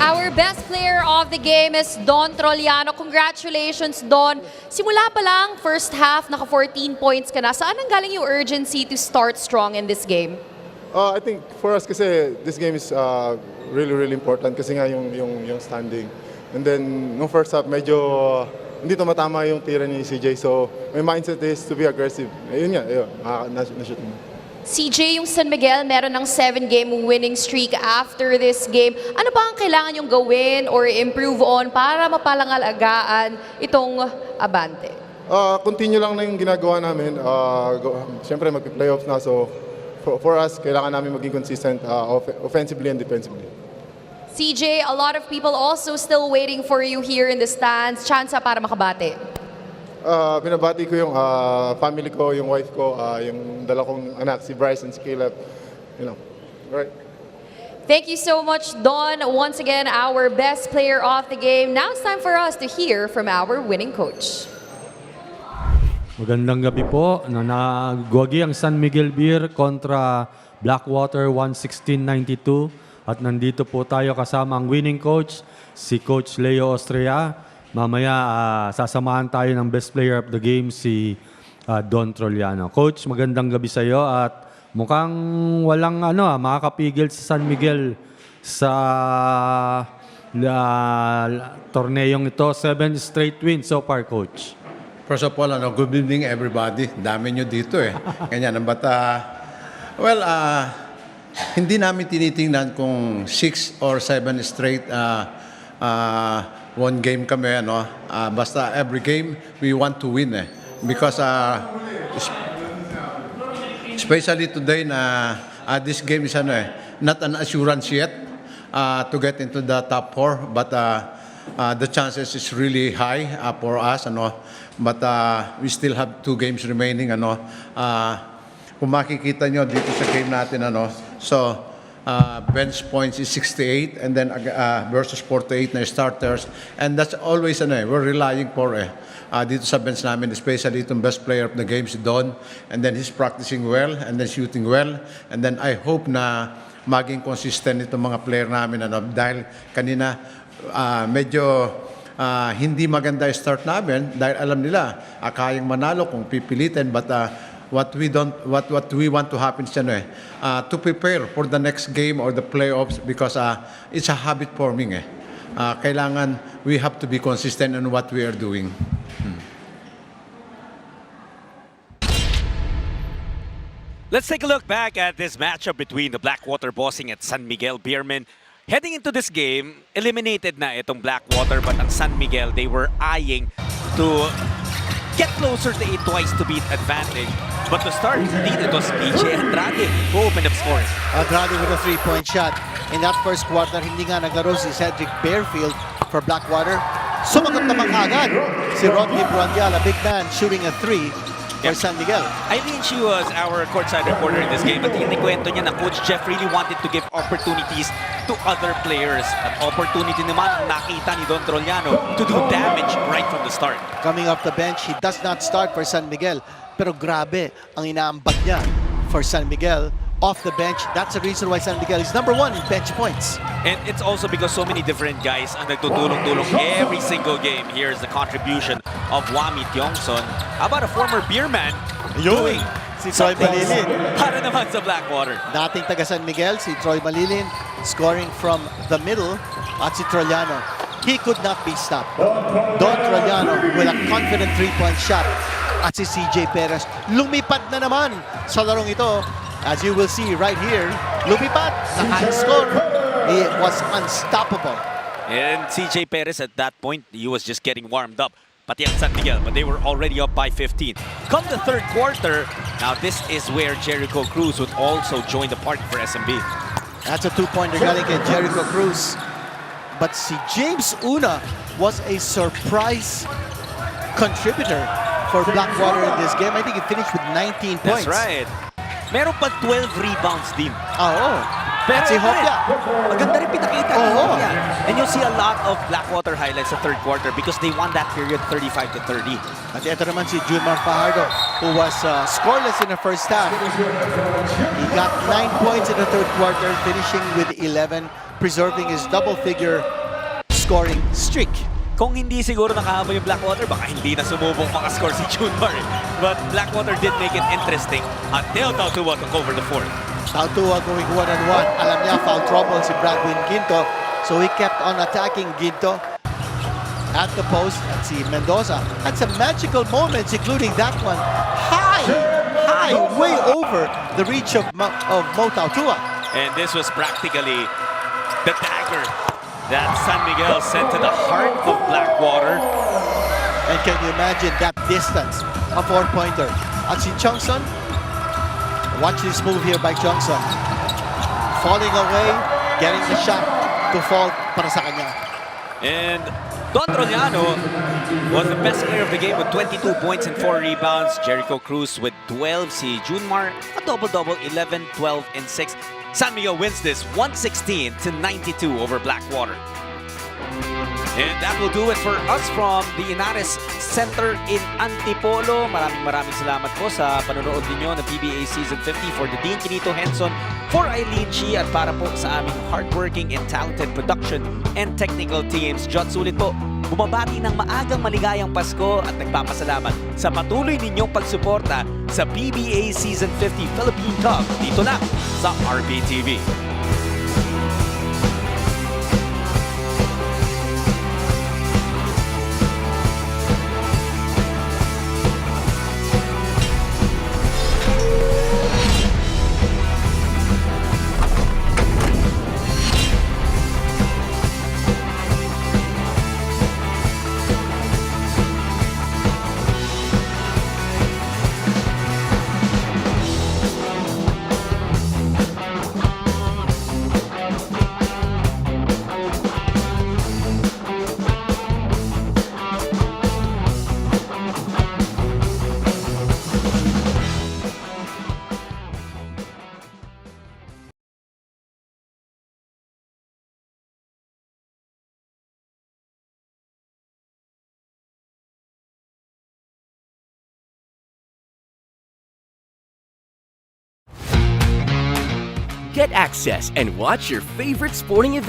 Our best player of the game is Don Trolliano. Congratulations, Don. Simula pa lang, first half, naka 14 points ka na. Saan ang galing yung urgency to start strong in this game?
I think for us kasi this game is really important kasi nga yung standing. And then nung first half medyo hindi tumatama yung tira ni CJ, so my mindset is to be aggressive. Ayun nga, na-shoot mo.
CJ, yung San Miguel, meron ng 7-game winning streak after this game. Ano ba ang kailangan yung gawin or improve on para mapalangal-agaan itong abante?
Continue lang na yung ginagawa namin. Siyempre mag-playoffs na, so for us, kailangan namin maging consistent offensively and defensively.
CJ, a lot of people also still waiting for you here in the stands. Chance para makabate.
binabati ko yung family ko, yung wife ko, yung dala kong anak, si Bryce and si Caleb. You know, right.
Thank you so much, Don. Once again, our best player of the game. Now it's time for us to hear from our winning coach.
Magandang gabi po. Nagwagi ang San Miguel Beer kontra Blackwater 116-92. At nandito po tayo kasama ang winning coach, si Coach Leo Ostrea. Mamaya sasamahan tayo ng best player of the game, si Don Troliano. Coach, magandang gabi sa iyo at mukhang walang makakapigil sa San Miguel sa torneyong ito. 7 straight wins so far, Coach.
First of all, good evening everybody. Dami nyo dito eh. Ganyan. But, hindi namin tinitingnan kung 6 or 7 straight one game kami. Basta every game, we want to win eh. Because especially today na this game is not an assurance yet to get into the top 4, but the chances is really high for us. But we still have 2 games remaining. Kung makikita nyo dito sa game natin, so bench points is 68 and then versus 48 na starters, and that's always we're relying for dito sa bench namin, especially itong best player of the game, si Don, and then he's practicing well and then shooting well, and then I hope na maging consistent itong mga player namin dahil kanina medyo hindi maganda yung start namin dahil alam nila kayang manalo kung pipilitin, but what we want to happen is to prepare for the next game or the playoffs, because it's a habit forming kailangan we have to be consistent in what we are doing.
Let's take a look back at this matchup between the Blackwater Bossing at San Miguel Beermen. Heading into this game, eliminated na itong Blackwater, but ang San Miguel, they were eyeing to get closer to a twice-to-beat advantage. But to start, indeed, it was PJ Andrade who opened up scoring.
Andrade with a 3-point shot. In that first quarter, hindi nga naglaro si Cedric Bearfield for Blackwater. Sumagot naman agad si Rodney Buandial, a big man, shooting a 3 for San Miguel.
Eileen, she was our courtside reporter in this game. At inikwento niya na Coach Jeff really wanted to give opportunities to other players. At opportunity naman nakita ni Don Troliano to do damage right from the start.
Coming off the bench, he does not start for San Miguel. Pero grabe ang inaambag niya for San Miguel off the bench. That's the reason why San Miguel is #1 in bench points.
And it's also because so many different guys ang nagtutulong-tulong every single game. Here's the contribution of Wami Tiongson. How about a former Beerman doing
si Troy Malilin
para naman sa Blackwater?
Dating taga San Miguel, si Troy Malilin scoring from the middle, at si Troliano. He could not be stopped. Don Troliano with a confident 3-point shot. At si CJ Perez lumipad na naman sa larong ito. As you will see right here, lumipad, naka-score. He was unstoppable.
And CJ Perez at that point, he was just getting warmed up. Pati ang San Miguel, but they were already up by 15. Come the third quarter, now this is where Jericho Cruz would also join the party for SMB.
That's a 2-pointer galing kay Jericho Cruz. But si James Una was a surprise contributor for Blackwater in this game. I think he finished with 19 points.
That's right. Meron pa 12 rebounds din.
Oo. At si Hopia.
Maganda rin pinakita ni Hopia. And you'll see a lot of Blackwater highlights sa third quarter because they won that period 35-30.
At ito naman si Junmar Fajardo, who was scoreless in the first half. He got 9 points in the third quarter, finishing with 11, preserving his double-figure scoring streak.
Kung hindi siguro nakahabol yung Blackwater, baka hindi na sumubong makascore si Junmar. But Blackwater did make it interesting until Tautua took over the fourth.
Tautua going 1-on-1. Alam niya, foul trouble si Bradwin Ginto. So he kept on attacking Ginto at the post. At si Mendoza had some magical moments, including that one. High, way over the reach of Mo Tautua.
And this was practically the dagger that San Miguel sent to the heart of Blackwater.
And can you imagine that distance? A 4-pointer. At si Chongson, watch this move here by Chongson. Falling away, getting the shot to fall para sa kanya.
And Don Troñano was the best player of the game with 22 points and 4 rebounds. Jericho Cruz with 12. Si Junmar, a double-double, 11, 12, and 6. San Miguel wins this 116-92 over Blackwater. And that will do it for us from the Inares Center in Antipolo. Maraming salamat po sa panonood ninyo ng PBA Season 50 for the Dean Quinito Henson, for Eileen Chi, at para po sa aming hardworking and talented production and technical teams. Jot sulit po, bumabati ng maagang maligayang Pasko at nagpapasalamat sa patuloy ninyong pagsuporta sa PBA Season 50 Philippine Cup dito lang sa RPTV.
Get access and watch your favorite sporting events